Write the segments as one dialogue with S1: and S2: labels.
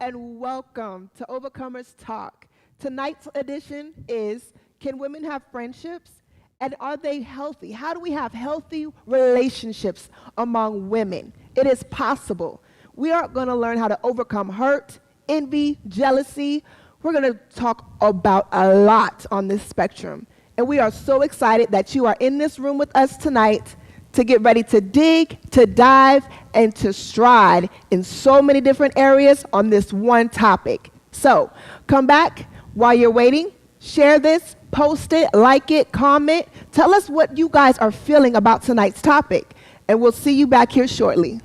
S1: and welcome to Overcomers Talk. Tonight's edition is, can women have friendships? And are they healthy? How do we have healthy relationships among women? It is possible. We are going to learn how to overcome hurt, envy, jealousy. We're going to talk about a lot on this spectrum. And we are so excited that you are in this room with us tonight to get ready to dig, to dive, and to stride in so many different areas on this one topic. So come back while you're waiting, share this, post it, like it, comment. Tell us what you guys are feeling about tonight's topic, and we'll see you back here shortly.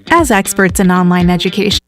S2: As experts in online education,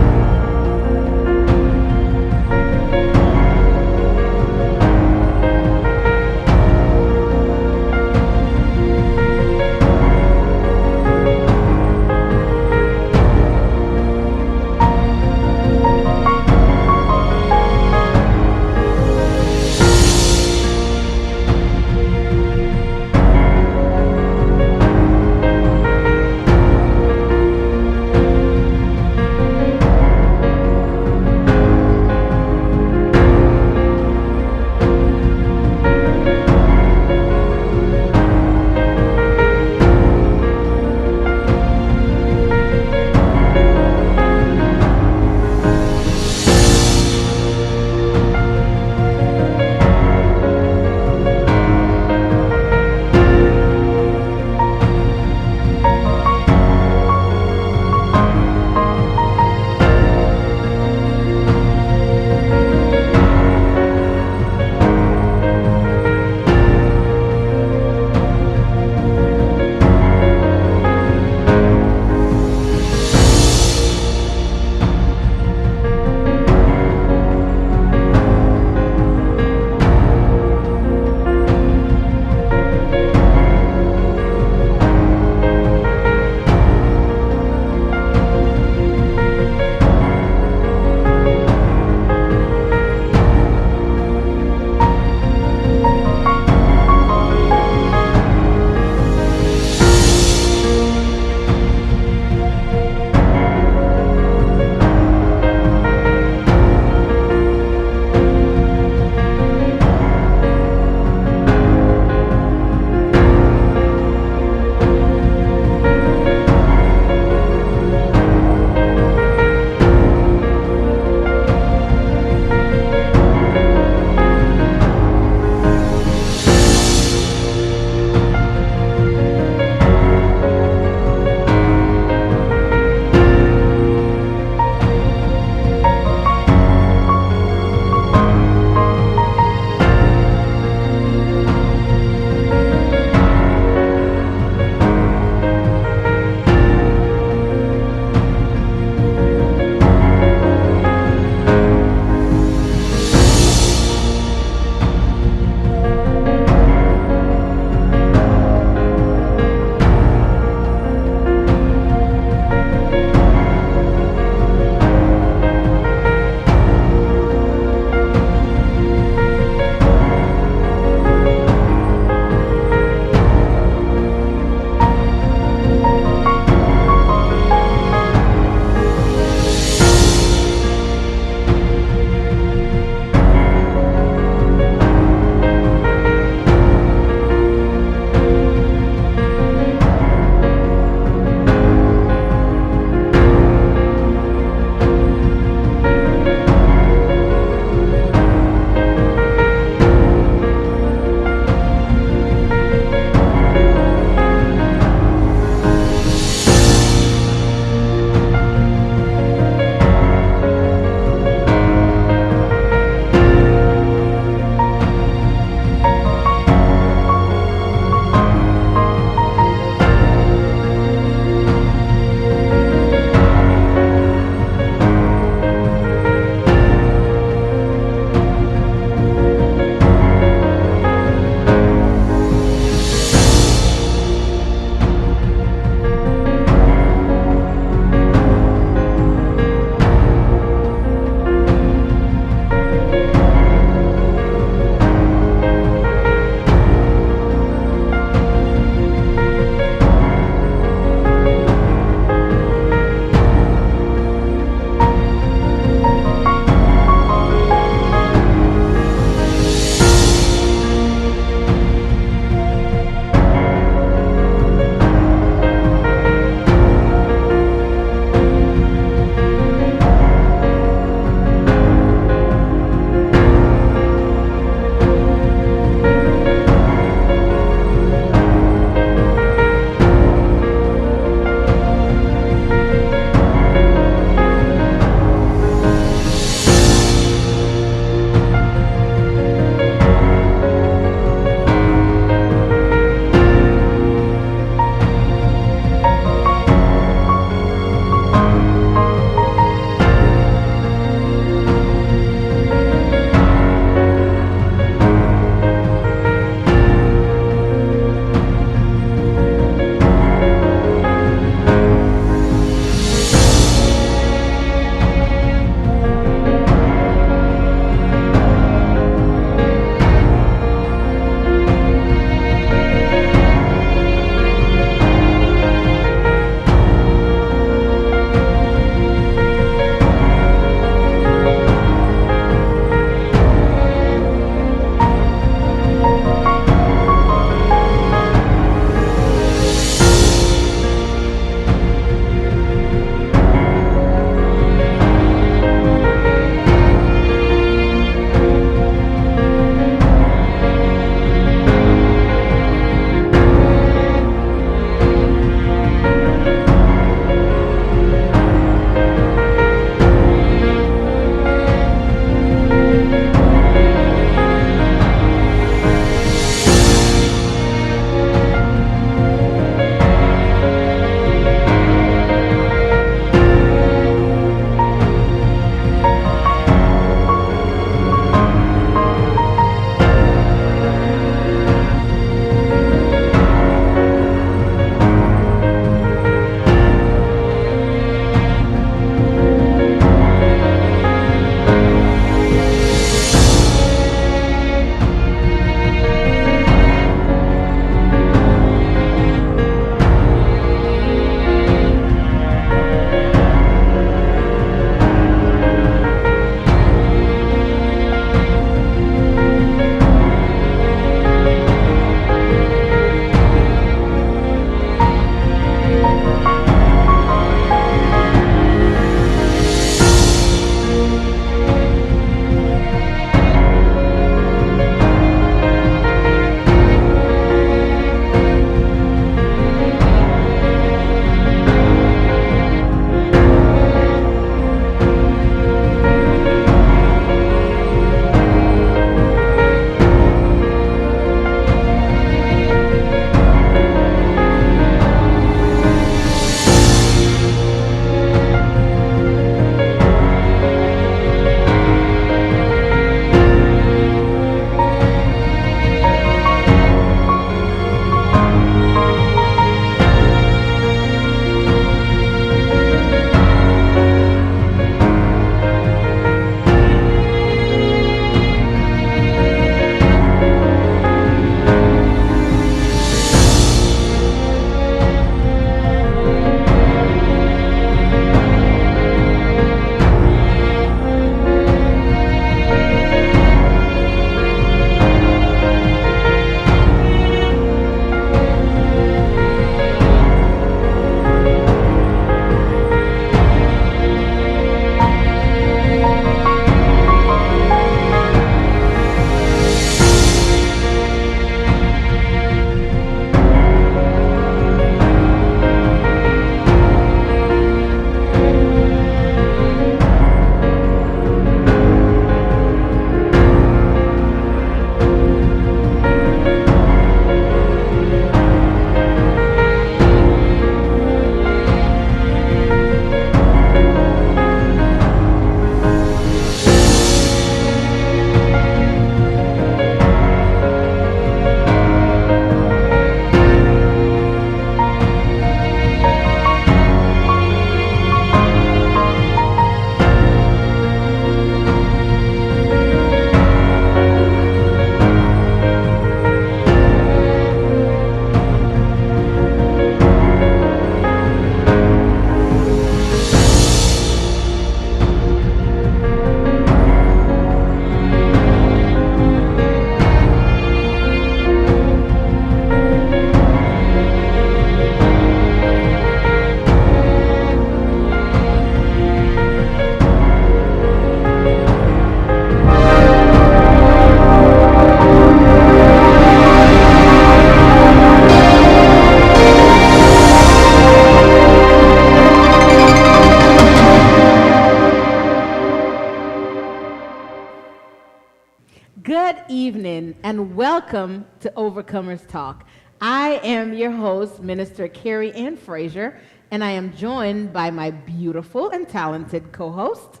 S3: evening, and welcome to Overcomers Talk. I am your host, Minister Carrie Ann Frazier, and I am joined by my beautiful and talented co-host,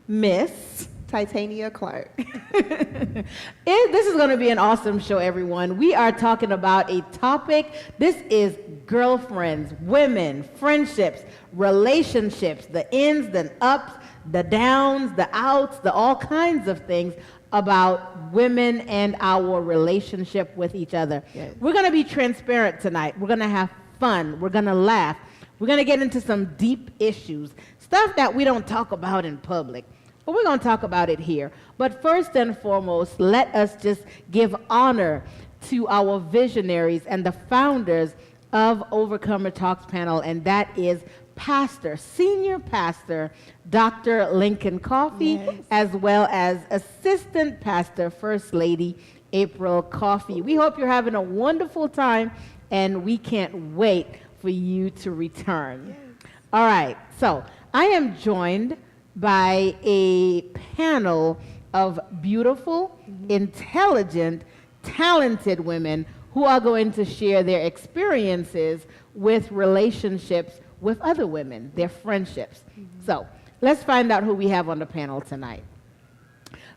S3: Miss
S1: Titania Clark.
S3: This is going to be an awesome show, everyone. We are talking about a topic. This is girlfriends, women, friendships, relationships, the ins, the ups, the downs, the outs, the all kinds of things about women and our relationship with each other.
S1: Yes.
S3: We're going to be transparent tonight. We're going to have fun. We're going to laugh. We're going to get into some deep issues, stuff that we don't talk about in public, but we're going to talk about it here. But first and foremost, let us just give honor to our visionaries and the founders of Overcomer Talks panel, and that is Senior Pastor Dr. Lincoln Coffee,
S1: Yes.
S3: as well as Assistant Pastor First Lady April Coffee. We hope you're having a wonderful time, and we can't wait for you to return.
S1: Yes.
S3: All right, so I am joined by a panel of beautiful, intelligent, talented women who are going to share their experiences with relationships with other women, their friendships. So let's find out who we have on the panel tonight.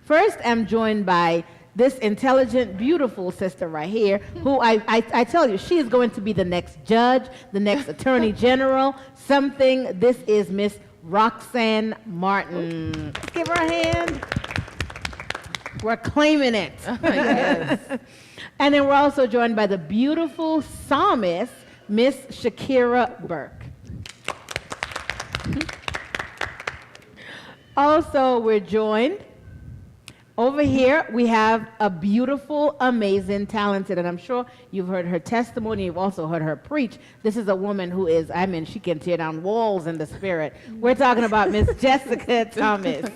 S3: First, I'm joined by this intelligent, beautiful sister right here, who I tell you, she is going to be the next judge, the next attorney general, something. This is Miss Roxanne Martin. Let's give her a hand. We're claiming it.
S4: Yes.
S3: And then we're also joined by the beautiful psalmist, Miss Shakira Burke. Also, we're joined over here. We have a beautiful, amazing, talented, and I'm sure you've heard her testimony. You've also heard her preach. This is a woman who is, she can tear down walls in the spirit. We're talking about Miss Jessica Thomas.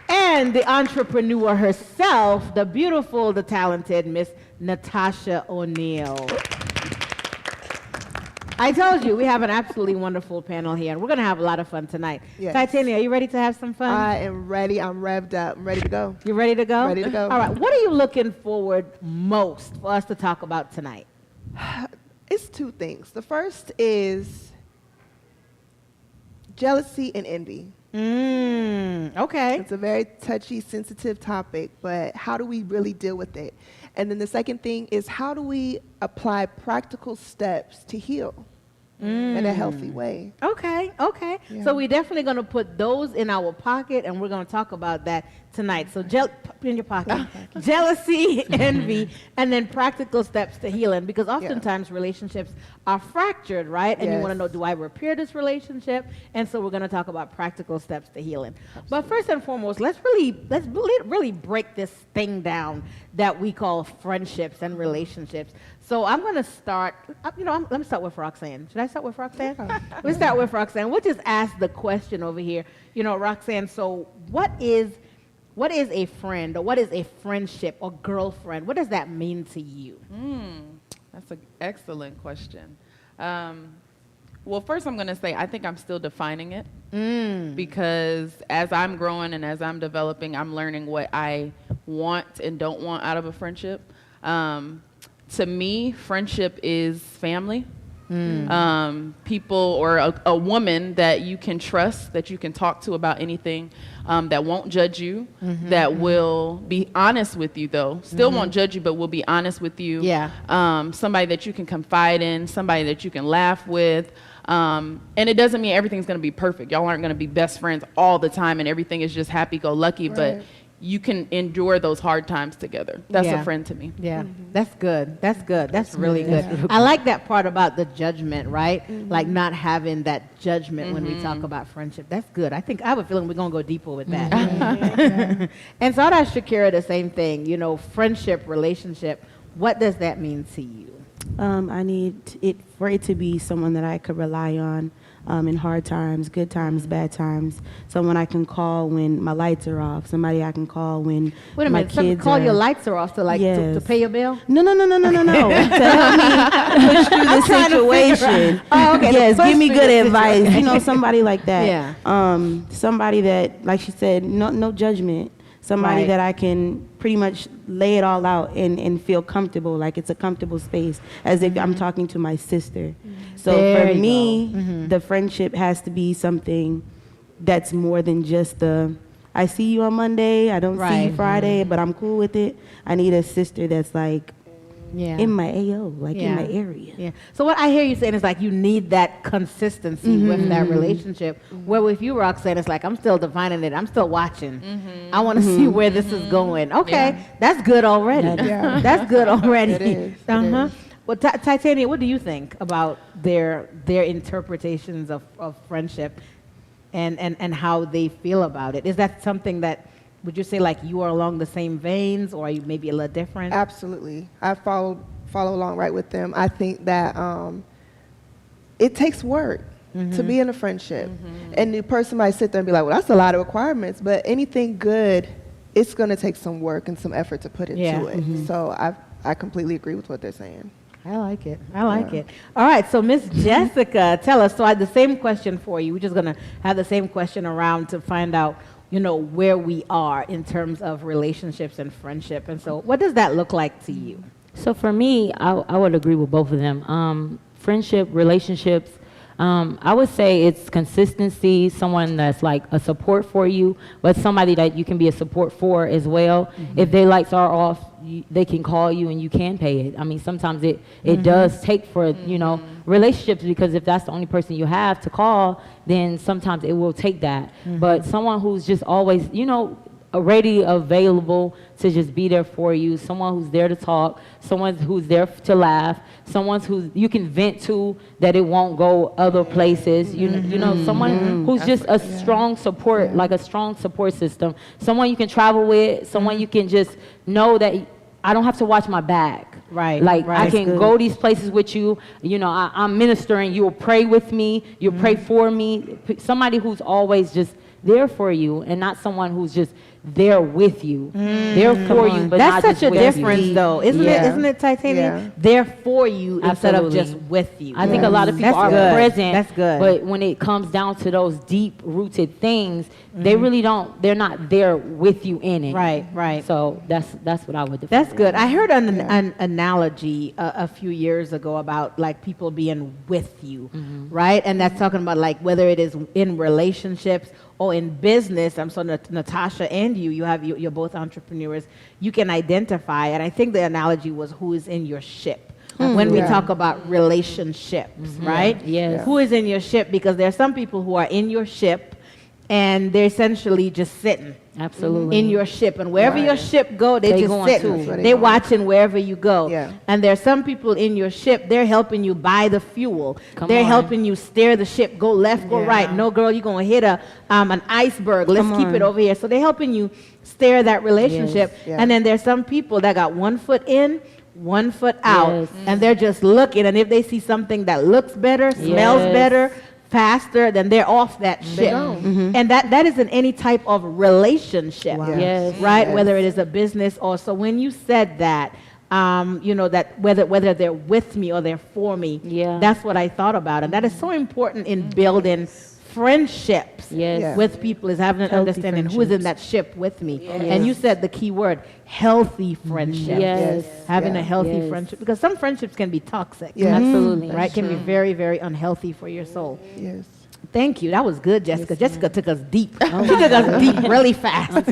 S3: And the entrepreneur herself, the beautiful, the talented Miss Natasha O'Neill. I told you, we have an absolutely wonderful panel here, and we're going to have a lot of fun tonight.
S1: Yes.
S3: Titania, are you ready to have some fun?
S1: I am ready. I'm revved up. I'm ready to go.
S3: You ready to go?
S1: Ready to go.
S3: All right, what are you looking forward most for us to talk about tonight?
S1: It's two things. The first is jealousy and envy.
S3: Okay.
S1: It's a very touchy, sensitive topic, but how do we really deal with it? And then the second thing is, how do we apply practical steps to heal in a healthy way?
S3: Okay.
S1: Yeah.
S3: So we're definitely going to put those in our pocket, and we're going to talk about that tonight. So put in your pocket. Jealousy, envy, and then practical steps to healing, because oftentimes relationships are fractured, right? And you want to know, do I repair this relationship? And so we're going to talk about practical steps to healing. Absolutely. But first and foremost, let's really break this thing down that we call friendships and relationships. So I'm going to start, let me start with Roxanne. Should I start with Roxanne? Let's start with Roxanne. We'll just ask the question over here. Roxanne, so what is a friend, or what is a friendship or girlfriend? What does that mean to you?
S4: That's an excellent question. Well, first I'm going to say I think I'm still defining it because as I'm growing and as I'm developing, I'm learning what I want and don't want out of a friendship. To me, friendship is family. People or a woman that you can trust, that you can talk to about anything, that won't judge you, that will be honest with you, though. Still won't judge you, but will be honest with you.
S3: Yeah.
S4: Somebody that you can confide in, somebody that you can laugh with. And it doesn't mean everything's going to be perfect. Y'all aren't going to be best friends all the time and everything is just happy-go-lucky, but you can endure those hard times together. That's a friend to me.
S3: Yeah, that's good. That's really good. I like that part about the judgment, right? Like not having that judgment when we talk about friendship. That's good. I have a feeling we're going to go deeper with that. And so I'd ask Shakira the same thing, friendship, relationship. What does that mean to you?
S5: I need it for it to be someone that I could rely on in hard times, good times, bad times. Someone I can call when my lights are off. Somebody I can call when
S3: Wait a
S5: my
S3: minute,
S5: kids
S3: call
S5: are...
S3: your lights are off to to pay your bill?
S5: No. To help me push through the situation.
S3: Oh, okay.
S5: Yes, give me good advice. Somebody like that.
S3: Yeah.
S5: Somebody that, like she said, no judgment. somebody
S3: Right.
S5: that I can pretty much lay it all out and feel comfortable, like it's a comfortable space, as if I'm talking to my sister. So
S3: There
S5: for
S3: you
S5: me,
S3: go.
S5: the friendship has to be something that's more than just I see you on Monday, I don't see
S3: Right.
S5: you Friday, but I'm cool with it. I need a sister that's like
S3: Yeah.
S5: in my AO, like in my
S3: Yeah.
S5: area.
S3: Yeah. So what I hear you saying is like you need that consistency with that relationship. Where with you, Roxanne, it's like I'm still defining it. I'm still watching. I want to see where this is going. Okay, that's good already.
S1: Yeah.
S3: That's good already.
S1: It is. It
S3: Uh-huh.
S1: is.
S3: Well, Titania, what do you think about their interpretations of friendship and how they feel about it? Is that something that would you say like you are along the same veins, or are you maybe a little different?
S1: Absolutely. I follow along right with them. I think that it takes work to be in a friendship. And the person might sit there and be like, well, that's a lot of requirements, but anything good, it's going to take some work and some effort to put into
S3: Yeah.
S1: it. So I completely agree with what they're saying.
S3: I like it. I like it. All right, so Miss Jessica, tell us. So I had the same question for you. We're just going to have the same question around to find out, you know, where we are in terms of relationships and friendship. And so what does that look like to you?
S6: So for me, I would agree with both of them. Friendship, relationships, I would say it's consistency, someone that's like a support for you, but somebody that you can be a support for as well. If their lights are off, they can call you and you can pay it. I mean, sometimes it does take for, you know, relationships, because if that's the only person you have to call, then sometimes it will take that. But someone who's just always, you know, ready, available to just be there for you, someone who's there to talk, someone who's there to laugh, someone who you can vent to, that it won't go other places, you know, someone who's just a strong support, like a strong support system, someone you can travel with, someone you can just know that I don't have to watch my back.
S3: Right,
S6: Like
S3: right.
S6: I can go these places with you. You know, I'm ministering. You'll pray with me. You'll pray for me. Somebody who's always just there for you, and not someone who's just there with you. There for you, but
S3: That's
S6: not
S3: such
S6: just
S3: a
S6: with
S3: difference,
S6: you.
S3: though, isn't
S6: Yeah.
S3: it? Isn't it, Titania?
S1: Yeah.
S3: They're for you instead of
S6: Absolutely.
S3: just with you.
S6: I think a lot of people
S3: That's
S6: are
S3: good.
S6: present,
S3: That's good.
S6: but when it comes down to those deep-rooted things, they really don't. They're not there with you in it.
S3: Right, right.
S6: So that's what I would define.
S3: That's good. I heard an analogy a few years ago about like people being with you, right? And that's talking about like whether it is in relationships or in business. I'm so Natasha and you're both entrepreneurs. You can identify, and I think the analogy was who is in your ship. When we talk about relationships, right?
S6: Yes.
S3: Who is in your ship? Because there are some people who are in your ship and they're essentially just sitting
S6: Absolutely.
S3: in your ship, and wherever your ship go, they
S6: They
S3: just
S6: going
S3: sitting.
S6: too. That's
S1: where they
S3: They're
S1: going.
S3: watching wherever you go.
S1: Yeah.
S3: And there's some people in your ship, they're helping you buy the fuel.
S6: Come
S3: They're
S6: on.
S3: helping you steer the ship, go left, go right. No, girl, you're going to hit an iceberg. Let's
S5: Come
S3: keep it
S5: on.
S3: over here. So they're helping you steer that relationship.
S1: Yes. Yeah.
S3: And then there's some people that got 1 foot in, 1 foot out,
S6: Yes.
S3: and they're just looking. And if they see something that looks better, smells
S6: Yes.
S3: better, faster, then they're off that ship. And that is in any type of relationship,
S6: Yes.
S3: right?
S1: Yes.
S3: Whether it is a business or so. When you said that, you know, that whether they're with me or they're for me,
S6: Yeah.
S3: that's what I thought about, and that is so important in building friendships
S6: Yes.
S1: Yeah.
S3: with people, is having an
S5: Healthy
S3: understanding who is in that ship with me.
S6: Yes.
S3: And you said the key word, healthy friendship.
S6: Yes.
S3: Having
S1: Yeah.
S3: a healthy
S6: Yes.
S3: friendship, because some friendships can be toxic.
S1: Yes.
S6: Absolutely.
S3: Right, can be very, very unhealthy for your soul.
S1: Yes.
S3: Thank you. That was good, Jessica. Jessica took us deep. She took us deep really fast.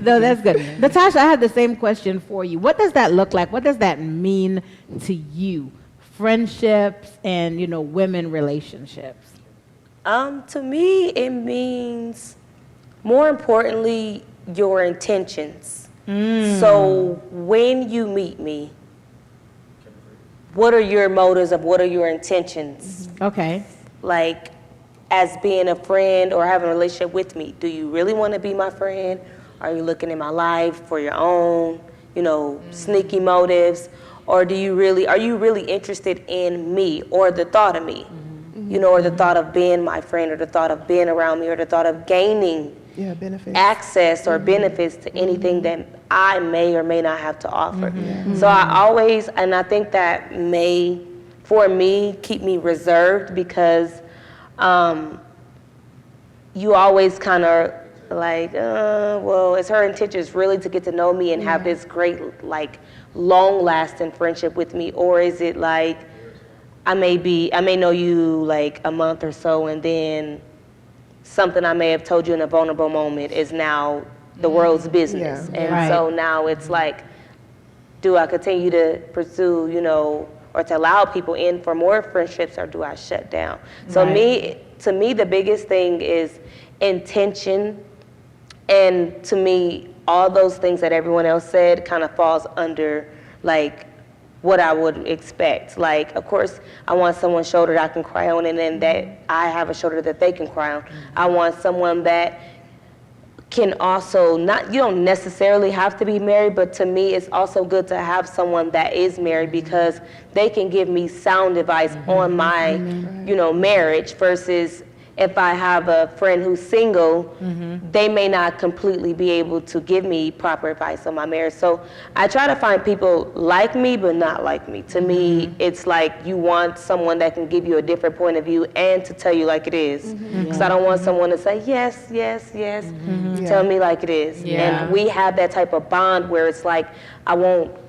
S3: No, that's good. Natasha, I have the same question for you. What does that look like? What does that mean to you? Friendships and, you know, women relationships.
S7: To me, it means, more importantly, your intentions. So when you meet me, what are your motives of what are your intentions?
S3: Okay.
S7: Like, as being a friend or having a relationship with me, do you really want to be my friend? Are you looking in my life for your own, you know, sneaky motives? Or are you really interested in me or the thought of me? You know, or the thought of being my friend, or the thought of being around me, or the thought of gaining
S1: Yeah, benefits.
S7: access or benefits to anything that I may or may not have to offer. So I think that may, for me, keep me reserved, because you always kind of like, well, is her intentions really to get to know me and have this great, like, long-lasting friendship with me, or is it like I may know you like a month or so, and then something I may have told you in a vulnerable moment is now the world's business, and so now it's like, do I continue to pursue, or to allow people in for more friendships, or do I shut down? So to me, the biggest thing is intention. And to me, all those things that everyone else said kind of falls under like what I would expect. Like, of course, I want someone's shoulder that I can cry on, and then that I have a shoulder that they can cry on. I want someone that can also you don't necessarily have to be married, but to me, it's also good to have someone that is married, because they can give me sound advice on my, marriage, versus if I have a friend who's single, they may not completely be able to give me proper advice on my marriage. So I try to find people like me, but not like me. To me, it's like you want someone that can give you a different point of view and to tell you like it is. Because I don't want someone to say, yes, yes, yes, tell me like it is. And we have that type of bond where it's like, I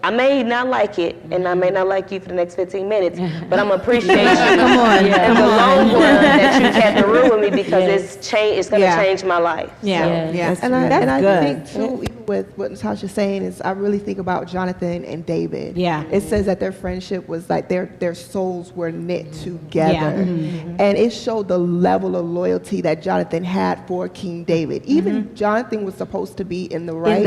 S7: may not like it, and I may not like you for the next 15 minutes, but I'm appreciate you in the long run that you kept the room with me, because it's going to change my life.
S1: And I think too, even with what Natasha's saying, is I really think about Jonathan and David. It says that their friendship was like their souls were knit together, and it showed the level of loyalty that Jonathan had for King David. Even Jonathan was supposed to be in the right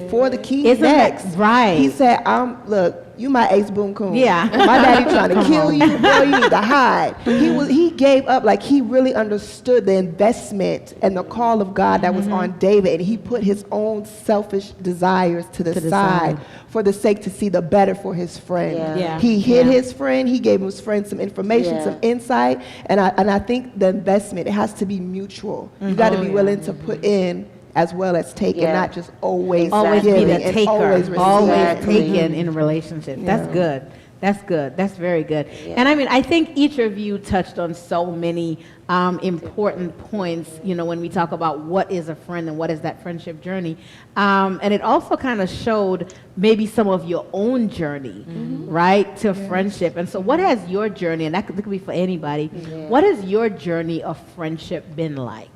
S1: for the king next. He said, look, you my ace boom coon. My daddy trying to kill you, bro, you need to hide. He gave up, like he really understood the investment and the call of God that was on David, and he put his own selfish desires to the side for the sake to see the better for his friend. He hid his friend, he gave his friend some information, some insight, and I think the investment, it has to be mutual. You got to be willing to put in as well as take, and not just always
S3: be the taker,
S1: always
S3: taken in a relationship. That's good. That's good. That's very good. And I mean, I think each of you touched on so many important points, when we talk about what is a friend and what is that friendship journey. And it also kind of showed maybe some of your own journey, right, to friendship. And so what has your journey, and that could be for anybody, what has your journey of friendship been like?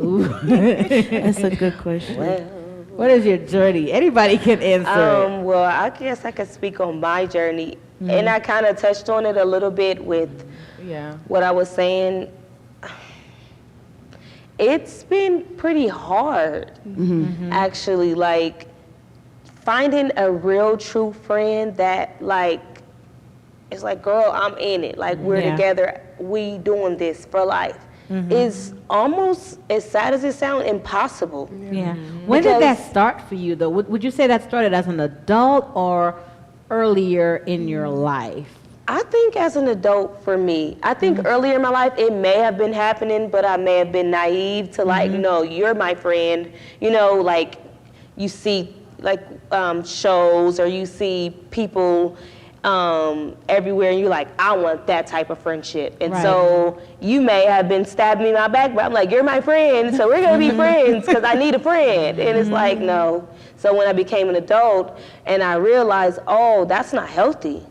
S5: That's a good question.
S3: What is your journey? Anybody can answer.
S7: Well, I guess I could speak on my journey, and I kind of touched on it a little bit with what I was saying. It's been pretty hard, actually, like finding a real true friend that like, it's like, girl, I'm in it. Like, we're together, we doing this for life. Is almost, as sad as it sounds, impossible.
S3: When did that start for you, though? Would you say that started as an adult or earlier in your life?
S7: I think as an adult for me. I think earlier in my life it may have been happening, but I may have been naive to like, no, you're my friend. Like you see like shows, or you see people everywhere, and you're like, I want that type of friendship. And so you may have been stabbing me in my back, but I'm like, you're my friend, so we're gonna be friends because I need a friend. And it's like, no. So when I became an adult and I realized, oh, that's not healthy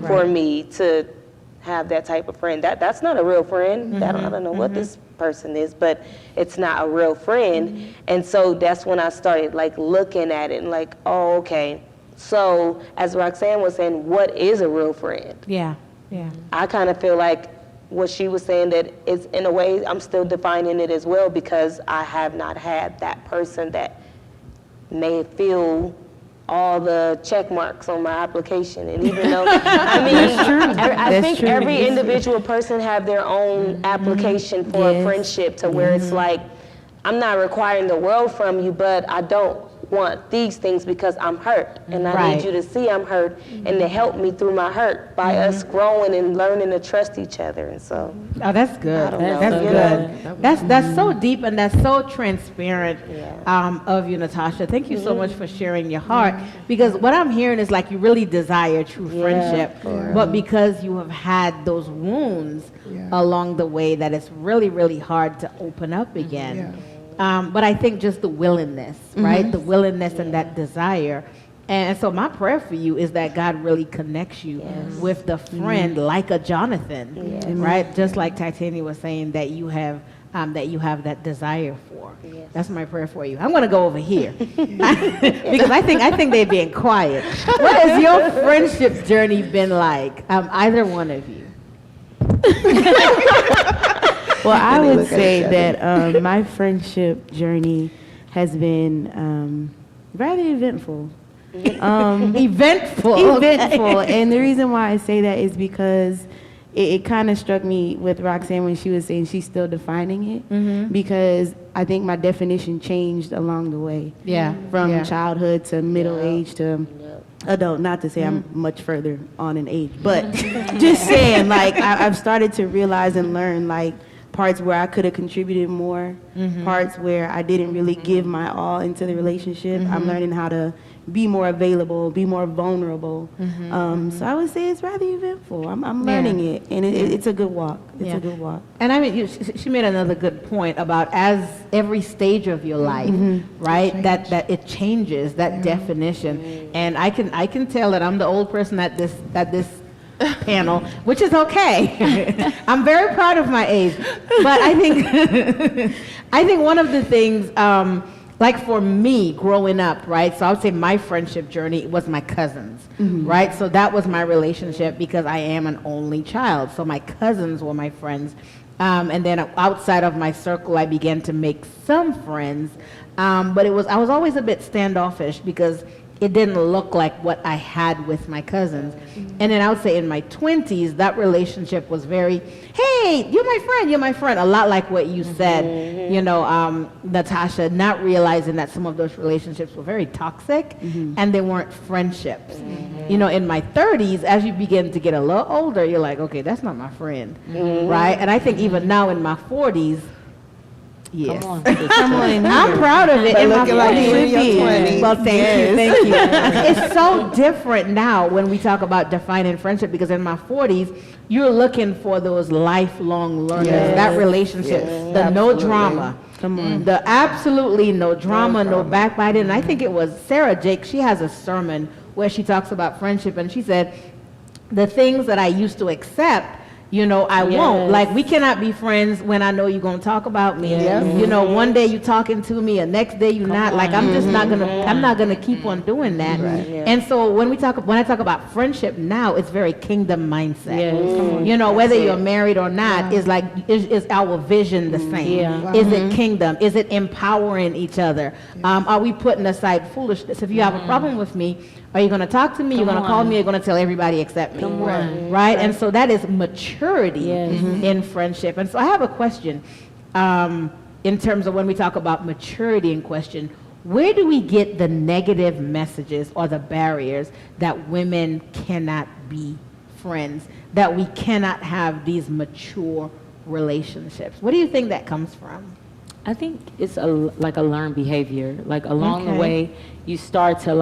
S7: for me to have that type of friend. That's not a real friend. I don't know what this person is, but it's not a real friend. And so that's when I started like looking at it and like, oh, okay. So, as Roxanne was saying, what is a real friend? I kind of feel like what she was saying, that it's, in a way, I'm still defining it as well, because I have not had that person that may feel all the check marks on my application. And even though, I mean, I think every individual person have their own application for a friendship, to where it's like, I'm not requiring the world from you, but I don't want these things because I'm hurt, and I
S3: Right.
S7: need you to see I'm hurt and to help me through my hurt by us growing and learning to trust each other. And so,
S3: Oh, that's good.
S7: I don't know.
S3: That's
S7: You
S3: good. That's so deep and that's so transparent of you, Natasha. Thank you so much for sharing your heart, because what I'm hearing is like you really desire true friendship, but because you have had those wounds along the way, that it's really, really hard to open up again. But I think just the willingness, right? The willingness and that desire. And so my prayer for you is that God really connects you with the friend like a Jonathan, right? Just like Titania was saying, that you have that desire for. That's my prayer for you. I'm going to go over here because I think they're being quiet. What has your friendship journey been like? Either one of you.
S5: Well, I would say that my friendship journey has been rather eventful.
S3: Eventful.
S5: Eventful. And the reason why I say that is because it kind of struck me with Roxanne when she was saying she's still defining it, because I think my definition changed along the way. From childhood to middle age to adult. Not to say I'm much further on in age, but just saying, like, I've started to realize and learn, like, parts where I could have contributed more, parts where I didn't really give my all into the relationship. I'm learning how to be more available, be more vulnerable. So I would say it's rather eventful. I'm learning it, and it's a good walk. It's a good walk.
S3: And I mean, she made another good point about as every stage of your life, right? That it changes that definition. And I can tell that I'm the old person at this panel, which is okay. I'm very proud of my age, but I think one of the things, like for me growing up, right? So I would say my friendship journey was my cousins, right? So that was my relationship because I am an only child. So my cousins were my friends. And then outside of my circle, I began to make some friends. But I was always a bit standoffish because it didn't look like what I had with my cousins. And then I would say in my 20s, that relationship was very, hey, you're my friend, a lot like what you said, Natasha, not realizing that some of those relationships were very toxic and they weren't friendships. In my 30s, as you begin to get a little older, you're like, okay, that's not my friend, right? And I think even now in my 40s, yes.
S5: Come on in here.
S3: I'm proud of it.
S1: But
S3: in my
S1: looking like
S3: 40s.
S1: you in your 20s.
S3: Well, thank you. It's so different now when we talk about defining friendship, because in my 40s, you're looking for those lifelong learners, that relationship, the no drama.
S5: Come on.
S3: The absolutely no drama, no backbiting. And I think it was Sarah Jake, she has a sermon where she talks about friendship, and she said, the things that I used to accept, I won't. Like, we cannot be friends when I know you're going to talk about me. One day you talking to me, and next day you're not. Like, I'm just not going to, I'm not going to keep on doing that. And so when I talk about friendship now, it's very kingdom mindset. Whether you're married or not, is like, is our vision the same? Is it kingdom? Is it empowering each other? Are we putting aside foolishness? If you have a problem with me, are you going to talk to me? You're going to call me? You're going to tell everybody except me? Right? And so that is maturity in friendship. And so I have a question in terms of when we talk about maturity in question. Where do we get the negative messages or the barriers that women cannot be friends, that we cannot have these mature relationships? What do you think that comes from?
S6: I think it's like a learned behavior. Like along the way, you start to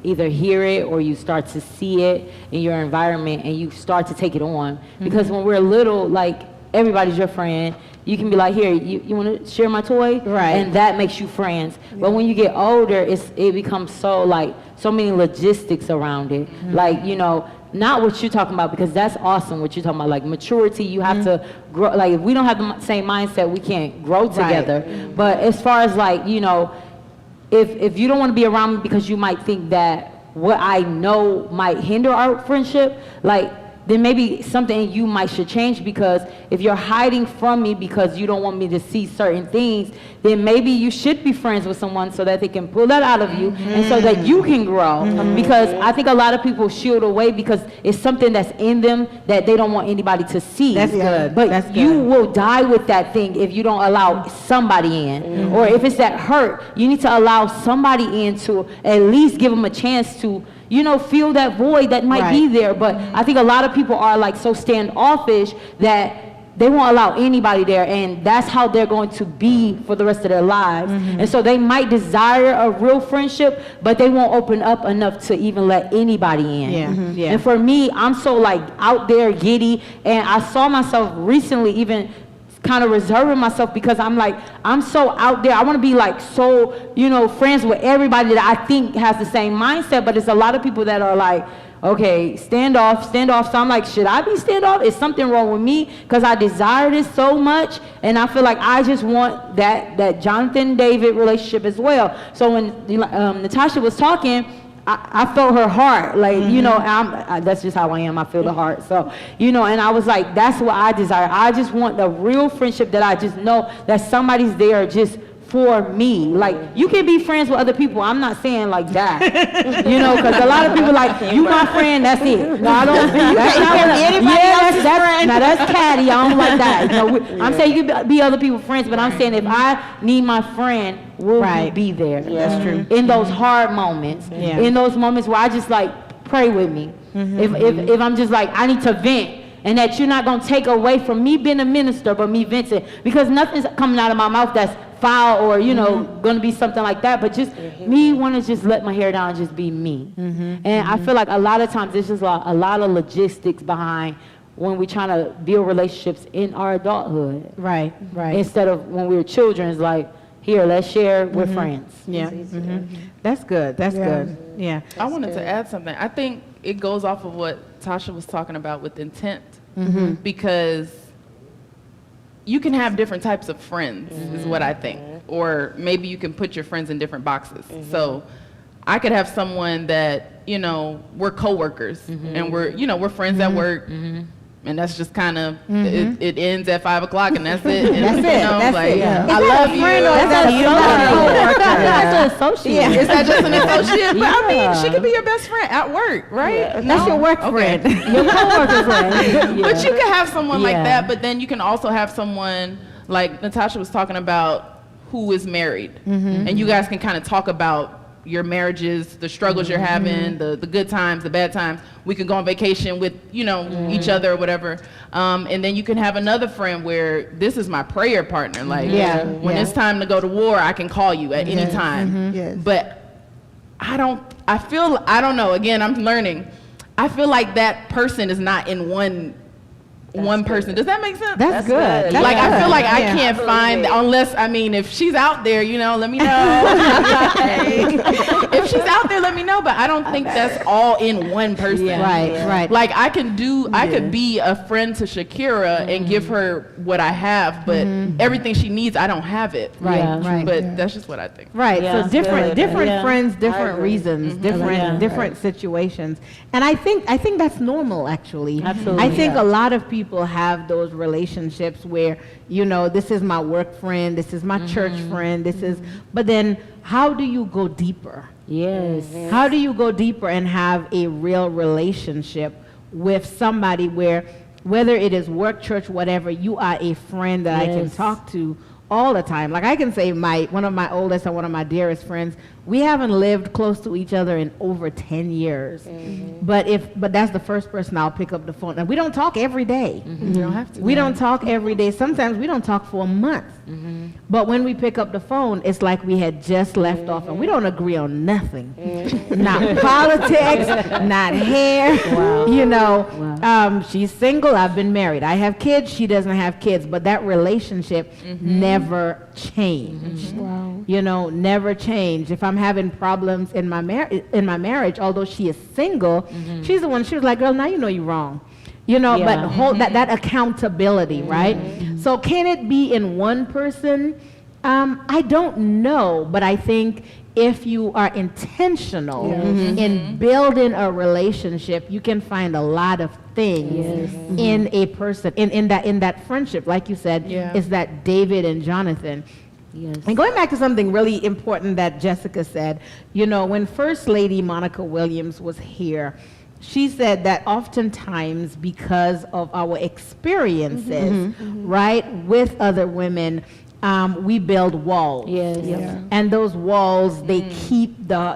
S6: either hear it or you start to see it in your environment, and you start to take it on. Because when we're little, like, everybody's your friend. You can be like, here, you want to share my toy?
S3: Right.
S6: And that makes you friends. But when you get older, it becomes so many logistics around it. Like, not what you're talking about, because that's awesome what you're talking about, like maturity. You have to grow. Like, if we don't have the same mindset, we can't grow together. But as far as if you don't want to be around me because you might think that what I know might hinder our friendship, like, then maybe something in you might should change, because if you're hiding from me because you don't want me to see certain things, then maybe you should be friends with someone so that they can pull that out of you and so that you can grow. Because I think a lot of people shield away because it's something that's in them that they don't want anybody to see.
S3: That's good.
S6: But
S3: That's
S6: you
S3: good.
S6: will die with that thing if you don't allow somebody in. Or if it's that hurt, you need to allow somebody in to at least give them a chance to, you know, feel that void that might be there. But I think a lot of people are like so standoffish that they won't allow anybody there, and that's how they're going to be for the rest of their lives. And so they might desire a real friendship, but they won't open up enough to even let anybody in.
S3: Yeah.
S6: And for me, I'm so like out there, giddy, and I saw myself recently even kind of reserving myself because I'm like, I'm so out there. I want to be like so, you know, friends with everybody that I think has the same mindset, but it's a lot of people that are like, okay, stand off. So I'm like, should I be stand off? Is something wrong with me? Because I desire this so much, and I feel like I just want that Jonathan David relationship as well. So when Natasha was talking, I felt her heart, like, you know, that's just how I am. I feel the heart. So, you know, and I was like, that's what I desire. I just want the real friendship that I just know that somebody's there just for me. Like, you can be friends with other people. I'm not saying like that, you know, because a lot of people like, you my friend, that's it. No, I don't. That's not what anybody now that's catty. I don't like that. You know, I'm saying you can be other people's friends, but I'm saying if I need my friend, will you be there?
S3: That's true.
S6: In those hard moments, in those moments where I just like, pray with me. If I'm just like, I need to vent, and that you're not gonna take away from me being a minister, but me venting, because nothing's coming out of my mouth that's foul or, you know, gonna be something like that, but just me want to just let my hair down and just be me. And I feel like a lot of times there's just a lot of logistics behind when we're trying to build relationships in our adulthood.
S3: Right.
S6: Instead of when we were children, it's like, here, let's share, we're friends.
S3: Yeah. That's good. That's good. Yeah.
S4: I wanted to add something. I think it goes off of what Tasha was talking about with intent, because you can have different types of friends, is what I think. Or maybe you can put your friends in different boxes. So I could have someone that, you know, we're coworkers and we're friends at work. And that's just kind of, it ends at 5 o'clock and that's it. And,
S3: That's it.
S4: you know,
S3: That's
S4: like,
S3: it. Yeah.
S4: I love you.
S6: That's an associate.
S4: Is that just an associate? But I mean, she could be your best friend at work, right?
S3: That's your work friend.
S6: Your coworker friend.
S4: But you can have someone like
S6: Yeah.
S4: that, but then you can also have someone like Natasha was talking about who is married. And you guys can kind of talk about your marriages, the struggles you're having, the good times, the bad times. We can go on vacation with, you know, each other or whatever. And then you can have another friend where this is my prayer partner. Like, when it's time to go to war, I can call you at any time.
S1: Yes.
S4: But I don't know, again, I'm learning. I feel like that person is not in one person. Does that make sense?
S3: That's good.
S4: Like, I feel like I can't find, unless, I mean, if she's out there, you know, let me know. If she's out there, let me know, but I don't think that's all in one person.
S3: Right.
S4: Like, I could be a friend to Shakira and give her what I have, but everything she needs, I don't have it.
S3: Right.
S4: But that's just what I think.
S3: Right.
S6: Yeah,
S3: So different
S6: good.
S3: friends, different reasons, different situations. And I think that's normal, actually.
S6: Absolutely.
S3: I think a lot of people have those relationships where, you know, this is my work friend, this is my church friend, but then how do you go deeper?
S6: Yes.
S3: How do you go deeper and have a real relationship with somebody where, whether it is work, church, whatever, you are a friend that I can talk to all the time? Like, I can say one of my oldest and one of my dearest friends, we haven't lived close to each other in over 10 years. But that's the first person I'll pick up the phone. And we don't talk every day.
S4: You don't have to.
S3: We don't talk every day. Sometimes we don't talk for a month. But when we pick up the phone, it's like we had just left off, and we don't agree on nothing. Not politics, not hair. You know, she's single, I've been married. I have kids, she doesn't have kids. But that relationship never changed. You know, never changed. If I'm having problems in my marriage, although she is single, she's the one, she was like, girl, now you know you're wrong. You know, but hold that accountability, right? So can it be in one person? I don't know, but I think if you are intentional in building a relationship, you can find a lot of things in a person, in that friendship. Like you said, is that David and Jonathan.
S6: Yes.
S3: And going back to something really important that Jessica said, you know, when First Lady Monica Williams was here, she said that oftentimes because of our experiences, right, with other women, we build walls.
S6: Yes.
S3: And those walls, they keep our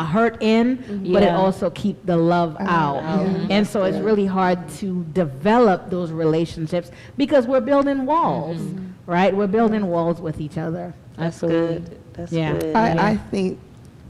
S3: hurt in, but it also keep the love out. And so it's really hard to develop those relationships because we're building walls, right? We're building walls with each other.
S7: That's good. That's good.
S1: I think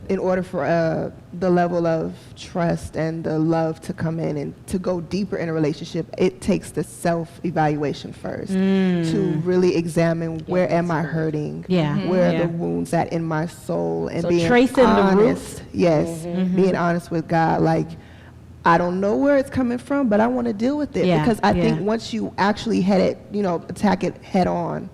S1: in order for the level of trust and the love to come in and to go deeper in a relationship, it takes the self-evaluation first to really examine where am I hurting, where are the wounds at in my soul, and
S3: So
S1: being
S3: tracing
S1: honest.
S3: the roots.
S1: Yes, being honest with God. Like, I don't know where it's coming from, but I want to deal with it because I think once you actually attack it head on,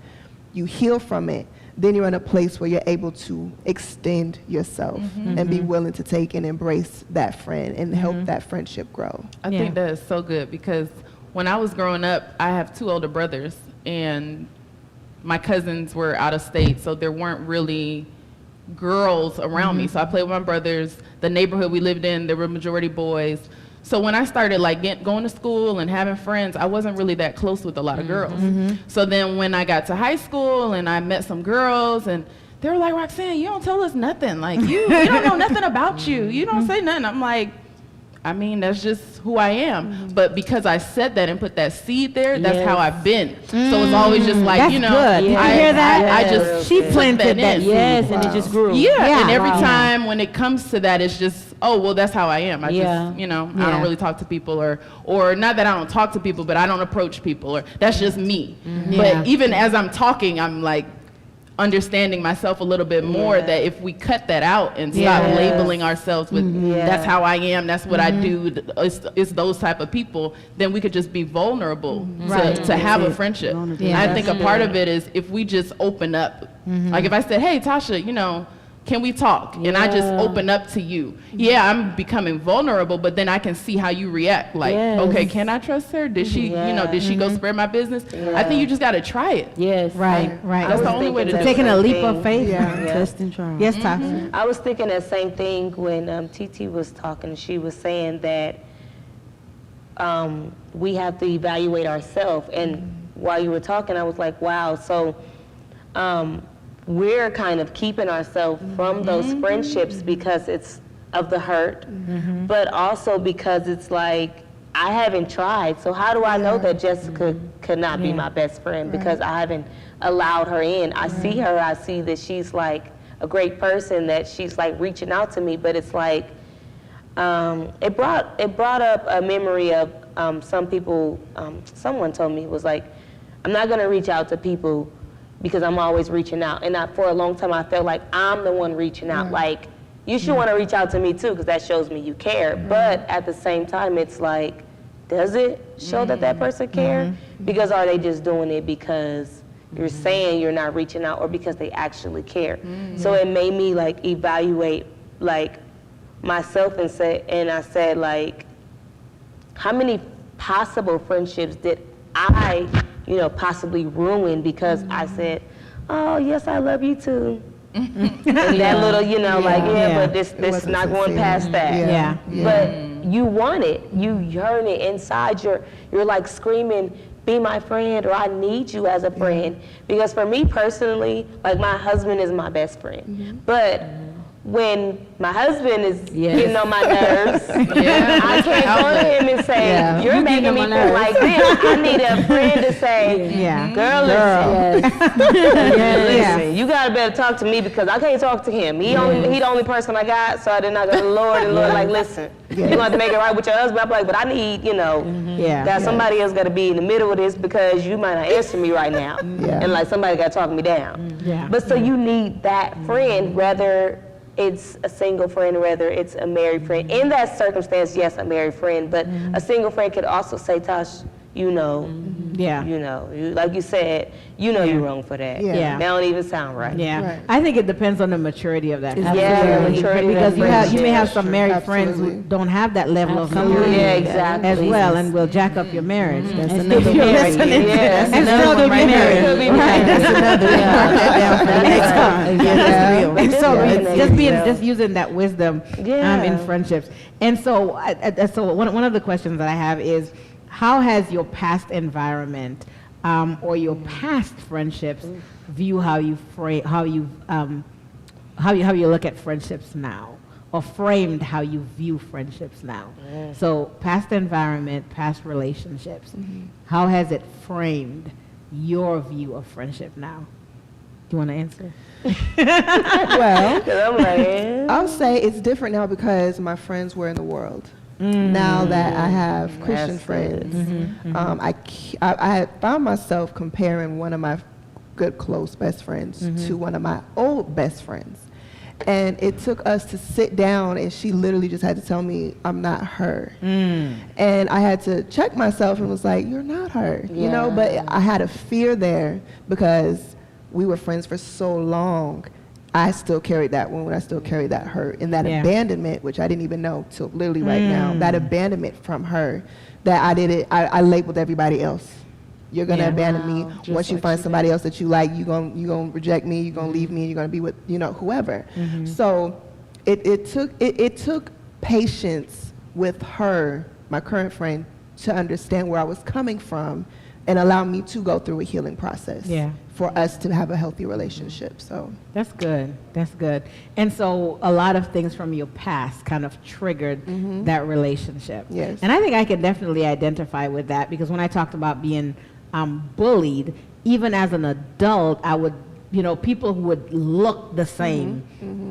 S1: you heal from it. Then you're in a place where you're able to extend yourself and be willing to take and embrace that friend and help that friendship grow.
S4: I think that is so good because when I was growing up, I have 2 older brothers and my cousins were out of state, so there weren't really girls around me. So I played with my brothers. The neighborhood we lived in, there were majority boys. So when I started going to school and having friends, I wasn't really that close with a lot of girls. So then when I got to high school and I met some girls and they were like, Roxanne, you don't tell us nothing. Like you don't know nothing about you. You don't say nothing. I'm like, I mean, that's just who I am. But because I said that and put that seed there, that's how I've been. So it's always just like,
S3: That's
S4: you know,
S3: good. Did you hear that?
S4: I just
S3: She
S4: put
S3: planted that
S4: in.
S3: seed.
S6: Yes, and it just grew.
S4: Yeah, and every time when it comes to that, it's just, oh, well, that's how I am. I just, I
S3: Yeah.
S4: don't really talk to people or not that I don't talk to people, but I don't approach people or that's just me.
S3: Yeah.
S4: But even as I'm talking, I'm like understanding myself a little bit more that if we cut that out and stop labeling ourselves with that's how I am, that's what I do, it's those type of people, then we could just be vulnerable to have a friendship.
S3: Yeah.
S4: I think a part of it is if we just open up. Like if I said, hey, Tasha, can we talk? And I just open up to you. Yeah, I'm becoming vulnerable, but then I can see how you react. Like, okay, can I trust her? Did she, did she go spread my business? I think you just got to try it.
S6: Yes.
S3: Right.
S4: That's the only way to do it.
S3: Taking a leap of faith.
S5: Test and try.
S3: Yes, Tasha.
S7: I was thinking that same thing when TT was talking. She was saying that we have to evaluate ourselves. And while you were talking, I was like, wow. So we're kind of keeping ourselves from those friendships because it's of the hurt, but also because it's like, I haven't tried. So how do I know that Jessica could not be my best friend because I haven't allowed her in? I see her, I see that she's like a great person, that she's like reaching out to me, but it's like, it brought up a memory of some people, someone told me, it was like, I'm not gonna reach out to people because I'm always reaching out. And for a long time, I felt like I'm the one reaching out. Like, you should want to reach out to me too, because that shows me you care. But at the same time, it's like, does it show that that person care? Because are they just doing it because you're saying you're not reaching out, or because they actually care? So it made me like evaluate like myself and I said like, how many possible friendships did I possibly ruin because I said, oh, yes, I love you too. And that little, but this not going past that. But you want it. You yearn it inside. You're like screaming, be my friend, or I need you as a friend. Because for me personally, like my husband is my best friend. But when my husband is getting on my nerves, I can't go to him and say, you're making me feel like this. I need a friend to say, girl, listen, you gotta better talk to me because I can't talk to him. He the only person I got, so I did not go to the Lord, and Lord like, listen, you're gonna have to make it right with your husband. I'm like, but I need, that somebody else gotta be in the middle of this because you might not answer me right now. And like somebody gotta talk me down. But so you need that friend, whether it's a single friend, whether it's a married friend. In that circumstance, yes, a married friend, but a single friend could also say, Tosh, you know,
S3: Yeah.
S7: you know, like you said, you know you're wrong for that.
S1: Yeah.
S7: That don't even sound right.
S3: Yeah,
S1: Right.
S3: I think it depends on the maturity of that.
S7: Yeah,
S3: conversation.
S7: maturity of
S3: because
S7: that
S3: you may have
S7: friendship.
S3: some married
S1: Absolutely.
S3: friends who don't have that level
S6: Absolutely.
S3: of maturity
S7: Yeah, exactly.
S3: as well, and will jack up your marriage. That's
S6: And
S3: another
S6: still be
S3: one.
S6: married.
S3: Listening to
S7: Yeah,
S3: that.
S7: that's
S3: And
S7: another
S3: still
S7: one
S3: be
S7: right
S3: married.
S7: there.
S3: Right, that's another one. Mark that down for the next time. Yeah, that's real. And so
S7: Yeah.
S3: just using that wisdom
S7: Yeah.
S3: in friendships. And so, so one of the questions that I have is, how has your past environment or your past friendships view how you look at friendships now, or framed how you view friendships now? So past environment, past relationships, how has it framed your view of friendship now? Do you want to answer?
S1: Well,
S7: 'Cause I'm like, eh.
S1: I'll say it's different now because my friends were in the world. Now that I have Christian
S7: That's
S1: friends, I had found myself comparing one of my good close best friends to one of my old best friends. And it took us to sit down, and she literally just had to tell me I'm not her. And I had to check myself and was like, you're not her, you know, but I had a fear there because we were friends for so long. I still carried that wound, I still carried that hurt, and that abandonment, which I didn't even know till literally right now, that abandonment from her, that I labeled everybody else. You're gonna abandon me. Once you find somebody else that you like, you gonna reject me, you're gonna leave me, you're gonna be with, you know, whoever. So it took patience with her, my current friend, to understand where I was coming from and allow me to go through a healing process for us to have a healthy relationship. So
S3: That's good. That's good. And so a lot of things from your past kind of triggered that relationship.
S1: Yes.
S3: And I think I can definitely identify with that, because when I talked about being bullied, even as an adult, I would, you know, people who would look the same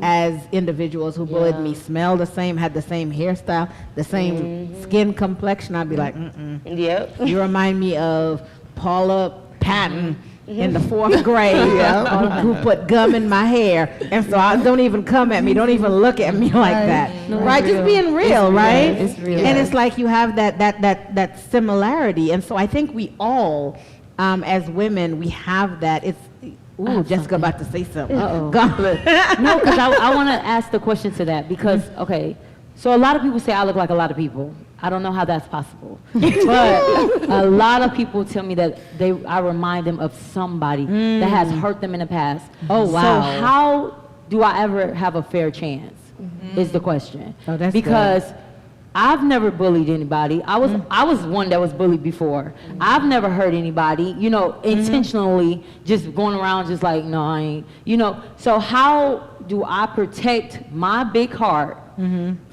S3: as individuals who bullied me, smell the same, had the same hairstyle, the same skin complexion, I'd be like,
S7: Yep.
S3: you remind me of Paula Patton in the 4th grade who put gum in my hair. And so don't even come at me. Don't even look at me like that. Right? Just being real, right?
S5: It's real.
S3: And it's like you have that similarity. And so I think we all, as women, we have that. It's, ooh, Jessica about to say something.
S6: Uh-oh.
S3: Go on.
S6: No, because I want to ask the question to that because, okay, so a lot of people say I look like a lot of people. I don't know how that's possible. But a lot of people tell me that I remind them of somebody that has hurt them in the past.
S3: Oh, wow.
S6: So how do I ever have a fair chance is the question.
S3: Oh, that's
S6: because I've never bullied anybody. I was one that was bullied before. I've never hurt anybody, you know, intentionally just going around just like, no, I ain't, you know. So how do I protect my big heart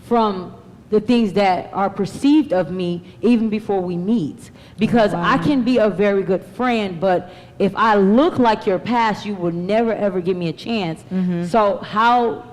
S6: from the things that are perceived of me even before we meet? Because I can be a very good friend, but if I look like your past, you will never ever give me a chance. So how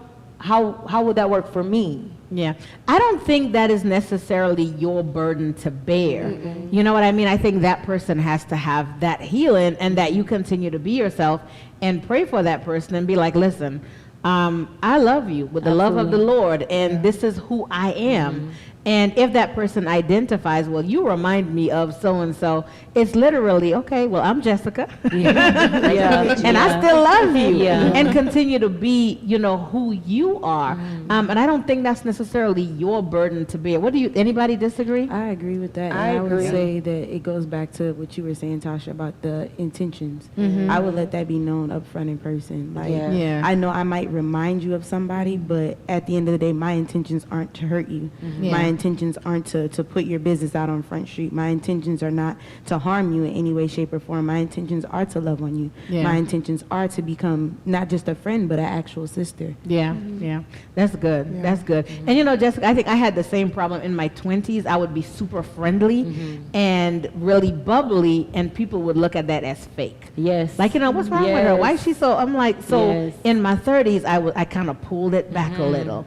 S6: would that work for me?
S3: Yeah. I don't think that is necessarily your burden to bear. You know what I mean? I think that person has to have that healing, and that you continue to be yourself and pray for that person and be like, listen, I love you with the love of the Lord, and this is who I am. And if that person identifies, well, you remind me of so-and-so, it's literally, okay, well, I'm Jessica. And I still love you. And continue to be, you know, who you are. And I don't think that's necessarily your burden to bear. Anybody disagree?
S5: I agree with that.
S7: I
S5: And I would
S7: agree.
S5: say that it goes back to what you were saying, Tasha, about the intentions. I would let that be known up front in person. Like,
S3: Yeah.
S5: I know I might remind you of somebody, but at the end of the day, my intentions aren't to hurt you. My intentions aren't to put your business out on Front Street. My intentions are not to harm you in any way, shape, or form. My intentions are to love on you. My intentions are to become not just a friend, but an actual sister.
S3: Yeah, that's good. That's good. And you know, Jessica, I think I had the same problem in my 20s. I would be super friendly and really bubbly, and people would look at that as fake.
S6: Yes.
S3: Like, you know, what's wrong with her? Why is she so? I'm like, so
S6: Yes.
S3: in my 30s, I kind of pulled it back a little,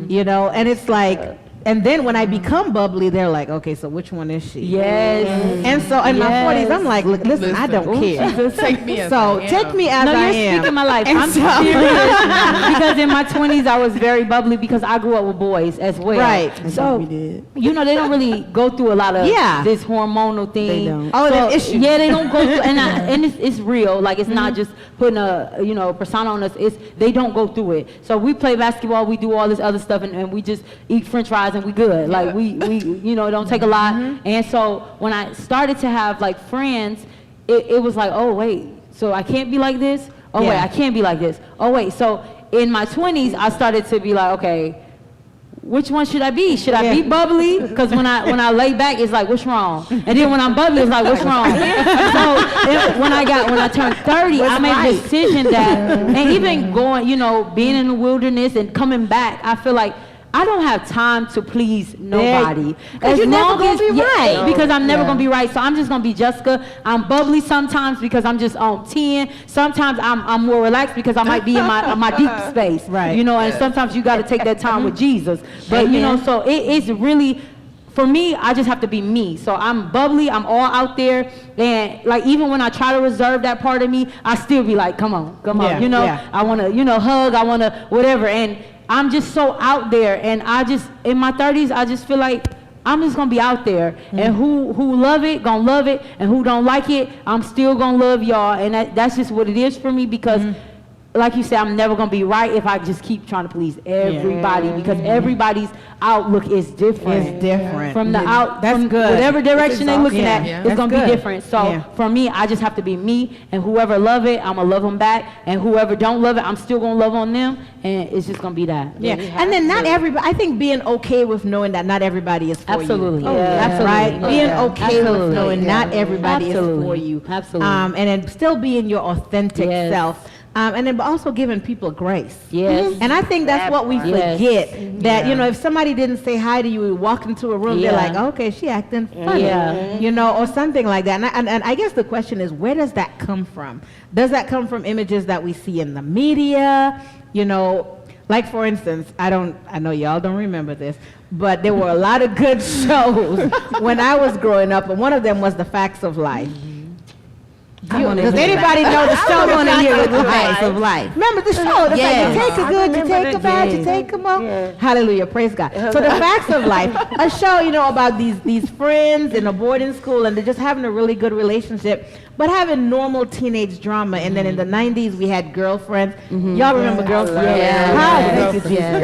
S3: you know, and it's like, and then when I become bubbly, they're like, okay, so which one is she?
S6: Yes.
S3: And so in my 40s, I'm like, look, listen, I don't care.
S4: Take me as
S3: So
S4: I
S3: take
S4: am.
S3: me as
S6: No,
S3: I
S6: you're
S3: am.
S6: speaking my life.
S3: And
S6: I'm
S3: so-
S6: serious because in my 20s I was very bubbly because I grew up with boys as well.
S3: Right.
S6: So
S5: We did.
S6: you know they don't really go through a lot of
S3: Yeah.
S6: this hormonal thing.
S5: They don't.
S3: Oh,
S6: So,
S3: the issue.
S6: Yeah, they don't go through, and it's real. Like it's not just putting a persona on us. It's they don't go through it. So we play basketball, we do all this other stuff, and we just eat French fries and we good. Like we don't take a lot. And so when I started to have like friends, it was like, oh wait, so I can't be like this. Oh wait,
S3: Yeah.
S6: I can't be like this. Oh wait, so in my 20s I started to be like, okay, which one should I be? Should I be bubbly? Because when I lay back, it's like, what's wrong? And then when I'm bubbly, it's like, what's wrong? So when I turned 30, I made a decision that, and even going, being in the wilderness and coming back, I feel like I don't have time to please nobody.
S3: Because you're never gonna be right.
S6: Because I'm never gonna be right. So I'm just gonna be Jessica. I'm bubbly sometimes because I'm just on 10. Sometimes I'm more relaxed because I might be in my deep space.
S3: Right.
S6: And sometimes you got to take that time with Jesus. But so it's really. For me, I just have to be me. So I'm bubbly, I'm all out there, and like even when I try to reserve that part of me, I still be like, come on. I want to, hug, I want to whatever, and I'm just so out there, and I just in my 30s, I just feel like I'm just gonna be out there, and who love it gonna love it, and who don't like it, I'm still gonna love y'all, and that's just what it is for me because. Like you said, I'm never gonna be right if I just keep trying to please everybody because everybody's outlook is different.
S3: It's different.
S6: From the
S3: That's good.
S6: Whatever direction they're looking at,
S3: Yeah.
S6: it's
S3: That's
S6: gonna
S3: good.
S6: be different. So for me, I just have to be me, and whoever love it, I'm gonna love them back, and whoever don't love it, I'm still gonna love on them, and it's just gonna be that.
S3: Yeah, and then not everybody. I think being okay with knowing that not everybody is for
S6: Absolutely.
S3: you.
S6: Oh, yeah. Absolutely.
S3: Right. Being okay with
S6: Absolutely.
S3: knowing not everybody is
S6: Absolutely.
S3: for you.
S6: Absolutely.
S3: And then still being your authentic
S6: Yes.
S3: self. And then also giving people grace.
S6: Yes.
S3: And I think that's what we
S6: Yes.
S3: forget. That, if somebody didn't say hi to you, you walk into a room, they're like, okay, she acting funny.
S6: Yeah.
S3: Or something like that. And I guess the question is, where does that come from? Does that come from images that we see in the media? Like for instance, I know y'all don't remember this, but there were a lot of good shows when I was growing up, and one of them was The Facts of Life. Does anybody know the show on here, The Facts of Life? Remember the show? It's like you take a good, you take a bad, you take them all. Hallelujah, praise God. So The Facts of Life, a show, about these friends in a boarding school, and they're just having a really good relationship, but having normal teenage drama. And then in the 90s, we had Girlfriends. Y'all remember Girlfriends?
S6: Yeah.
S3: Thank you, Jesus.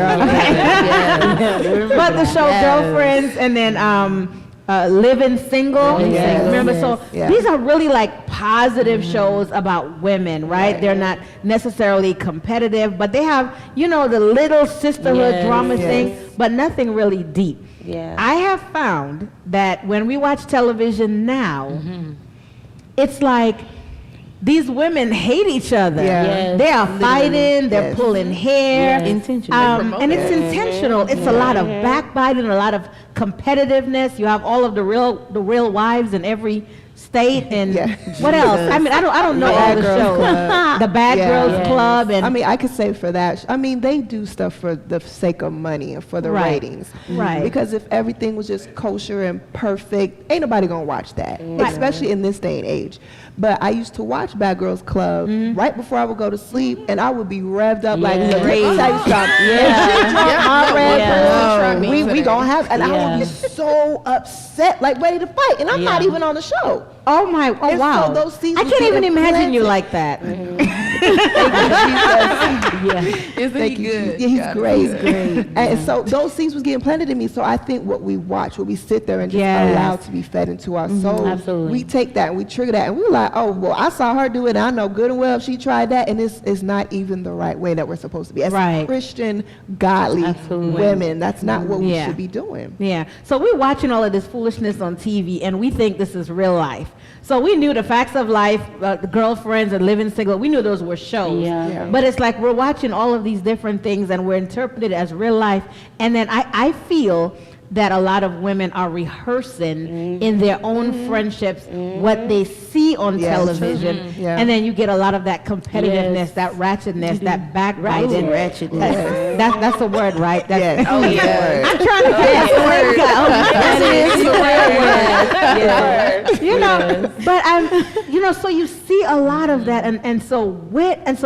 S3: But the show Girlfriends, and then Living Single. Remember, so these are really like positive shows about women, right? They're not necessarily competitive, but they have, the little sisterhood drama thing, but nothing really deep.
S7: Yeah.
S3: I have found that when we watch television now, it's like these women hate each other.
S1: Yeah.
S3: They are fighting, they're pulling hair.
S5: Intentional.
S3: And it's intentional. It's a lot of backbiting, a lot of competitiveness. You have all of the real wives in every state, and what else? I mean, I don't know all the shows. The Bad Girls Club, and
S1: I could say for that. They do stuff for the sake of money and for the ratings.
S3: Right.
S1: Because if everything was just kosher and perfect, ain't nobody gonna watch that. Especially in this day and age. But I used to watch Bad Girls Club right before I would go to sleep, and I would be revved up like, look, let me tell you something. We gonna have, and I would be so upset, like ready to fight, and I'm not even on the show.
S3: oh wow!
S1: So those scenes
S3: I
S1: would
S3: can't
S1: be
S3: even imagine you
S1: implanted.
S3: like that.
S4: Isn't he good?
S1: Yeah, he's
S4: God,
S1: great. And so those things was getting planted in me. So I think what we watch, what we sit there and just allow to be fed into our soul,
S6: absolutely.
S1: we take that and we trigger that, and we're like, oh, well, I saw her do it, and I know good and well if she tried that, and it's not even the right way that we're supposed to be. As Christian, godly women, that's not what we should be doing.
S3: Yeah. So we're watching all of this foolishness on TV, and we think this is real life. So we knew The Facts of Life, the Girlfriends, and Living Single. We knew those were shows. But it's like we're watching all of these different things, and we're interpreting it as real life. And then I feel that a lot of women are rehearsing in their own friendships what they see on television,
S1: Yeah.
S3: and then you get a lot of that competitiveness, that ratchetness, that backbiting.
S5: Ratchetness.
S3: That's a word, right? That's,
S1: Yes.
S7: Oh, yeah.
S3: I'm trying to guess the word.
S7: That is the
S3: You know, but so you see a lot of that, and so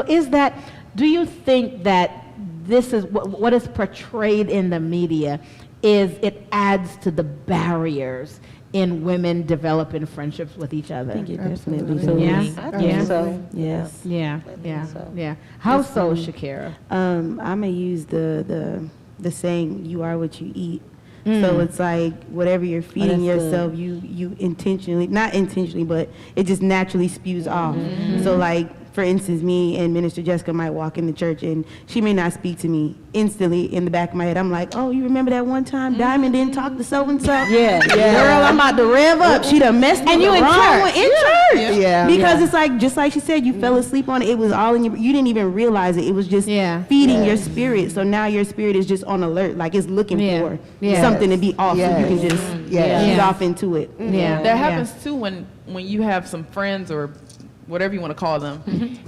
S3: is that? Do you think that this is what is portrayed in the media? Is it adds to the barriers in women developing friendships with each other?
S5: I think it definitely
S1: Absolutely.
S5: does.
S3: Yeah.
S7: I think so.
S5: Yes.
S3: Yeah, yeah,
S7: so.
S3: yeah. How so, Shakira?
S5: I'm gonna use the saying, "You are what you eat." So it's like whatever you're feeding
S6: that's
S5: yourself, you intentionally, not intentionally, but it just naturally spews off. So like, for instance, me and Minister Jessica might walk in the church and she may not speak to me. Instantly in the back of my head, I'm like, oh, you remember that one time Diamond didn't talk to so-and-so?
S6: Yeah.
S5: Girl, I'm about to rev up. She done messed
S3: And
S5: with
S3: you
S5: the
S3: in
S5: wrong
S3: church.
S5: one in church.
S1: Yeah.
S5: Because it's like, just like she said, you fell asleep on it. It was all in your, you didn't even realize it. It was just feeding your spirit. So now your spirit is just on alert. Like it's looking for something to be off. So you can just shoot off into it.
S4: That happens too when you have some friends or whatever you want to call them,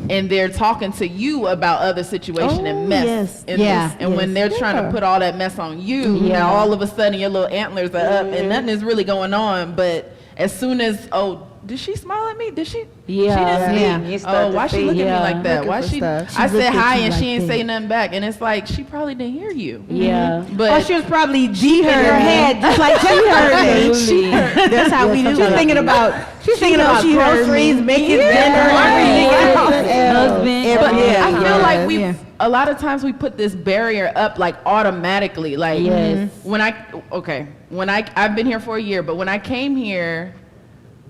S4: and they're talking to you about other situation and mess. And when they're trying to put all that mess on you, now all of a sudden your little antlers are up and nothing is really going on. But as soon as, did she smile at me? Did she?
S6: Yeah.
S4: She didn't speak. Oh, why she looking at me like that? Why she? I said hi and she ain't say nothing back, and it's like she probably didn't hear you.
S6: Yeah.
S3: Or she was probably deep in her head, just like she heard me.
S5: That's how we do it.
S3: She's thinking about groceries, making dinner,
S6: Husband.
S4: But I feel like a lot of times we put this barrier up like automatically. Like when I've been here for a year, but when I came here,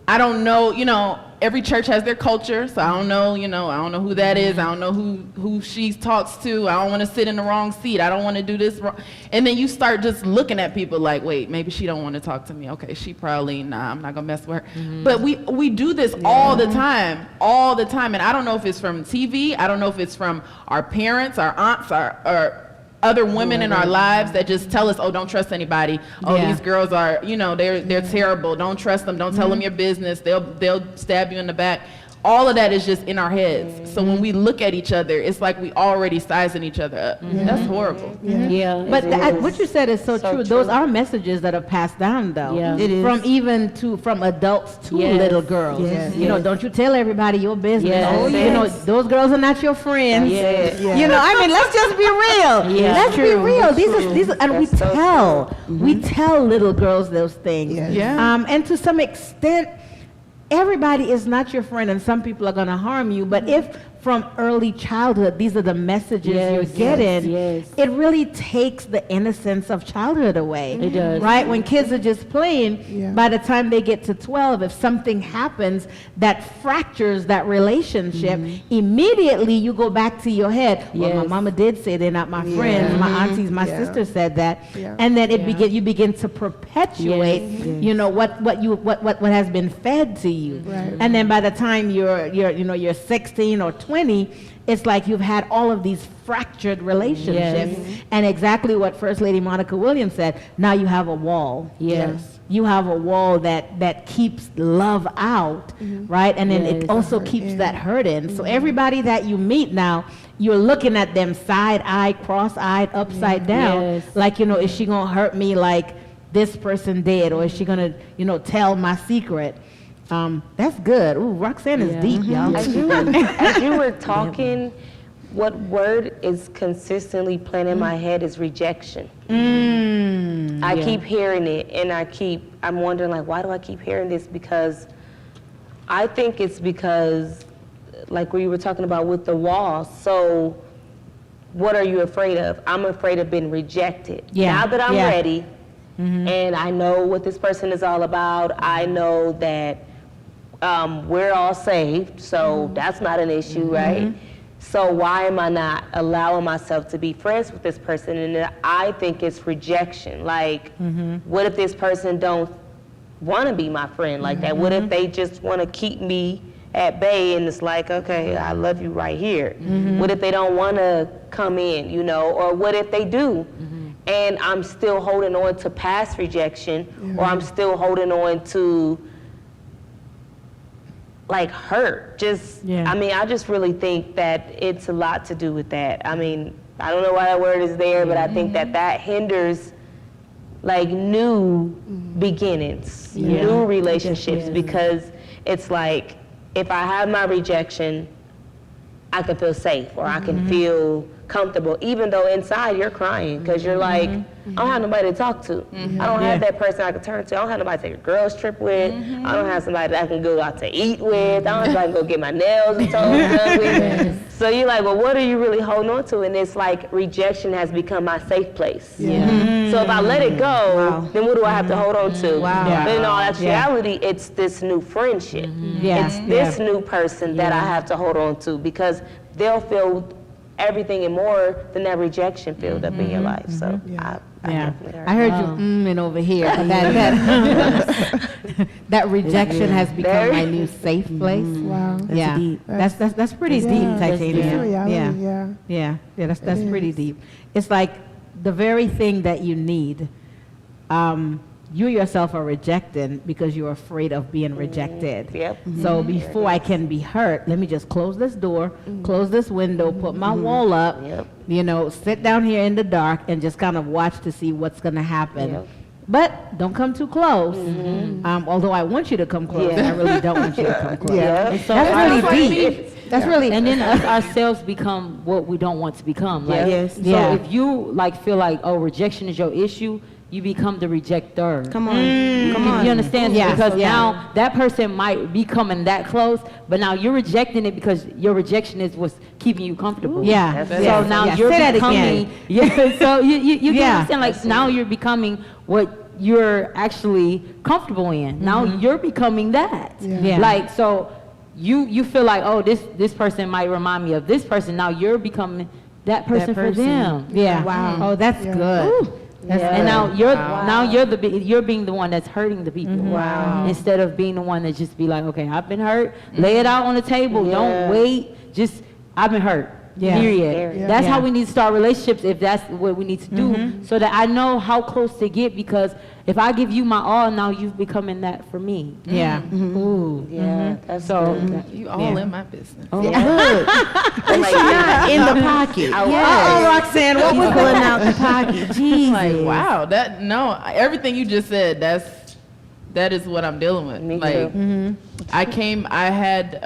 S4: I don't know, every church has their culture, so I don't know, I don't know who that is. I don't know who she talks to. I don't want to sit in the wrong seat. I don't want to do this wrong. And then you start just looking at people like, wait, maybe she don't want to talk to me. Okay, she probably, I'm not gonna mess with her. But we do this all the time. And I don't know if it's from TV. I don't know if it's from our parents, our aunts, our other women in our lives that just tell us, don't trust anybody. These girls are, they're terrible. Don't trust them. Don't tell them your business. They'll stab you in the back. All of that is just in our heads. So when we look at each other, it's like we already sizing each other up. That's horrible.
S3: But what you said is so true. Those are messages that are passed down, though.
S6: Yeah.
S5: It is.
S3: From adults to little girls. Don't you tell everybody your business. Those girls are not your friends. Let's just be real. Let's be real. These are, and we tell little girls those things. And to some extent, everybody is not your friend, and some people are going to harm you. But if from early childhood, these are the messages you're getting, it really takes the innocence of childhood away.
S6: It does.
S3: Right? When kids are just playing, by the time they get to 12, if something happens that fractures that relationship, immediately you go back to your head, well, my mama did say they're not my friends, my aunties, my sister said that. And then you begin to perpetuate, what has been fed to you. And then by the time you're 16 or 20, it's like you've had all of these fractured relationships. And exactly what First Lady Monica Williams said, now you have a wall. You have a wall that keeps love out, right? And then it also keeps that hurt in. So everybody that you meet now, you're looking at them side-eye, cross-eyed, upside down. Like, is she going to hurt me like this person did? Or is she going to, tell my secret? That's good. Ooh, Roxanne is deep, y'all.
S7: As you were talking, what word is consistently playing in my head is rejection. I keep hearing it, and I'm wondering, like, why do I keep hearing this? Because I think it's because, like we were talking about with the wall, so what are you afraid of? I'm afraid of being rejected. Now that I'm ready, and I know what this person is all about, I know that we're all saved, so that's not an issue, right? So why am I not allowing myself to be friends with this person? And I think it's rejection. Like, what if this person don't want to be my friend like that? What if they just want to keep me at bay, and it's like, okay, I love you right here. What if they don't want to come in, or what if they do? and I'm still holding on to past rejection, or I'm still holding on to like hurt. I mean, I just really think that it's a lot to do with that. I mean, I don't know why that word is there, but I think that hinders like new beginnings, new relationships, because it's like, if I have my rejection, I can feel safe, or I can feel comfortable, even though inside you're crying, because you're like, I don't have nobody to talk to. I don't have that person I can turn to. I don't have nobody to take a girls trip with. I don't have somebody that I can go out to eat with. I don't have somebody to go get my nails and toes done with. So you're like, well, what are you really holding on to? And it's like rejection has become my safe place. So if I let it go, then what do I have to hold on to? But in all actuality, it's this new friendship. It's this new person that I have to hold on to, because they'll feel everything and more than that rejection filled up in your life. So I definitely heard
S3: I heard you and over here. That rejection has become my new safe place.
S1: Wow.
S3: Yeah,
S5: deep.
S3: That's pretty deep, Titania.
S1: That's reality,
S3: Yeah, that's pretty deep. It's like the very thing that you need. You yourself are rejecting because you're afraid of being rejected. So before I can be hurt, let me just close this door, close this window, put my wall up, you know, sit down here in the dark and just kind of watch to see what's going to happen. But don't come too close. Although I want you to come close, I really don't want you to come close.
S6: So
S3: That's really deep. That's really,
S6: and then us ourselves become what we don't want to become. Like, so if you like feel like, oh, rejection is your issue, you become the rejecter.
S5: Come on. Come on.
S6: You understand? Because now that person might be coming that close, but now you're rejecting it because your rejection is what's keeping you comfortable. So now you're becoming. So you can understand, like, now you're becoming what you're actually comfortable in. Now you're becoming that. Like, so you feel like, oh, this person might remind me of this person. Now you're becoming that person for them.
S3: Wow. Oh, that's good.
S6: Ooh. And now you're being the one that's hurting the people. Instead of being the one that just be like, okay, I've been hurt. Lay it out on the table. Don't wait. Just, I've been hurt. Period. That's how we need to start relationships, if that's what we need to do, so that I know how close to get, because if I give you my all, now you've becoming that for me. Ooh.
S7: That's
S6: so
S4: You all in my business.
S5: Oh, look. It's not in the pocket.
S3: Oh, Roxanne, what was
S5: pulling out the pocket? Jesus.
S4: Like, wow, everything you just said, that is what I'm dealing with.
S7: Me
S4: like,
S7: too.
S4: I had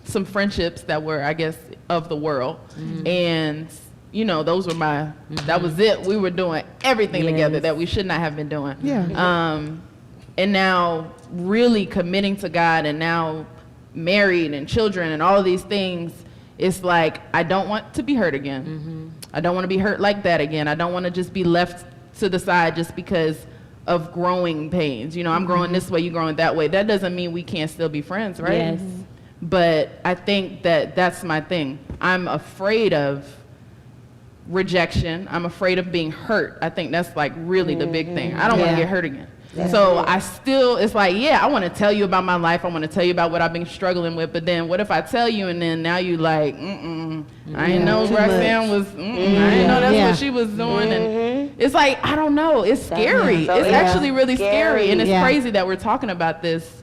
S4: some friendships that were, I guess, of the world, and you know, those were that was it. We were doing everything together that we should not have been doing. And now really committing to God, and now married and children and all of these things, it's like, I don't want to be hurt again. I don't want to be hurt like that again. I don't want to just be left to the side just because of growing pains. You know, I'm growing this way, you growing that way. That doesn't mean we can't still be friends, right? But I think that's my thing. I'm afraid of rejection. I'm afraid of being hurt. I think that's like really the big thing. I don't want to get hurt again. So it's like, I want to tell you about my life. I want to tell you about what I've been struggling with. But then what if I tell you and then now you like, I didn't know Roxanne was, I didn't know that's what she was doing. And it's like, I don't know. It's scary. It's actually really scary. And it's crazy that we're talking about this.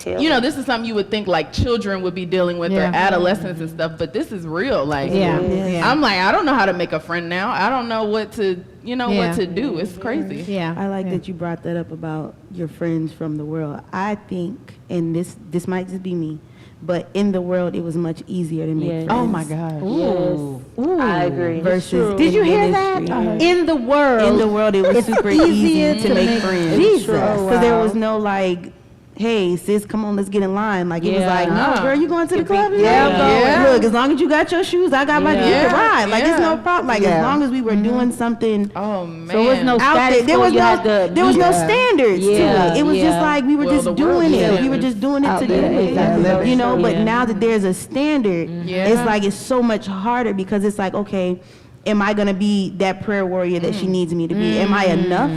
S4: You know, this is something you would think like children would be dealing with, or adolescents and stuff, but this is real. Like, I'm like, I don't know how to make a friend now. I don't know what to, what to do. It's crazy.
S5: I like that you brought that up about your friends from the world. I think, and this might just be me, but in the world, it was much easier to make friends.
S3: Oh my God.
S5: Ooh.
S7: I agree.
S5: Versus
S3: Did you hear
S5: ministry.
S3: that? In the world,
S5: it was super easy to make friends.
S3: Jesus.
S5: So there was no like, hey, sis, come on, let's get in line. Like, it was like, no, girl, you going to the club? Look, as long as you got your shoes, I got my, you can ride. Like, it's no problem. Like, as long as we were doing something.
S4: Oh, man.
S6: So there was no
S5: out
S6: status
S5: there was no standards to it. It was just like, we were just doing it. We were just doing it to do it. You know, but now that there's a standard, it's like, it's so much harder, because it's like, okay, am I going to be that prayer warrior that she needs me to be? Am I enough?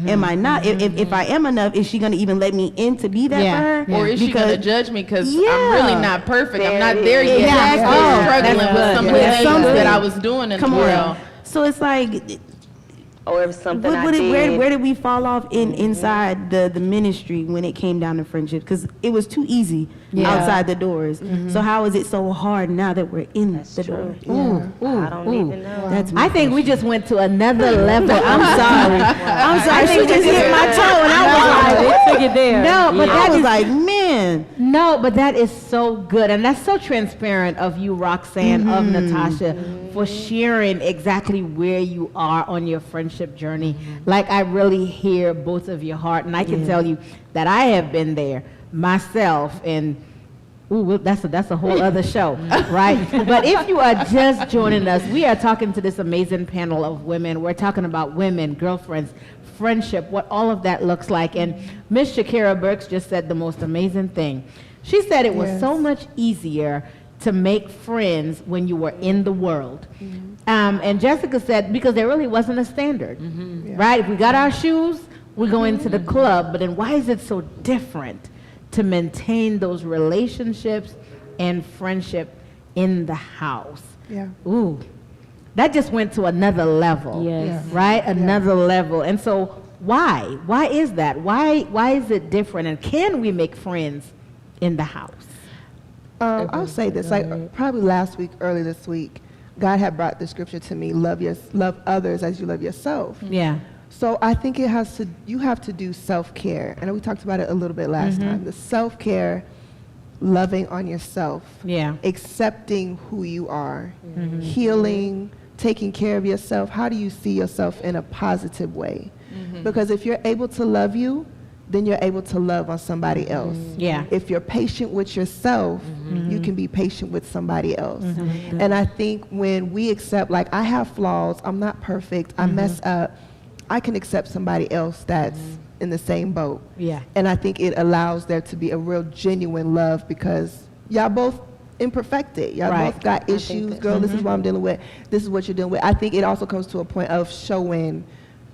S5: Am I not? If I am enough, is she going to even let me in to be that for her?
S4: Or is she going to judge me because I'm really not perfect? I'm not there yet. I'm still struggling with some of the things that I was doing in the world.
S5: So it's like,
S7: Or if something I did.
S5: where did we fall off inside the ministry when it came down to friendship? Because it was too easy outside the doors. So how is it so hard now that we're in the door?
S7: I don't even know.
S5: That's my
S3: I think we just went to another level. I'm sorry.
S5: I'm sorry.
S3: I think
S5: She just hit my toe, and I was like,
S6: They took it there.
S3: No, but
S5: I
S3: that
S5: was
S3: is
S5: like, man.
S3: no, but that is so good, and that's so transparent of you, Roxanne, of Natasha, for sharing exactly where you are on your friendship journey. Like I really hear both of your heart, and I can tell you that I have been there myself, and ooh, that's a whole other show, right? But if you are just joining us, we are talking to this amazing panel of women. We're talking about women, girlfriends, friendship, what all of that looks like. And Miss Shakira Burks just said the most amazing thing. She said it was so much easier to make friends when you were in the world. And Jessica said, because there really wasn't a standard, right? If we got our shoes, we're going to the club, but then why is it so different to maintain those relationships and friendship in the house?
S1: Yeah.
S3: Ooh, that just went to another level.
S6: Yes.
S3: Right? Another level. And so why? Why is that? Why is it different? And can we make friends in the house?
S1: I'll say this, like probably last week, early this week, God had brought the scripture to me, love others as you love yourself.
S3: Yeah.
S1: So I think you have to do self-care. And we talked about it a little bit last time. The self-care, loving on yourself, accepting who you are, healing, taking care of yourself. How do you see yourself in a positive way? Because if you're able to love you, then you're able to love on somebody else.
S3: Yeah.
S1: If you're patient with yourself, you can be patient with somebody else. And I think when we accept, like, I have flaws, I'm not perfect, I mess up, I can accept somebody else that's in the same boat.
S3: Yeah.
S1: And I think it allows there to be a real genuine love because y'all both imperfected. Y'all both got issues. Girl, this is what I'm dealing with. This is what you're dealing with. I think it also comes to a point of showing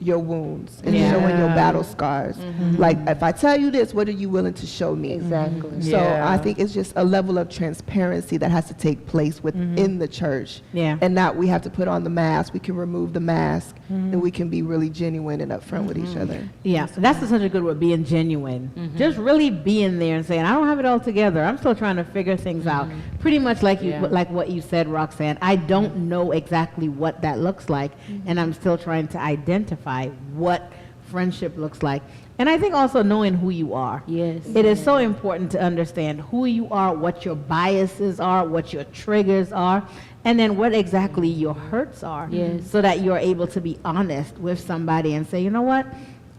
S1: your wounds and showing your battle scars. Like, if I tell you this, what are you willing to show me?
S7: Exactly.
S1: So I think it's just a level of transparency that has to take place within the church. And not we have to put on the mask. We can remove the mask and we can be really genuine and upfront with each other.
S3: Yeah, so that's such a good word, being genuine. Just really being there and saying, I don't have it all together. I'm still trying to figure things out. Pretty much like like what you said, Roxanne. I don't know exactly what that looks like, and I'm still trying to identify what friendship looks like. And I think also knowing who you are.
S6: Yes.
S3: It is so important to understand who you are, what your biases are, what your triggers are, and then what exactly your hurts are.
S6: Yes.
S3: So that you're able to be honest with somebody and say, you know what?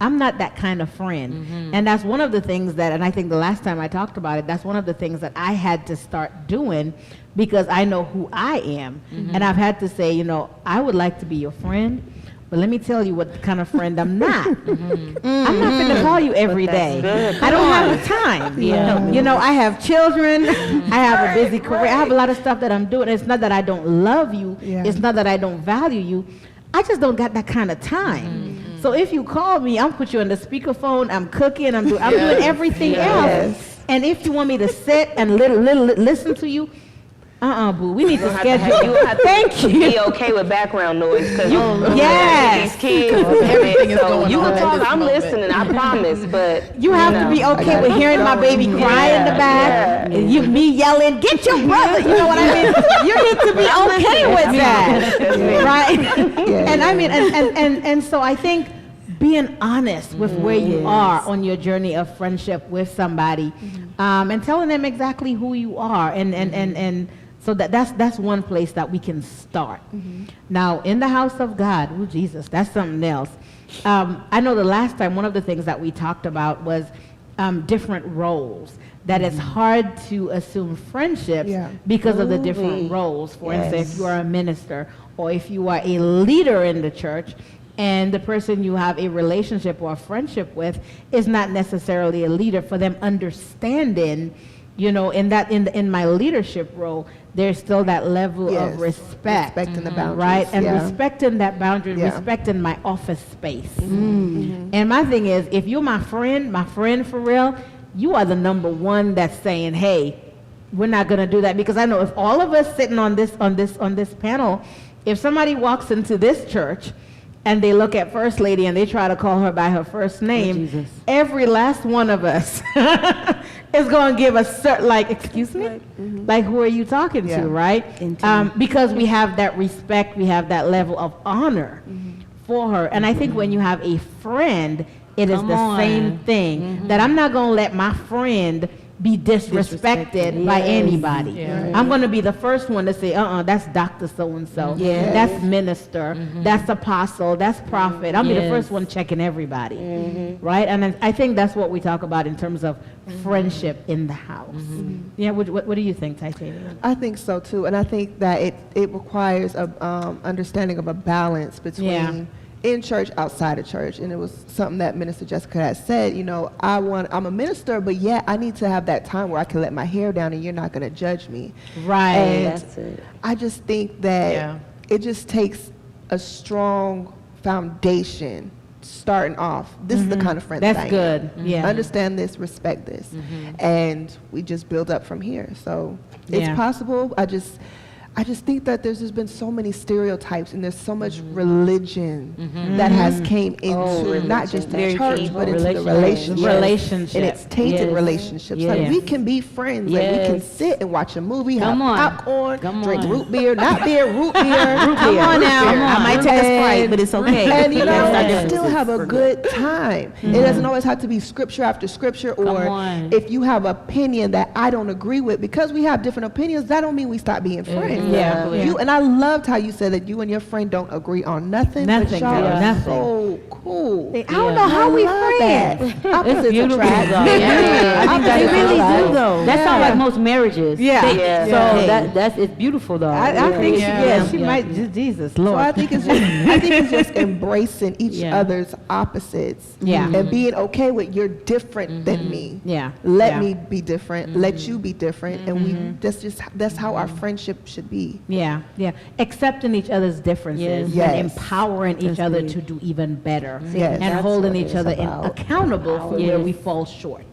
S3: I'm not that kind of friend. And that's one of the things that, and I think the last time I talked about it, that's one of the things that I had to start doing because I know who I am. And I've had to say, you know, I would like to be your friend, but let me tell you what kind of friend I'm not. I'm not going to call you every day. I don't have the time. You know, I have children. I have a busy career. I have a lot of stuff that I'm doing. It's not that I don't love you. It's not that I don't value you. I just don't got that kind of time. So if you call me, I'll put you on the speakerphone. I'm cooking. I'm doing everything else. And if you want me to sit and listen to you, boo. We need to schedule.
S7: You have to
S3: Thank you.
S7: be okay with background noise because
S3: Yes.
S7: these kids.
S4: Everything is
S7: So
S4: going
S7: you
S4: on
S7: can
S4: at
S7: talk.
S4: this
S7: I'm
S4: moment.
S7: listening. I promise. But
S3: You have to be okay with hearing my baby cry in the back. And me yelling, "Get your brother!" You know what I mean? You need to be okay with that, right? And I mean, and so I think being honest with where you are on your journey of friendship with somebody, and telling them exactly who you are, and so that's one place that we can start. Now, in the house of God, oh Jesus, that's something else. I know the last time, one of the things that we talked about was different roles. That it's hard to assume friendships because of the different roles. For instance, if you are a minister or if you are a leader in the church, and the person you have a relationship or a friendship with is not necessarily a leader, for them understanding, you know, in my leadership role, there's still that level of respect.
S1: Respecting the boundaries.
S3: Right? And respecting that boundary, respecting my office space. And my thing is, if you're my friend for real, you are the number one that's saying, hey, we're not going to do that. Because I know if all of us sitting on this panel if somebody walks into this church and they look at First Lady and they try to call her by her first name,
S6: Jesus.
S3: every last one of us is going to give a certain, like, excuse me? Like, who are you talking
S1: Yeah.
S3: to, right? Because we have that respect, we have that level of honor for her. And I think when you have a friend, it is
S6: Come
S3: the
S6: on.
S3: same thing, that I'm not going to let my friend be disrespected by anybody.
S4: Yeah.
S3: I'm going to be the first one to say, that's Dr. So-and-so. That's minister. That's apostle. That's prophet. I'll be the
S6: Yes.
S3: first one checking everybody. Right? And I think that's what we talk about in terms of friendship in the house. Yeah, what do you think, Titania?
S1: I think so too, and I think that it requires a understanding of a balance between in church, outside of church, and it was something that Minister Jessica had said. You know, I'm a minister, but yet I need to have that time where I can let my hair down, and you're not going to judge me.
S3: Right.
S1: And
S7: That's it.
S1: I just think that
S4: Yeah.
S1: it just takes a strong foundation starting off. This is the kind of friend
S3: That's
S1: that I
S3: good.
S1: am.
S3: Yeah.
S1: Understand this, respect this, and we just build up from here. So it's
S3: Yeah.
S1: possible. I just think that there's just been so many stereotypes, and there's so much religion that has came into not just the
S7: Very
S1: church,
S7: key.
S1: but into the
S6: Relationship.
S1: relationship. And it's tainted
S6: Yes.
S1: relationships.
S6: Yes.
S1: Like we can be friends, like we can
S6: Yes.
S1: sit and watch a movie,
S6: Come
S1: have
S6: on.
S1: popcorn,
S6: Come
S1: drink
S6: on.
S1: root beer, not beer, root beer.
S3: Come on now.
S5: I might take a Sprite, but it's okay.
S1: And you know,
S6: Yes.
S1: still have a good time. It doesn't always have to be scripture after scripture, or
S6: on.
S1: if you have opinion that I don't agree with, because we have different opinions, that don't mean we stop being friends.
S3: Yeah.
S1: You and I loved how you said that you and your friend don't agree on nothing.
S3: Nothing,
S1: but y'all
S3: girl,
S1: are
S3: nothing.
S1: so cool.
S3: I don't know how we
S1: love
S3: friends.
S1: that. Opposites
S6: beautiful,
S1: attract.
S6: though. Yeah.
S1: I think
S3: They really do, though.
S6: That sounds like most marriages.
S3: Yeah.
S7: Yeah.
S6: So that's it's beautiful though.
S3: I think
S4: Yeah.
S3: she might, Jesus,
S1: So
S3: Lord.
S1: I think it's just embracing each
S6: Yeah.
S1: other's opposites.
S3: Yeah.
S1: And being okay with you're different than me.
S3: Yeah.
S1: Let
S3: Yeah.
S1: me be different. Let you be different. And that's how our friendship should be.
S3: Yeah, yeah. Accepting each other's differences
S6: Yes.
S3: and
S1: Yes.
S3: empowering each
S6: That's
S3: other
S6: big.
S3: to do even better.
S1: Yes.
S3: And
S7: That's
S3: holding
S7: what
S3: each
S7: it's
S3: other
S7: about.
S3: accountable for where
S6: Yes.
S3: we fall short.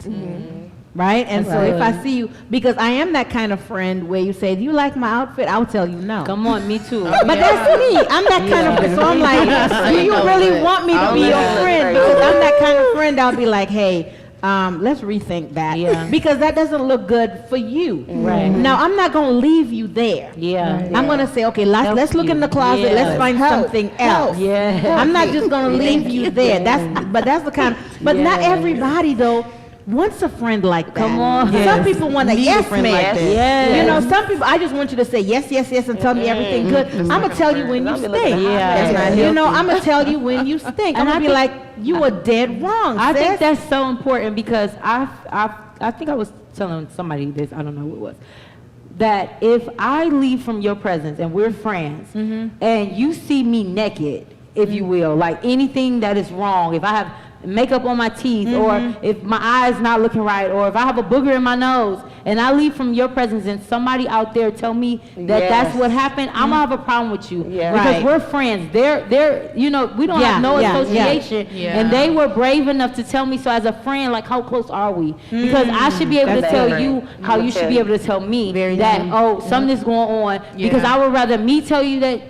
S3: Right? And so if I see you, because I am that kind of friend where you say, do you like my outfit? I'll tell you no.
S6: Come on, me too.
S3: But that's me. I'm that kind of friend. So I'm like, do you really want me to be your friend? Because I'm that kind of friend. I'll be like, hey, let's rethink that.
S6: Yeah.
S3: Because that doesn't look good for you.
S6: Right.
S3: Now, I'm not going to leave you there.
S6: Yeah.
S3: I'm going to say, okay,
S6: Help
S3: let's look
S6: you.
S3: in the closet.
S6: Yeah.
S3: Let's find
S1: Help.
S3: something
S1: Help.
S3: else.
S6: Yeah.
S3: I'm not just going to leave you there. That's the kind. But not
S6: Yeah.
S3: everybody, though, wants a friend like that.
S6: Come on.
S3: Some
S6: Yes.
S3: people want a yes man.
S7: like that.
S6: Yes.
S3: You know, some people, I just want you to say yes, yes, yes, and tell me everything good. I'm going to tell you when you
S7: I'll be looking
S3: stink.
S7: at
S6: Yeah.
S7: That's not
S3: You know,
S7: healthy.
S3: I'm going to tell you when you stink. I'm
S6: And
S3: going
S6: I
S3: to be
S6: think-
S3: like, you were dead wrong,
S6: I
S3: sis.
S6: think that's so important because I think I was telling somebody this, I don't know who it was, that if I leave from your presence and we're friends and you see me naked, if you will, like anything that is wrong, if I have makeup on my teeth or if my eyes not looking right or if I have a booger in my nose and I leave from your presence and somebody out there tell me that that's
S7: Yes.
S6: what happened, I'm gonna have a problem with you
S7: Yeah.
S6: because
S3: Right.
S6: we're friends. They're you know, we don't
S3: Yeah,
S6: have no
S3: yeah, yeah.
S6: association
S4: Yeah.
S6: and they were brave enough to tell me. So as a friend, like how close are we? Because I should be able to
S7: That's
S6: tell
S7: different.
S6: you how you should be able to tell me that something is going on because
S4: Yeah.
S6: I would rather me tell you that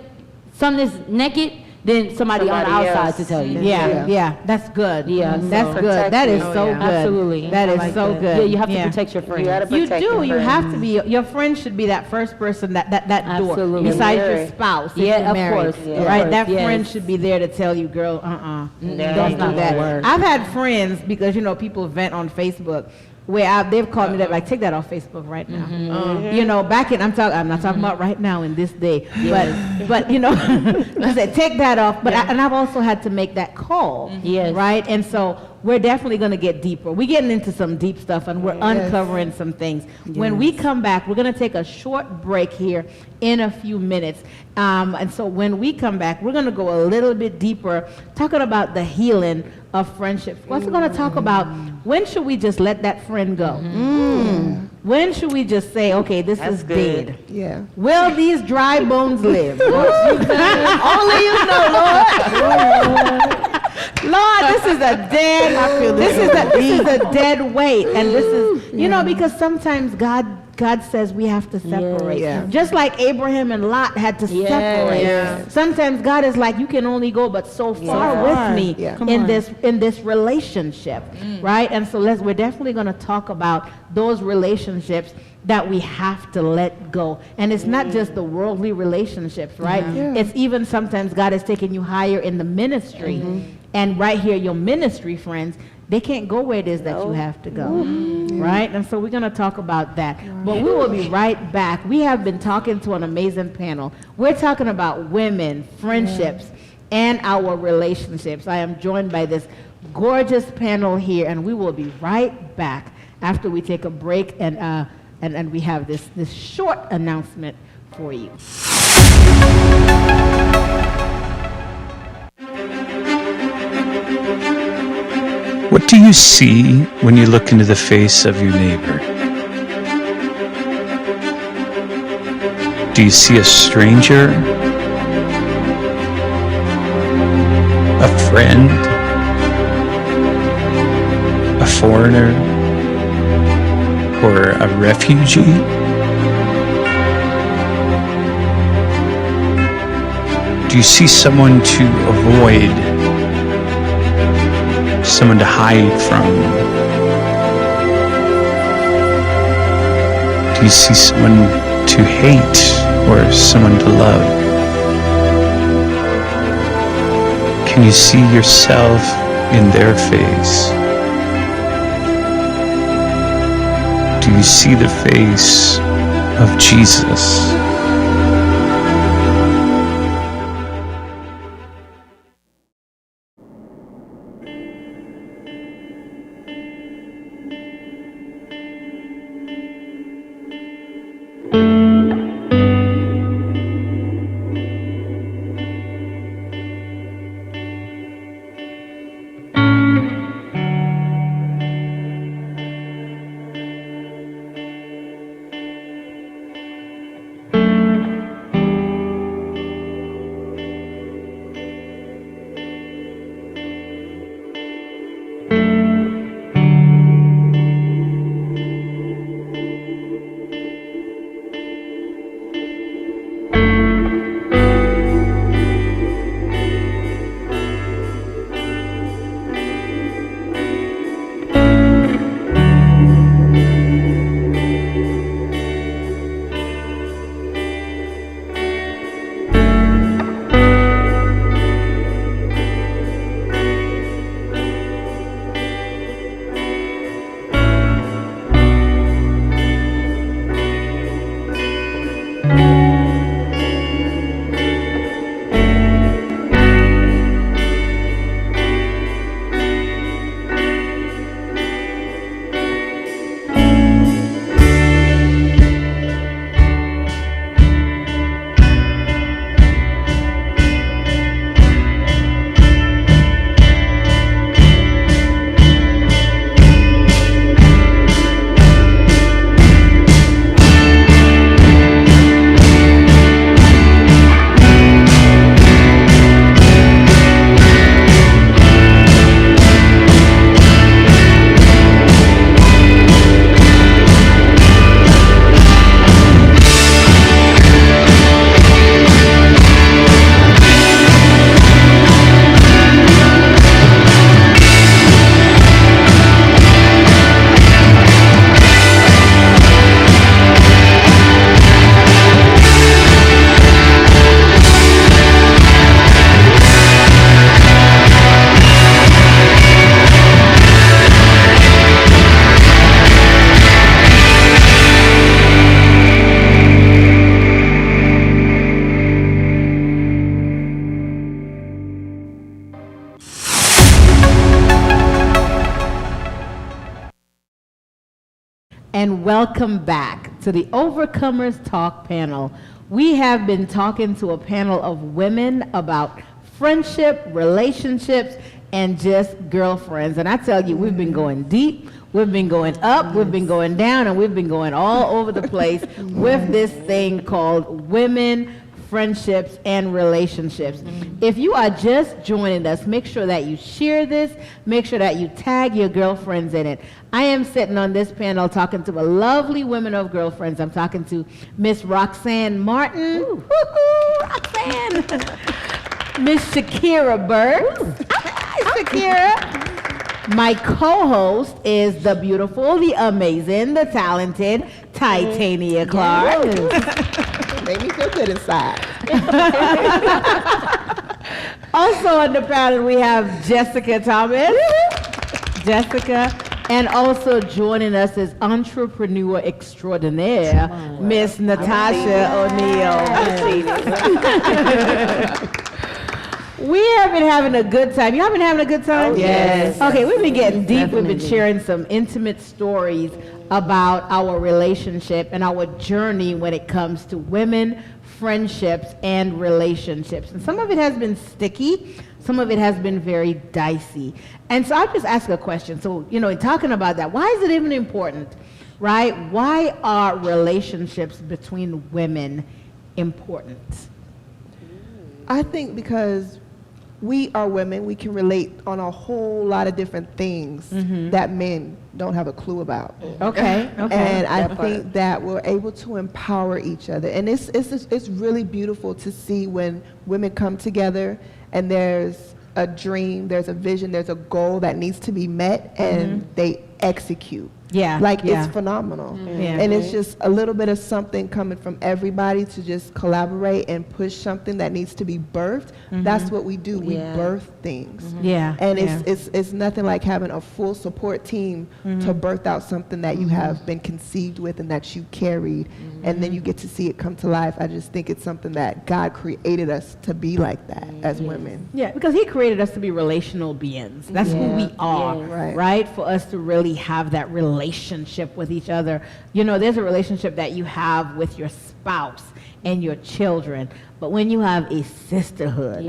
S6: something is naked than somebody on the
S7: Somebody
S6: outside
S7: else.
S6: to tell you.
S3: Yeah, that's good.
S6: Yeah,
S3: That's
S6: so-
S3: good. That is
S4: Oh,
S3: so
S4: yeah.
S3: good.
S6: Absolutely.
S3: That
S6: I
S3: is
S6: like
S3: so
S6: that.
S3: good.
S6: Yeah, you have to protect your friends.
S7: You gotta
S3: You
S7: protect
S3: do.
S7: your
S3: You
S7: friend.
S3: have to be. Your friend should be that first person that door
S6: Absolutely.
S3: besides your
S7: Married.
S3: spouse. If
S6: Yeah,
S3: you're
S6: of
S3: married,
S6: course,
S7: Yeah.
S3: right?
S6: of
S3: That
S6: course,
S3: friend
S6: yes.
S3: should be there to tell you, girl,
S7: Yeah.
S3: don't
S6: not
S3: do that.
S6: gonna work.
S3: I've had friends because people vent on Facebook. Where they've called me that like take that off Facebook right now. You know, back in I'm not talking about right now in this day, but you know, I said take that off. But and I've also had to make that call,
S6: Yes.
S3: right? And so we're definitely going to get deeper. We're getting into some deep stuff and we're uncovering some things. When we come back, we're going to take a short break here in a few minutes. And so when we come back, we're going to go a little bit deeper, talking about the healing of friendships. What's going to talk about when should we just let that friend go? When should we just say, okay, this
S7: That's
S3: is
S7: good.
S3: dead?
S1: Yeah.
S3: Will these dry bones live?
S1: Only you know, Lord.
S3: Lord, this is a dead. This is a dead weight, and this is because sometimes God says we have to separate.
S1: Yeah.
S3: Just like Abraham and Lot had to separate.
S4: Yeah.
S3: Sometimes God is like, you can only go but so far with me
S1: Yeah.
S3: in this relationship, right? And so we're definitely going to talk about those relationships that we have to let go. And it's not just the worldly relationships, right?
S1: Yeah.
S3: It's even sometimes God is taking you higher in the ministry. And right here, your ministry friends, they can't go where it is that you have to go, right? And so we're going to talk about that. But we will be right back. We have been talking to an amazing panel. We're talking about women, friendships, and our relationships. I am joined by this gorgeous panel here, and we will be right back after we take a break and we have this short announcement for you.
S8: What do you see when you look into the face of your neighbor? Do you see a stranger? A friend? A foreigner? Or a refugee? Do you see someone to avoid? Someone to hide from? Do you see someone to hate or someone to love? Can you see yourself in their face? Do you see the face of Jesus?
S3: And welcome back to the Overcomers Talk panel. We have been talking to a panel of women about friendship, relationships, and just girlfriends. And I tell you, we've been going deep, we've been going up, we've been going down, and we've been going all over the place with this thing called women, friendships, and relationships. If you are just joining us, make sure that you share this. Make sure that you tag your girlfriends in it. I am sitting on this panel talking to a lovely women of girlfriends. I'm talking to Miss Roxanne Martin. Woo-hoo, Roxanne. Miss Shakira Burks. Hi, Shakira. My co-host is the beautiful, the amazing, the talented Titania Clark.
S1: Made me feel good inside.
S3: Also on the panel, we have Jessica Thomas. Jessica. And also joining us is entrepreneur extraordinaire, Miss Natasha O'Neill. We have been having a good time. You have been having a good time?
S5: Oh, yes.
S3: Okay, we've been getting deep. We've been sharing some intimate stories about our relationship and our journey when it comes to women, friendships, and relationships. And some of it has been sticky. Some of it has been very dicey. And so I'll just ask a question. So, in talking about that, why is it even important, right? Why are relationships between women important?
S1: I think because we are women, we can relate on a whole lot of different things that men don't have a clue about.
S3: Okay.
S1: And I think that we're able to empower each other. And it's really beautiful to see when women come together and there's a dream, there's a vision, there's a goal that needs to be met, and they execute.
S3: Yeah.
S1: It's phenomenal.
S3: Yeah.
S1: And it's just a little bit of something coming from everybody to just collaborate and push something that needs to be birthed. That's what we do. We birth things.
S3: Yeah.
S1: And it's nothing like having a full support team to birth out something that you have been conceived with and that you carried, and then you get to see it come to life. I just think it's something that God created us to be like that as women.
S3: Yeah, because he created us to be relational beings. That's who we are, right? For us to really have that relationship with each other. There's a relationship that you have with your spouse and your children, but when you have a sisterhood,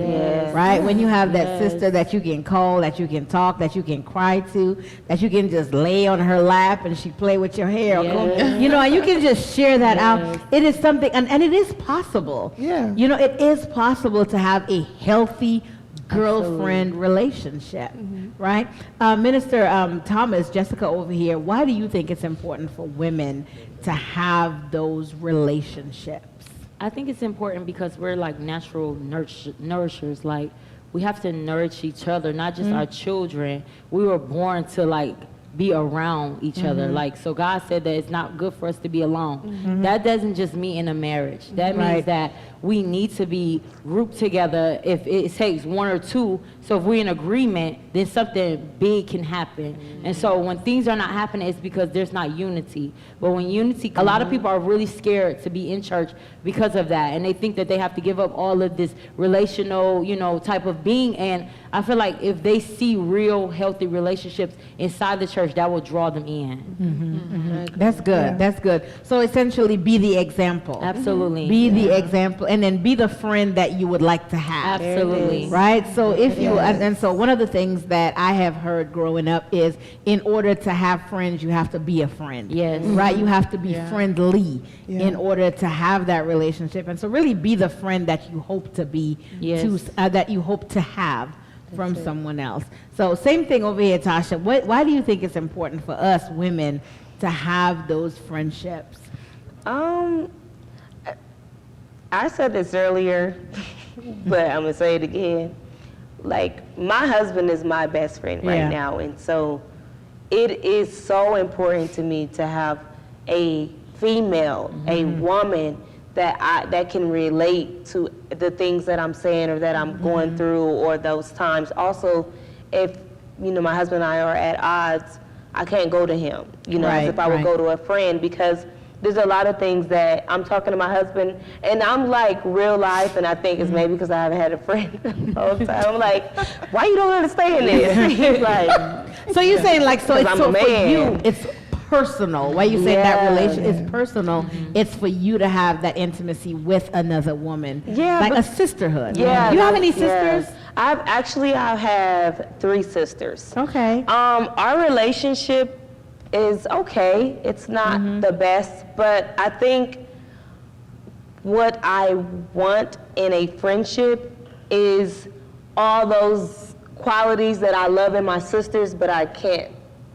S3: right? When you have that sister that you can call, that you can talk, that you can cry to, that you can just lay on her lap and she play with your hair, and you can just share that out. It is something, and it is possible.
S1: Yeah.
S3: It is possible to have a healthy girlfriend relationship, right? Minister Thomas, Jessica over here, why do you think it's important for women to have those relationships?
S6: I think it's important because we're like natural nourishers. Like, we have to nourish each other, not just our children. We were born to be around each other. So God said that it's not good for us to be alone. That doesn't just mean in a marriage. That means that we need to be grouped together if it takes one or two. So if we're in agreement, then something big can happen. And so when things are not happening, it's because there's not unity. But when unity, a lot of people are really scared to be in church because of that. And they think that they have to give up all of this relational, type of being. And I feel like if they see real healthy relationships inside the church, that will draw them in.
S3: That's good. That's good. So essentially, be the example.
S6: Absolutely.
S3: Be the example, and then be the friend that you would like to have.
S6: Absolutely.
S3: Right? So if you, and so one of the things that I have heard growing up is in order to have friends, you have to be a friend.
S6: Yes.
S3: Right? You have to be friendly in order to have that relationship. And so really be the friend that you hope to be, that you hope to have from someone else. So same thing over here, Tasha. Why do you think it's important for us women to have those friendships?
S7: I said this earlier, but I'm gonna say it again. My husband is my best friend right now, and so it is so important to me to have a female, a woman that can relate to the things that I'm saying or that I'm going through or those times. Also, if my husband and I are at odds, I can't go to him, as if I would go to a friend, because there's a lot of things that I'm talking to my husband, and I'm like real life, and I think it's maybe because I haven't had a friend the whole time. I'm like, why you don't understand this? He's like,
S3: so you're saying so it's
S7: so
S3: for you, it's personal. Why you say that relation is personal? It's for you to have that intimacy with another woman, like a sisterhood.
S7: Yeah.
S3: You have any sisters?
S7: I have 3 sisters.
S3: Okay.
S7: Our relationship is okay. It's not the best, but I think what I want in a friendship is all those qualities that I love in my sisters, but I can't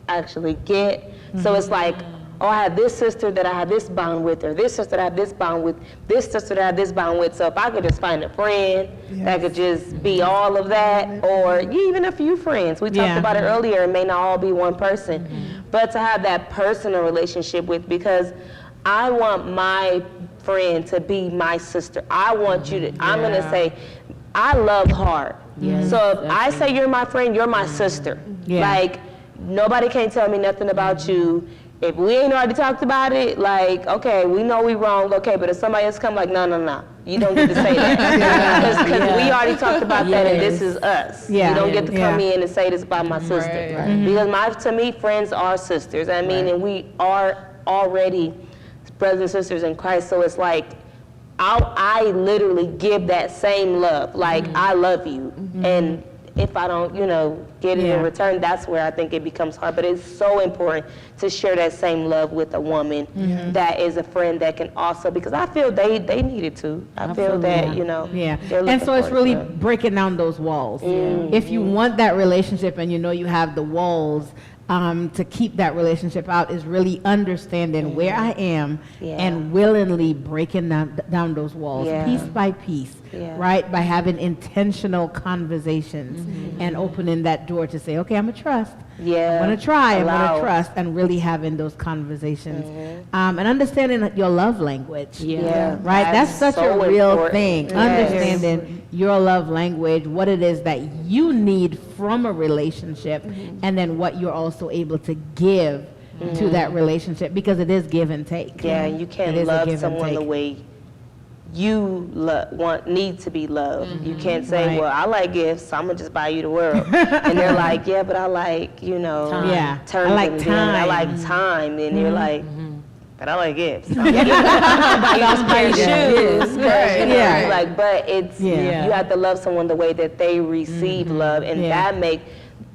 S7: actually get. So it's like, oh, I have this sister that I have this bond with, or this sister that I have this bond with, this sister that I have this bond with. So if I could just find a friend that could just be all of that, or even a few friends. We talked about it earlier, it may not all be one person, but to have that personal relationship with, because I want my friend to be my sister. I want you to, I'm gonna say, I love hard. So if I say you're my friend, you're my sister. Like, nobody can tell me nothing about you. If we ain't already talked about it, like, okay, we know we wrong, okay, but if somebody else come like, no, you don't get to say that. Because we already talked about that, and this is us. You don't get to come in and say this about my sister. Because to me, friends are sisters. I mean, and we are already brothers and sisters in Christ, so it's like, I literally give that same love. Like, I love you. And if I don't, get it in return, that's where I think it becomes hard. But it's so important to share that same love with a woman that is a friend that can also, because I feel they need it too. I feel that,
S3: And so it's really breaking down those walls. If you want that relationship and you have the walls, to keep that relationship out, is really understanding where I am and willingly breaking down those walls piece by piece, right? By having intentional conversations and opening that door to say, okay, I'm gonna trust. I'm gonna try, I'm gonna trust, and really having those conversations. And understanding your love language. Right? That's such a real thing. Understanding your love language, what it is that you need from a relationship, and then what you're also able to give to that relationship, because it is give and take.
S7: You can't love someone the way you need to be loved. You can't say, well, I like gifts, so I'm gonna just buy you the world. And they're like, yeah, but I like,
S3: time.
S7: I like time. I like time. And you're like, but I like gifts. I'm buy shoes. Like, but it's you have to love someone the way that they receive love, and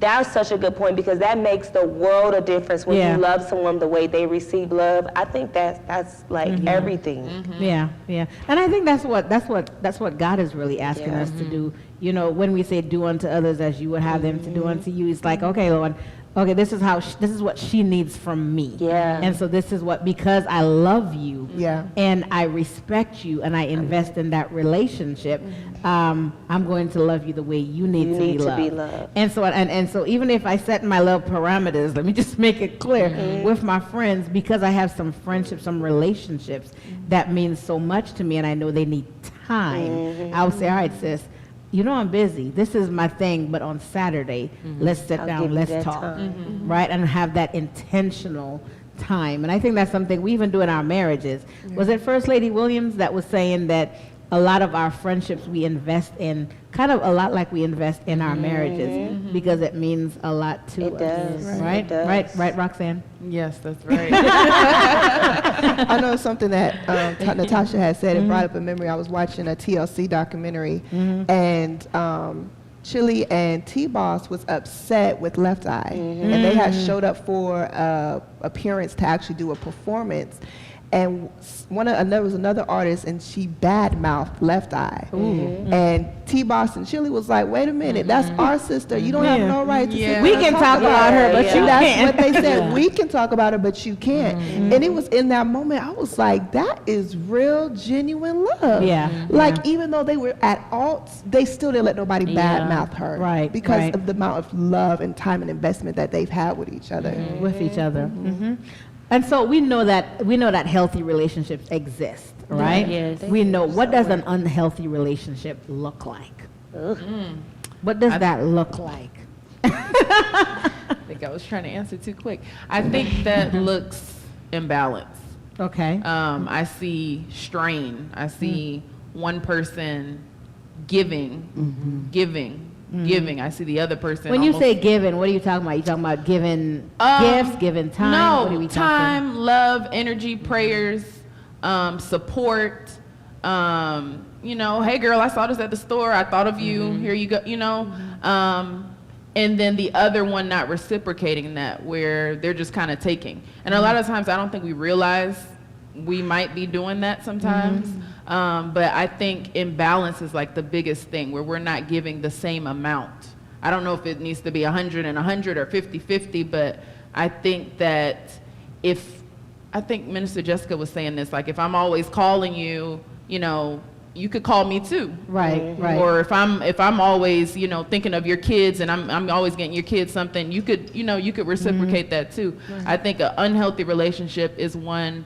S7: that's such a good point, because that makes the world a difference when you love someone the way they receive love. I think that's like everything.
S3: And I think that's what God is really asking us to do. When we say do unto others as you would have them to do unto you, it's like, okay, Lord, okay, this is what she needs from me. And so this is what, because I love you and I respect you and I invest in that relationship, I'm going to love you the way you need to be loved. And so even if I set my love parameters, let me just make it clear with my friends, because I have some friendships, some relationships that mean so much to me, and I know they need time. I'll say, all right, sis, I'm busy. This is my thing, but on Saturday, let's sit down, let's talk, right? And have that intentional time. And I think that's something we even do in our marriages. Was it First Lady Williams that was saying that a lot of our friendships we invest in, kind of a lot like we invest in our marriages, because it means a lot to us.
S7: It does.
S3: Right? Right, Roxanne?
S4: Yes, that's right.
S1: I know something that Natasha had said. It brought up a memory. I was watching a TLC documentary, and Chili and T-Boss was upset with Left Eye, and they had showed up for appearance to actually do a performance. And there was another artist, and she bad-mouthed Left Eye. And T-Boss and Chili was like, wait a minute, that's our sister. You don't have no right to sit
S3: We can talk about her, but you
S1: That's
S3: can't.
S1: what they said. We can talk about her, but you can't. And it was in that moment, I was like, that is real, genuine love. Like, even though they were at odds, they still didn't let nobody bad-mouth her.
S3: Right.
S1: Because of the amount of love and time and investment that they've had with each other.
S3: With each other. And so we know that healthy relationships exist, right?
S6: Yes.
S3: We know, what does an unhealthy relationship look like? What does that look like?
S4: I think I was trying to answer too quick. I think that looks imbalanced.
S3: Okay.
S4: I see strain. I see one person giving. I see the other person.
S3: When you say giving, what are you talking about? You talking about giving gifts, giving time?
S4: No,
S3: What are we
S4: time,
S3: talking?
S4: love, energy, prayers, support. Hey girl, I saw this at the store. I thought of you. Here you go. And then the other one not reciprocating that, where they're just kind of taking. And a lot of times, I don't think we realize we might be doing that sometimes. But I think imbalance is like the biggest thing, where we're not giving the same amount. I don't know if it needs to be 100 and 100 or 50-50, but I think that I think Minister Jessica was saying this, like if I'm always calling you, you know, you could call me too.
S3: Right, right.
S4: Or if I'm always, you know, thinking of your kids and I'm always getting your kids something, you could reciprocate that too. I think an unhealthy relationship is one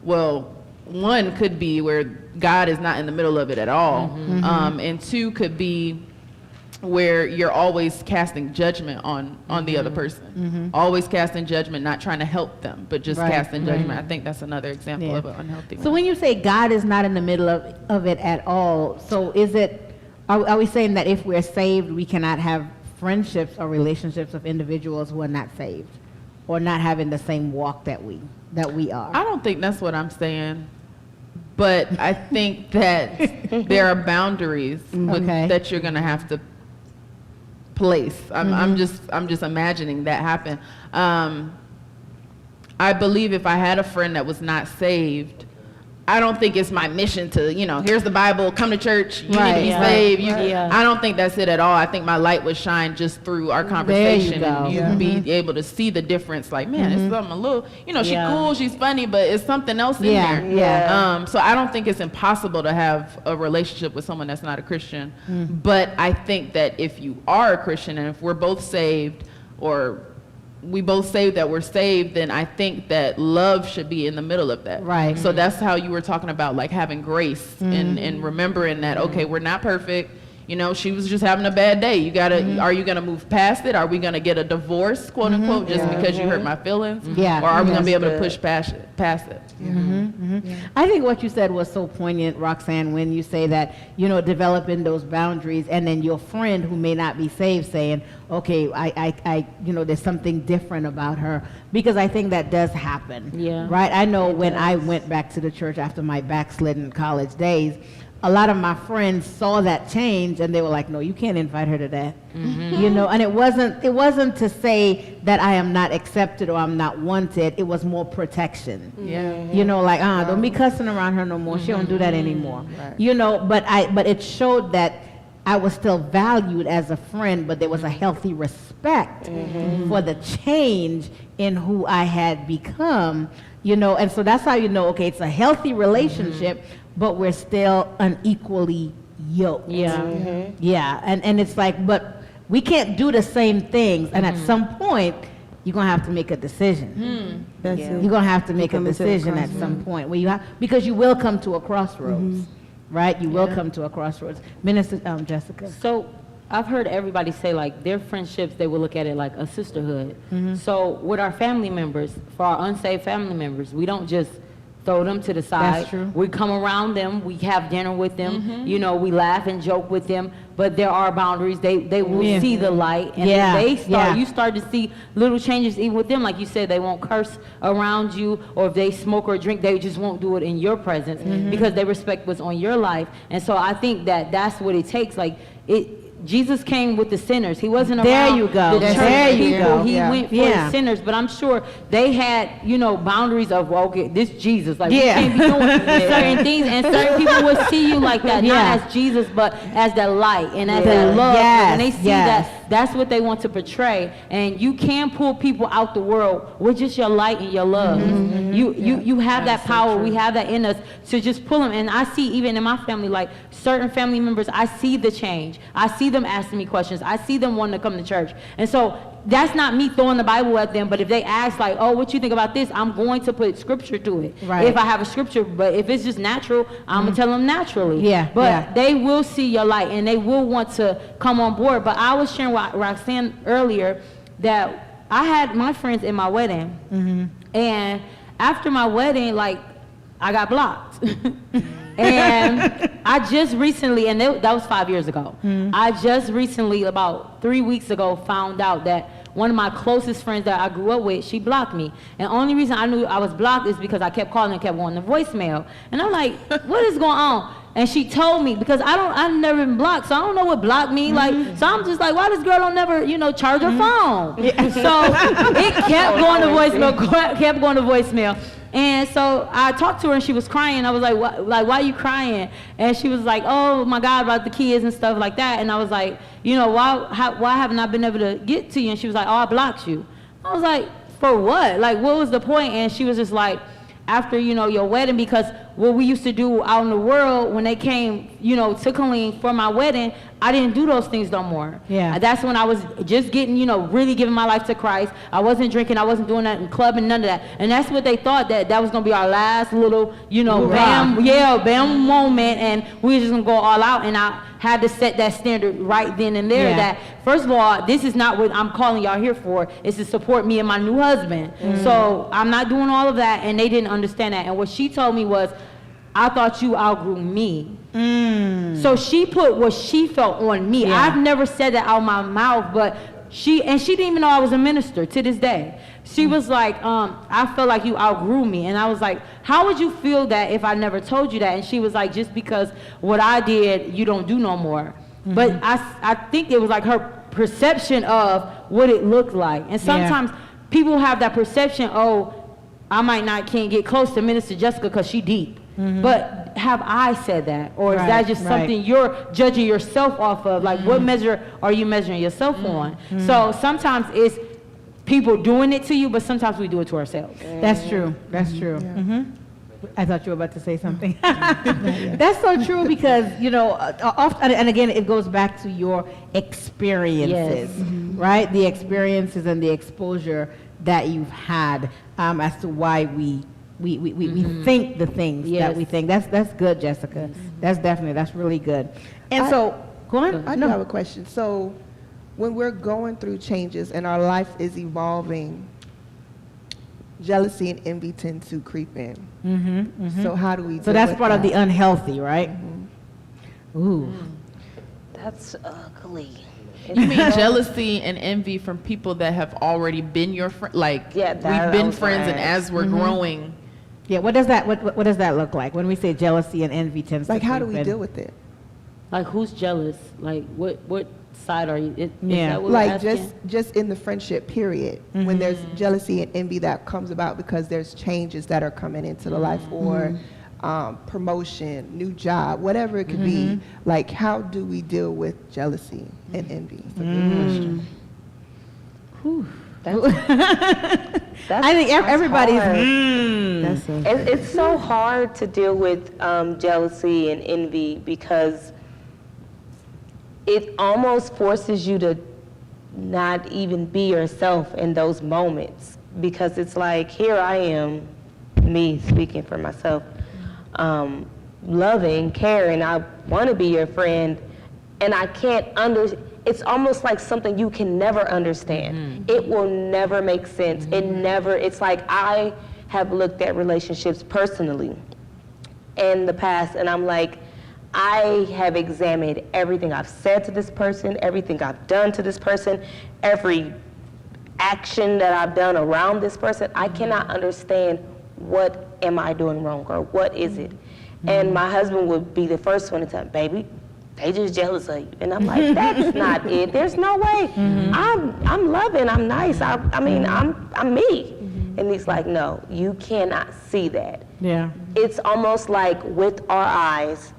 S4: could be where God is not in the middle of it at all. And two could be where you're always casting judgment on the other person. Always casting judgment, not trying to help them, but just casting judgment. I think that's another example of an unhealthy one.
S3: So when you say God is not in the middle of it at all, so are we saying that if we're saved, we cannot have friendships or relationships with individuals who are not saved or not having the same walk that we are?
S4: I don't think that's what I'm saying. But I think that there are boundaries that you're going to have to place. I'm just imagining that happen. I believe if I had a friend that was not saved, I don't think it's my mission to, you know, here's the Bible, come to church, you need to be saved. I don't think that's it at all. I think my light would shine just through our conversation, and you'd be able to see the difference. Like, man, it's something a little, you know, she's cool, she's funny, but it's something else in there. So I don't think it's impossible to have a relationship with someone that's not a Christian. But I think that if you are a Christian and if we're both saved, or we both say that we're saved, then I think that love should be in the middle of that.
S3: Right.
S4: So that's how you were talking about, like, having grace and remembering that, okay, we're not perfect. You know, she was just having a bad day. You gotta, are you gonna move past it? Are we gonna get a divorce, quote unquote, just because you hurt my feelings?
S3: Yeah.
S4: Or are we gonna be able to push past it?
S3: I think what you said was so poignant, Roxanne, when you say that, you know, developing those boundaries, and then your friend who may not be saved saying, okay, I you know, there's something different about her, because I think that does happen.
S6: Yeah.
S3: Right? I know when I went back to the church after my backslidden college days, a lot of my friends saw that change and they were like, no, you can't invite her to that. You know, and it wasn't to say that I am not accepted or I'm not wanted. It was more protection. You know, like, don't be cussing around her no more. She don't do that anymore. You know, but it showed that I was still valued as a friend, but there was a healthy respect for the change in who I had become, you know, and so that's how you know, okay, it's a healthy relationship, but we're still unequally yoked. Yeah, and it's like, but we can't do the same things, and at some point, you're gonna have to make a decision. You're gonna have to make a decision at some point where because you will come to a crossroads, right? You will come to a crossroads. Minister Jessica.
S6: So I've heard everybody say, like, their friendships, they will look at it like a sisterhood. So with our family members, for our unsaved family members, we don't just throw them to the side.
S3: That's true.
S6: We come around them, we have dinner with them, you know, we laugh and joke with them, but there are boundaries. They will see the light, and you start to see little changes even with them. Like you said, they won't curse around you, or if they smoke or drink, they just won't do it in your presence because they respect what's on your life. And so I think that that's what it takes. Like, Jesus came with the sinners. He wasn't around the church people. He went for the sinners. But I'm sure they had, you know, boundaries of, well, okay, this Jesus. Like, we can't be doing certain things. And certain people will see you like that, not as Jesus, but as that light and as that love. And they see that that's what they want to portray. And you can pull people out the world with just your light and your love. You have that power. We have that in us to just pull them. And I see, even in my family, like, certain family members, I see the change. I see them asking me questions. I see them wanting to come to church. And so that's not me throwing the Bible at them, but if they ask, like, oh, what you think about this, I'm going to put scripture to it. If I have a scripture, but if it's just natural, I'm going to tell them naturally. But they will see your light, and they will want to come on board. But I was sharing with Roxanne earlier that I had my friends in my wedding, and after my wedding, like, I got blocked. And I just recently, and that was 5 years ago, I just recently, about 3 weeks ago, found out that one of my closest friends that I grew up with, she blocked me. And the only reason I knew I was blocked is because I kept calling and kept going to voicemail. And I'm like, what is going on? And she told me, because I've never been blocked, so I don't know what block mean. Like, so I'm just like, why this girl don't never, you know, charge her phone? So it kept going to voicemail, kept going to voicemail. And so I talked to her and she was crying. I was like, why are you crying? And she was like, oh my God, about the kids and stuff like that. And I was like, you know, why haven't I been able to get to you? And she was like, oh, I blocked you. I was like, for what? Like, what was the point? And she was just like, after, you know, your wedding, because what we used to do out in the world when they came, you know, to Colleen for my wedding, I didn't do those things no more.
S3: Yeah.
S6: That's when I was just getting, you know, really giving my life to Christ. I wasn't drinking, I wasn't doing that in clubbing, none of that. And that's what they thought, that was gonna be our last little, you know, bam moment, and we were just gonna go all out. And I had to set that standard right then and there, that first of all, this is not what I'm calling y'all here for. It's to support me and my new husband. So I'm not doing all of that, and they didn't understand that. And what she told me was, I thought you outgrew me. So she put what she felt on me. I've never said that out of my mouth, but she didn't even know I was a minister to this day. She was like, I felt like you outgrew me. And I was like, how would you feel that if I never told you that? And she was like, just because what I did, you don't do no more. But I think it was like her perception of what it looked like. And sometimes people have that perception, oh, I can't get close to Minister Jessica because she deep. But have I said that? Or is that just something you're judging yourself off of? Like, what measure are you measuring yourself on? So sometimes it's people doing it to you, but sometimes we do it to ourselves.
S3: That's true. That's true. I thought you were about to say something. That's so true, because, you know, often, and again, it goes back to your experiences, right? The experiences and the exposure that you've had as to why we think the things that we think. That's good, Jessica. That's really good. And so, go on.
S1: I do have a question. So, when we're going through changes and our life is evolving, jealousy and envy tend to creep in. So how do we?
S3: So that's part of the unhealthy, right? Ooh,
S7: That's ugly.
S4: You mean jealousy and envy from people that have already been your friend? Like, we've been friends, and as we're growing.
S3: Yeah. What does that look like when we say jealousy and envy tends to
S1: Like, how do
S3: creep
S1: we
S3: in?
S1: deal with it?
S6: Like, who's jealous? Like, what side are you? Is
S3: Yeah.
S6: that what we're
S1: Like,
S6: asking?
S1: just in the friendship period, when there's jealousy and envy that comes about because there's changes that are coming into the life, or promotion, new job, whatever it could be. Like, how do we deal with jealousy and envy? It's a good question.
S3: I think everybody's.
S7: It's so hard to deal with jealousy and envy, because it almost forces you to not even be yourself in those moments, because it's like, here I am, me speaking for myself, loving, caring, I want to be your friend, and I can't it's almost like something you can never understand. It will never make sense. It's like, I have looked at relationships personally in the past, and I'm like, I have examined everything I've said to this person, everything I've done to this person, every action that I've done around this person. I cannot understand, what am I doing wrong, or what is it? And my husband would be the first one to tell me, baby, they just jealous of you. And I'm like, that's not it. There's no way. I'm loving, I'm nice. I mean, I'm me. And he's like, no, you cannot see that.
S3: Yeah.
S7: It's almost like, with our eyes,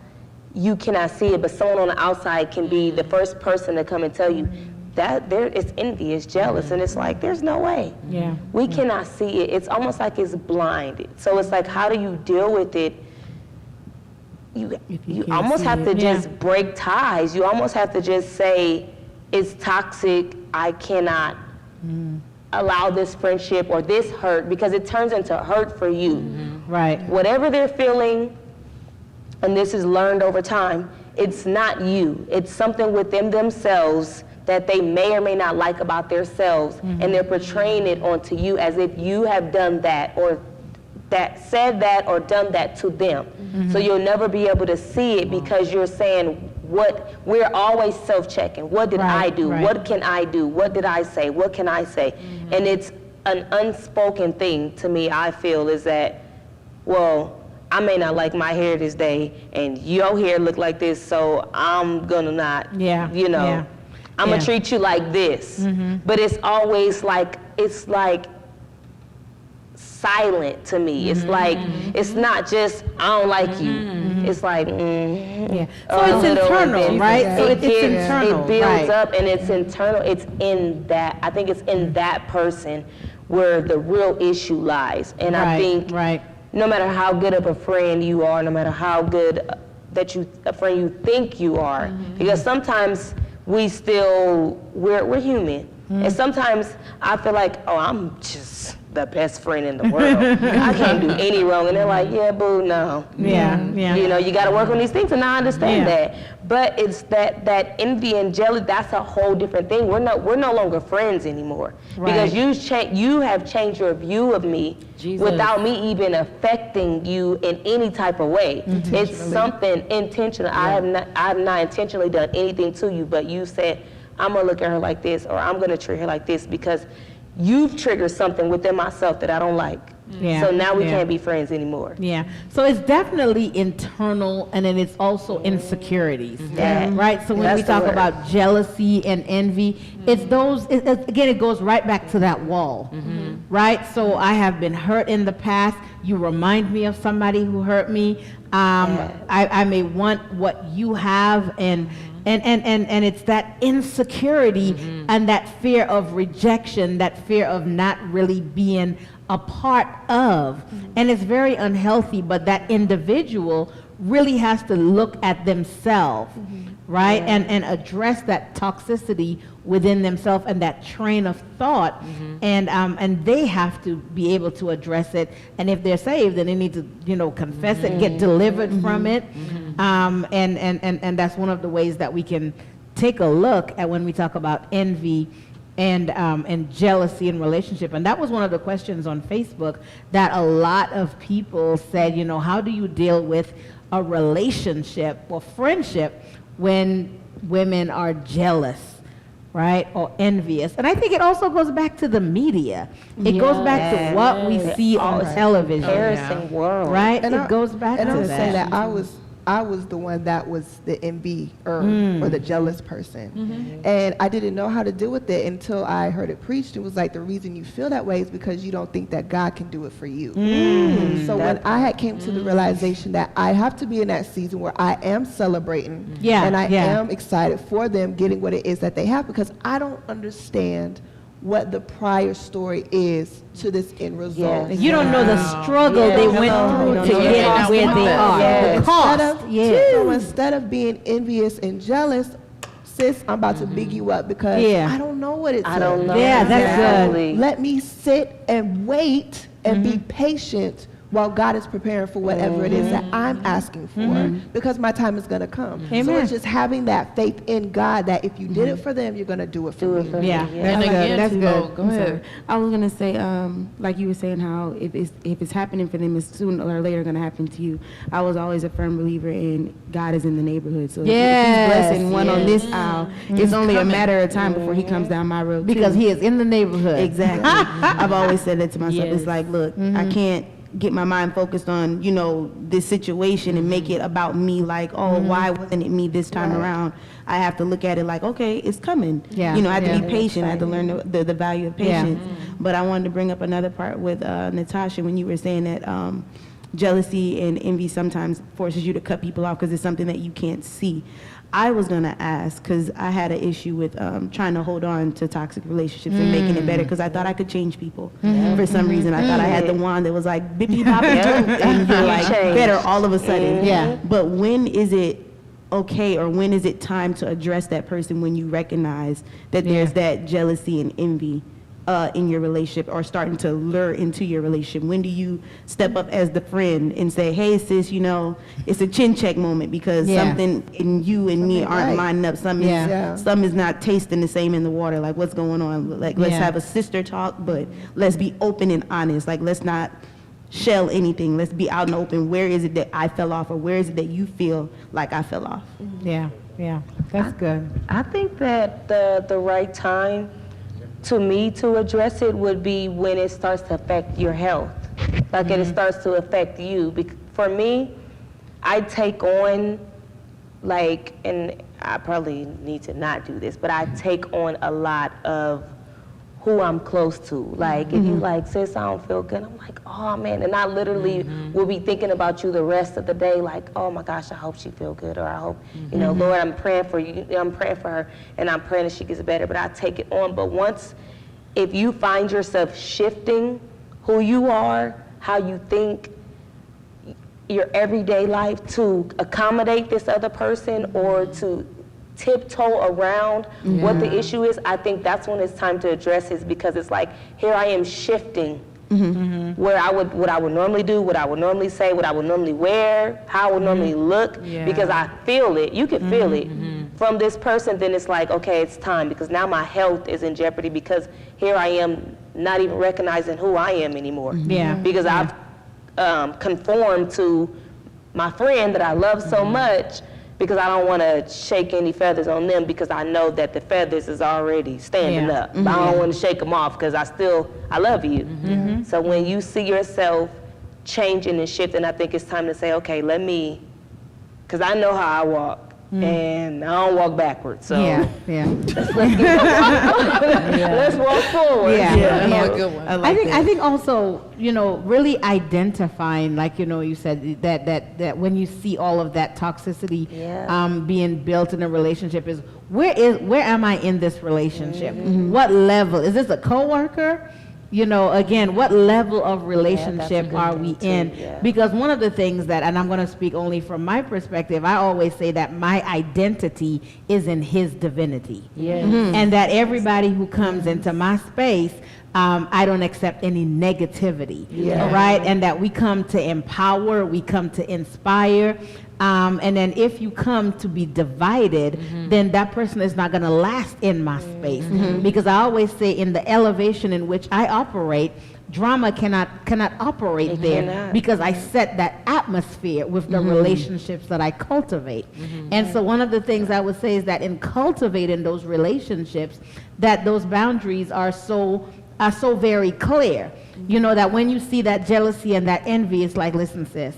S7: you cannot see it, but someone on the outside can be the first person to come and tell you that it's envy, it's jealous, and it's like, there's no way.
S3: Yeah.
S7: We cannot see it. It's almost like it's blinded. So it's like, how do you deal with it? You almost have to just break ties. You almost have to just say, it's toxic, I cannot allow this friendship or this hurt, because it turns into hurt for you.
S3: Right.
S7: Whatever they're feeling, and this is learned over time, it's not you. It's something within themselves that they may or may not like about themselves, and they're portraying it onto you as if you have done that, or that said that, or done that to them. So you'll never be able to see it, because you're saying, we're always self-checking. What did I do? What can I do? What did I say? What can I say? And it's an unspoken thing to me, I feel, is that, well, I may not like my hair this day, and your hair look like this, so I'm gonna not, I'm gonna treat you like this. But it's always like, it's like silent to me. It's like, it's not just, I don't like you. It's like,
S3: Yeah.
S7: a
S3: So it's
S7: little, and
S3: internal,
S7: then
S3: right? So it's
S7: gets-
S3: internal.
S7: It builds
S3: right.
S7: up, and it's internal. It's in that, I think it's in that person where the real issue lies. And I think
S3: Right.
S7: no matter how good of a friend you are, no matter how good a friend you think you are, because sometimes we're human. And sometimes I feel like, oh, I'm just the best friend in the world. I can't do any wrong. And they're like, yeah, boo, no.
S3: Yeah. Yeah.
S7: You know, you got to work on these things, and I understand
S3: Yeah.
S7: that. But it's that envy and jealousy, that's a whole different thing. We're no longer friends anymore. Because you have changed your view of me without me even affecting you in any type of way. It's something intentional. I have not intentionally done anything to you, but you said, I'm gonna look at her like this, or I'm gonna treat her like this, because you've triggered something within myself that I don't like.
S3: Yeah.
S7: So now we
S3: Yeah.
S7: can't be friends anymore.
S3: Yeah. So it's definitely internal, and then it's also insecurities.
S7: Yeah.
S3: Right? So when
S7: That's
S3: we
S7: the
S3: talk
S7: word.
S3: about jealousy and envy, it's those, again, it goes right back to that wall. Right? So I have been hurt in the past. You remind me of somebody who hurt me. I may want what you have, and it's that insecurity and that fear of rejection, that fear of not really being a part of. And it's very unhealthy, but that individual really has to look at themselves, right? And address that toxicity within themselves and that train of thought. And they have to be able to address it. And if they're saved, then they need to, confess it, get delivered from it. And that's one of the ways that we can take a look at when we talk about envy and jealousy in relationship. And that was one of the questions on Facebook that a lot of people said, how do you deal with a relationship or friendship when women are jealous, right, or envious? And I think it also goes back to the media. It goes back to what we see on television,
S7: Embarrassing world.
S3: right?
S1: And
S3: it goes back
S1: and
S3: to
S1: I'll say
S3: that.
S1: that I was the one that was the envy or the jealous person. And I didn't know how to deal with it until I heard it preached. It was like, the reason you feel that way is because you don't think that God can do it for you. So when I had came to the realization that I have to be in that season where I am celebrating and I am excited for them getting what it is that they have, because I don't understand what the prior story is to this end result.
S3: You don't know the struggle they went through to get where they are. The cost.
S1: So instead of being envious and jealous, sis, I'm about to big you up because I don't know what it's
S7: I don't know.
S3: Yeah, that's good.
S1: Let me sit and wait and be patient while God is preparing for whatever it is that I'm asking for, because my time is going to come. So it's just having that faith in God that if you did it for them, you're going to do it for me.
S3: Yeah,
S4: And again,
S5: That's good.
S4: go ahead.
S5: I was gonna say, like you were saying, how if it's happening for them, it's sooner or later gonna happen to you. I was always a firm believer in God is in the neighborhood. So if He's blessing one on this aisle, it's only a matter of time before He comes down my road.
S3: because
S5: too.
S3: he is in the neighborhood.
S5: Exactly. I've always said that to myself.
S6: Yes.
S5: It's like, look, I can't get my mind focused on, this situation and make it about me, like, oh, why wasn't it me this time around? I have to look at it like, okay, it's coming.
S3: Yeah.
S5: I have to be patient. I have to learn the value of patience. But I wanted to bring up another part with Natasha when you were saying that jealousy and envy sometimes forces you to cut people off because it's something that you can't see. I was going to ask, because I had an issue with trying to hold on to toxic relationships and making it better, because I thought I could change people. For some reason, I thought I had the wand that was like, bippy bop and you're like better all of a sudden.
S3: Yeah.
S5: But when is it okay, or when is it time to address that person when you recognize that there's that jealousy and envy in your relationship, or starting to lure into your relationship? When do you step up as the friend and say, hey sis, it's a chin check moment because something in you and me aren't lining up. Some is not tasting the same in the water. Like, what's going on? Like, let's have a sister talk, but let's be open and honest. Like, let's not shell anything. Let's be out in the open. Where is it that I fell off, or where is it that you feel like I fell off?
S3: Yeah, that's good.
S7: I think that the right time to me to address it would be when it starts to affect your health. Like it starts to affect you. For me, I take on, and I probably need to not do this, but I take on a lot of who I'm close to. Like, if you like, sis, I don't feel good, I'm like, oh man, and I literally will be thinking about you the rest of the day, like, oh my gosh, I hope she feel good, or I hope, you know, Lord, I'm praying for you, I'm praying for her, and I'm praying that she gets better, but I take it on. But once, if you find yourself shifting who you are, how you think, your everyday life to accommodate this other person or to tiptoe around what the issue is, I think that's when it's time to address it, because it's like, here I am shifting where what I would normally do, what I would normally say, what I would normally wear, how I would normally look, because I feel it. You can feel it from this person. Then it's like, okay, it's time, because now my health is in jeopardy, because here I am not even recognizing who I am anymore. Because I've conformed to my friend that I love so much, because I don't want to shake any feathers on them, because I know that the feathers is already standing up. But I don't want to shake them off, because I love you. So when you see yourself changing and shifting, I think it's time to say, okay, because I know how I walk. And I don't walk backwards, so let's walk forward.
S3: A
S4: good one.
S3: I think also, you know, really identifying, like, you know, you said that when you see all of that toxicity being built in a relationship, is where am I in this relationship? What level? Is this a coworker? You know, again, what level of relationship are we in? Because one of the things that, and I'm going to speak only from my perspective, I always say that my identity is in his divinity. And that everybody who comes into my space, I don't accept any negativity, right? And that we come to empower, we come to inspire. And then if you come to be divided, then that person is not going to last in my space. Because I always say, in the elevation in which I operate, drama cannot operate there, because I set that atmosphere with the relationships that I cultivate. And so one of the things I would say is that in cultivating those relationships, that those boundaries are so very clear. You know, that when you see that jealousy and that envy, it's like, listen, sis,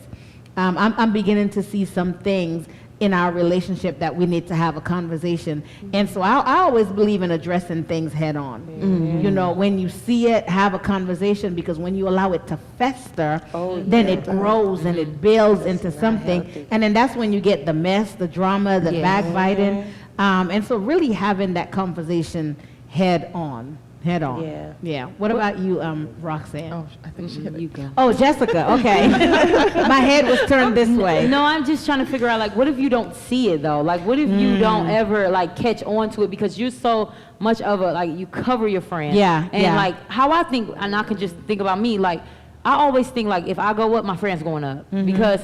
S3: I'm beginning to see some things in our relationship that we need to have a conversation. And so I always believe in addressing things head on. You know, when you see it, have a conversation, because when you allow it to fester, then it grows and it builds into something. And then that's when you get the mess, the drama, the backbiting. And so really having that conversation head on. What about you, Roxanne?
S4: Oh, I think she hit it.
S6: You go.
S3: Oh, Jessica, okay. My head was turned this way.
S6: No, I'm just trying to figure out, like, what if you don't see it, though? Like, what if you don't ever, like, catch on to it, because you're so much of a, like, you cover your friend. And, like, how I think, and I can just think about me, like, I always think, like, if I go up, my friend's going up. Because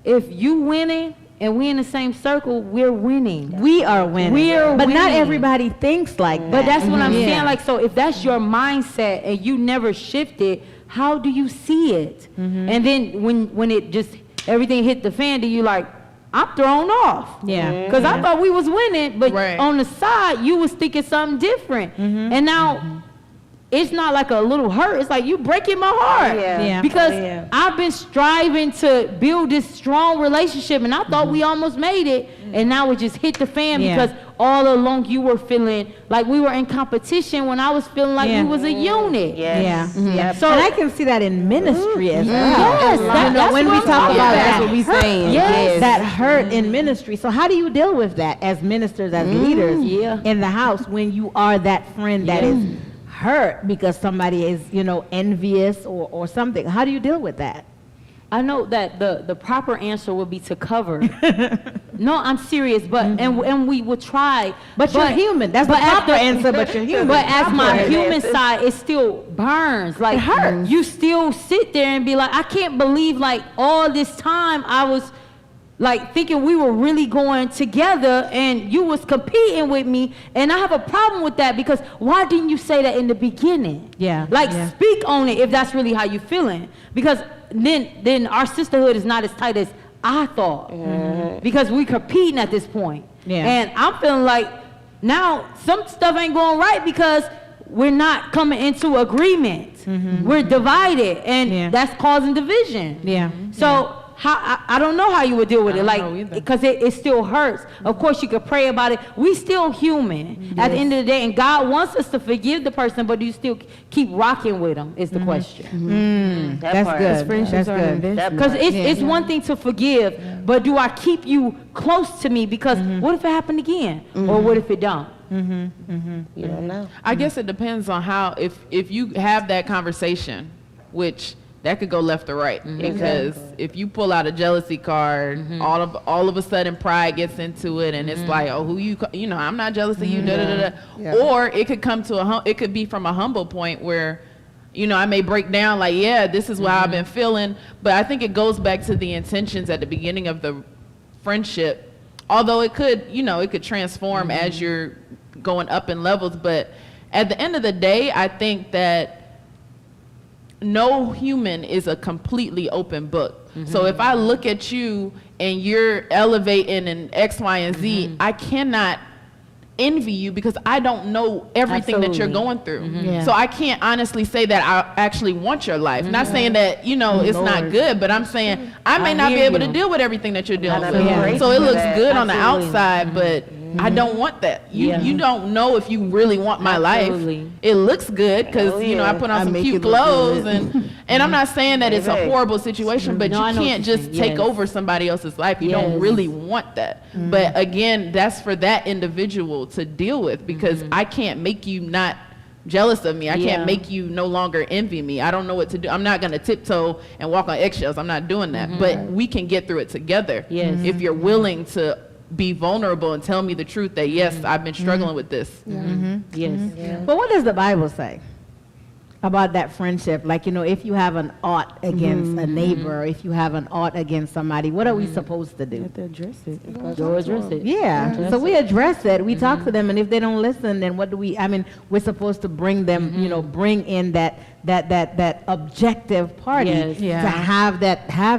S6: if you winning, and we in the same circle, we're winning.
S3: We are winning. But not everybody thinks like that.
S6: But that's what I'm saying. Like, so if that's your mindset and you never shift it, how do you see it? And then when it just, everything hit the fan, do you like, I'm thrown off. Because I thought we was winning, but on the side, you was thinking something different. And now, it's not like a little hurt. It's like you breaking my heart. Because I've been striving to build this strong relationship, and I thought we almost made it, and now it just hit the fan because all along you were feeling like we were in competition when I was feeling like we was a unit.
S3: So, and I can see that in ministry as well.
S6: Yes, that's
S3: when we talk about
S5: that's what we saying.
S3: that hurt in ministry. So how do you deal with that as ministers, as leaders in the house, when you are that friend that is hurt because somebody is, you know, envious or something? How do you deal with that?
S6: I know that the proper answer would be to cover. No, I'm serious, but and we will try.
S3: But you're human. That's the proper answer, but you're human.
S6: But as my human side, it still burns. Like,
S3: it hurts.
S6: You still sit there and be like, I can't believe, like, all this time I was like thinking we were really going together and you was competing with me, and I have a problem with that, because why didn't you say that in the beginning? Speak on it if that's really how you feeling, because then our sisterhood is not as tight as I thought, because we competing at this point. And I'm feeling like now some stuff ain't going right because we're not coming into agreement. We're divided, and that's causing division. So I don't know how you would deal with it,
S4: don't
S6: like,
S4: know either.
S6: because it still hurts. Of course, you could pray about it. We still human at the end of the day, and God wants us to forgive the person, but do you still keep rocking with them is the question.
S3: That's
S7: part.
S3: good.
S5: Friendships
S3: That's
S5: are an
S3: good.
S5: investment.
S6: Because it's one thing to forgive, but do I keep you close to me? Because what if it happened again? Or what if it don't?
S7: You don't know.
S4: I guess it depends on how, if you have that conversation, which that could go left or right, because if you pull out a jealousy card, all of a sudden pride gets into it, and it's like, oh, you know, I'm not jealous of you, da da da da.
S1: Yeah.
S4: Or it could come to it could be from a humble point where, you know, I may break down like, yeah, this is how I've been feeling, but I think it goes back to the intentions at the beginning of the friendship. Although it could, you know, it could transform as you're going up in levels, but at the end of the day, I think that no human is a completely open book. So if I look at you and you're elevating in X, Y, and Z, I cannot envy you because I don't know everything that you're going through.
S3: Yeah.
S4: So I can't honestly say that I actually want your life. Not saying that, you know, it's not good, but I'm saying I may not be
S6: hear
S4: able
S6: you.
S4: to deal with everything that you're dealing
S7: I
S4: with.
S7: know.
S4: So it looks
S7: Yeah.
S4: good on the
S6: Absolutely.
S4: outside, but I don't want that. You don't know if you really want my
S6: Absolutely.
S4: life. It looks good because
S7: Oh,
S4: you know I
S7: yeah.
S4: put on
S5: I
S4: some
S5: make
S4: cute
S5: it look
S4: clothes
S5: good.
S4: and I'm not saying that it's a
S7: Baby.
S4: horrible situation, but
S6: No, I
S4: you
S6: know what
S4: can't
S6: you're
S4: just
S6: saying.
S4: take
S6: Yes.
S4: over somebody else's life. You don't
S6: Yes.
S4: really want that. But again, that's for that individual to deal with because I can't make you not jealous of me. I
S6: Yeah.
S4: can't make you no longer envy me. I don't know what to do. I'm not going to tiptoe and walk on eggshells. I'm not doing that. But we can get through it together.
S6: Yes.
S4: If you're willing to be vulnerable and tell me the truth that yes, I've been struggling with this.
S6: Yes.
S3: But what does the Bible say about that friendship? Like, you know, if you have an ought against a neighbor, or if you have an ought against somebody, what are we supposed to do?
S5: To address it.
S6: Go address it.
S3: Yeah. So we address it. We talk to them, and if they don't listen, then what do we? I mean, we're supposed to bring them. You know, bring in that objective party
S6: Yes.
S3: to have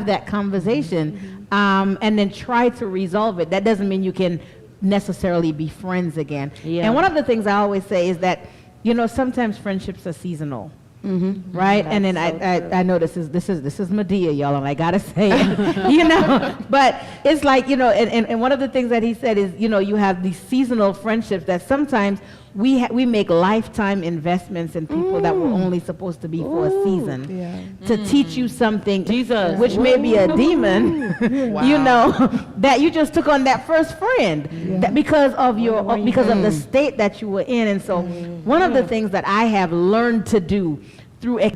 S3: that conversation, and then try to resolve it. That doesn't mean you can necessarily be friends again.
S6: Yeah.
S3: And one of the things I always say is that, you know, sometimes friendships are seasonal. Right, and then I know this is Medea, y'all, and I gotta say it, you know, but it's like, you know, and one of the things that he said is, you know, you have these seasonal friendships that sometimes we make lifetime investments in people that were only supposed to be for a season to teach you something,
S6: Jesus.
S3: which may be a demon, you know, that you just took on that first friend that because of because of the state that you were in. And so one of the things that I have learned to do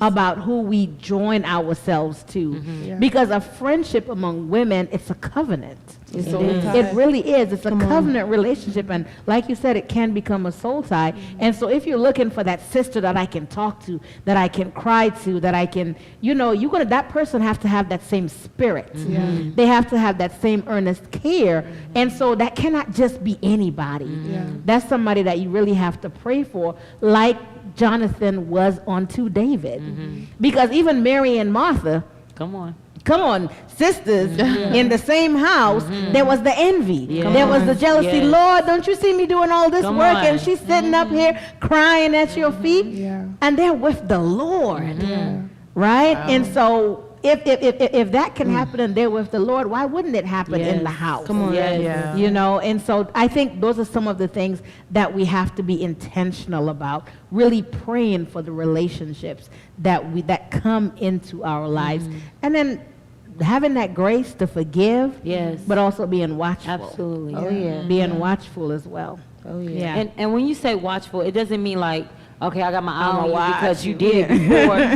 S3: about who we join ourselves to, because a friendship among women, it's a covenant. It really is. It's a covenant relationship, and like you said, it can become a soul tie. And so if you're looking for that sister that I can talk to, that I can cry to, that I can, you know, that person have to have that same spirit. They have to have that same earnest care. And so that cannot just be anybody. That's somebody that you really have to pray for, like Jonathan was unto David. Because even Mary and Martha,
S6: Come on,
S3: sisters in the same house, there was the envy.
S6: Yes.
S3: There was the jealousy.
S6: Yes.
S3: Lord, don't you see me doing all this
S6: Come
S3: work?
S6: on.
S3: And she's sitting up here crying at your feet.
S1: Yeah.
S3: And they're with the Lord. Right? And so if that can happen and they're with the Lord, why wouldn't it happen in the
S6: Yes.
S3: house?
S5: Come on.
S6: Yes.
S4: Yeah.
S3: You know, and so I think those are some of the things that we have to be intentional about, really praying for the relationships that come into our lives. And then having that grace to forgive,
S6: Yes.
S3: but also being watchful.
S6: Absolutely.
S5: Oh, yeah.
S3: Being watchful as well.
S5: Oh, yeah.
S3: Yeah.
S6: And when you say watchful, it doesn't mean like, okay, I got my eye
S3: I'ma
S6: on you
S3: watch
S6: because you
S3: you.
S6: did it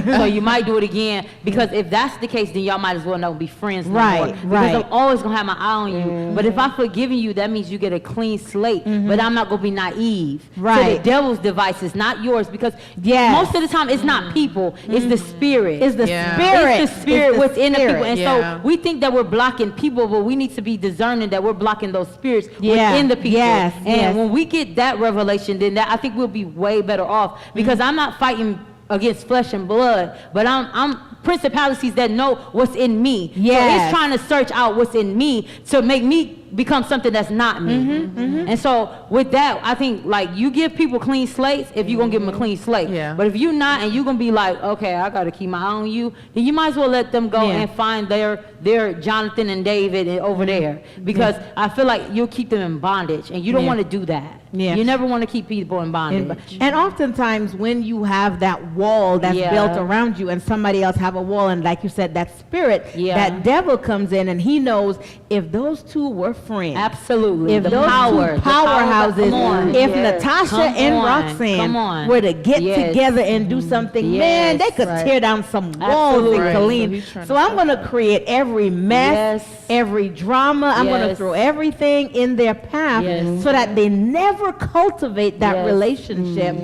S6: before, so you might do it again. Because if that's the case, then y'all might as well not be friends no
S3: Right,
S6: more. Because
S3: right.
S6: I'm always gonna have my eye on you. But if I'm forgiving you, that means you get a clean slate. But I'm not gonna be naive. So
S3: Right.
S6: the devil's device is not yours, because
S3: Yes.
S6: most of the time it's not people, it's the spirit.
S3: It's the
S4: Yeah.
S3: spirit.
S6: It's the spirit
S3: It's the
S6: within the
S3: spirit.
S6: people. And
S4: Yeah.
S6: so we think that we're blocking people, but we need to be discerning that we're blocking those spirits
S3: Yeah.
S6: within the people.
S3: Yes,
S6: And
S3: yes.
S6: when we get that revelation, then I think we'll be way better off, because I'm not fighting against flesh and blood, but I'm principalities that know what's in me. So
S3: Yes.
S6: it's trying to search out what's in me to make me become something that's not me. And so with that, I think like you give people clean slates if you're gonna give them a clean slate.
S4: Yeah.
S6: But if you're not and you're gonna be like, okay, I gotta keep my eye on you, then you might as well let them go and find their Jonathan and David over there, because I feel like you'll keep them in bondage, and you don't want to do that.
S3: Yeah.
S6: You never want to keep people in bondage.
S3: And oftentimes when you have that wall that's built around you and somebody else have a wall, and like you said, that spirit, that devil comes in and he knows if those two were friends.
S6: Absolutely.
S3: If
S6: The
S3: those
S6: power,
S3: two
S6: the power,
S3: powerhouses,
S6: come on.
S3: if
S1: Yes.
S3: Natasha
S6: Come
S3: and
S6: on,
S3: Roxanne
S6: come on.
S3: were to get
S6: Yes.
S3: together and do something,
S6: Yes.
S3: man, they could
S1: Right.
S3: tear down some walls
S6: Absolutely.
S3: in
S6: Right.
S3: Killeen. So I'm going to create every mess, every drama. I'm going to
S6: Yes.
S3: throw everything in their path
S6: Yes.
S3: so that they never cultivate that
S6: Yes.
S3: relationship,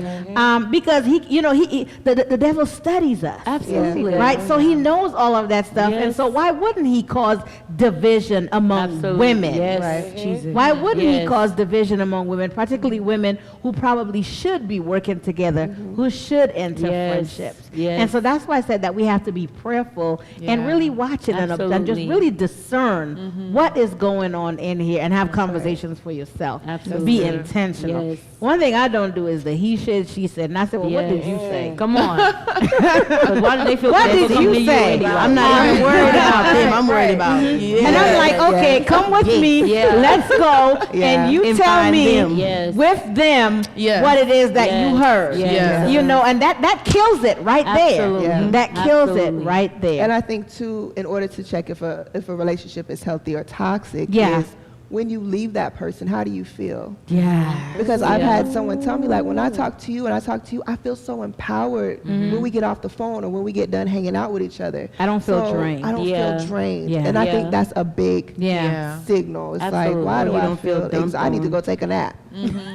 S3: because the devil studies us.
S6: Absolutely.
S3: Right, so he knows all of that stuff, and
S6: Yes.
S3: so why wouldn't he cause division among
S6: Absolutely.
S3: women?
S6: Yes.
S1: Right.
S6: Jesus.
S3: Why wouldn't he
S6: Yes.
S3: cause division among women, particularly women who probably should be working together, who should enter
S6: Yes.
S3: friendships?
S6: Yes.
S3: And so that's why I said that we have to be prayerful and really watch it and just
S6: Absolutely.
S3: really discern what is going on in here and have conversations for yourself.
S6: Absolutely.
S3: Be intentional.
S6: Yes.
S3: One thing I don't do is the he said, she said. And I said, well, what did you say?
S6: Come on. 'Cause why do they feel
S3: What
S6: bad
S3: did
S6: for coming
S3: you
S6: to you
S3: say?
S6: anyway?
S3: I'm not even worried about them. I'm worried about you. And I'm like, okay, come with me.
S6: Yeah.
S3: Let's go. And you
S5: And
S3: tell
S5: find
S3: me
S5: them.
S6: Yes.
S3: with them
S4: Yes.
S3: what it is that you
S6: Yes.
S3: heard.
S6: Yes.
S3: You know, and that kills it right
S6: Absolutely.
S3: there.
S1: Yeah.
S3: That kills
S6: Absolutely.
S3: it right there.
S1: And I think too, in order to check if a relationship is healthy or toxic,
S3: Yeah.
S1: is when you leave that person, how do you feel?
S3: yeah.
S1: Because I've had someone tell me, like, when I talk to you and I talk to you, I feel so empowered when we get off the phone or when we get done hanging out with each other.
S3: I don't feel
S1: So
S3: drained.
S1: I don't
S6: Yeah.
S1: feel drained.
S3: Yeah.
S1: And I
S6: Yeah.
S1: think that's a big
S3: Yeah.
S1: signal. It's
S6: Absolutely.
S1: like, why do
S5: You
S1: I
S5: don't feel
S1: feel
S5: dumped
S1: I need to
S5: on.
S1: go take a nap.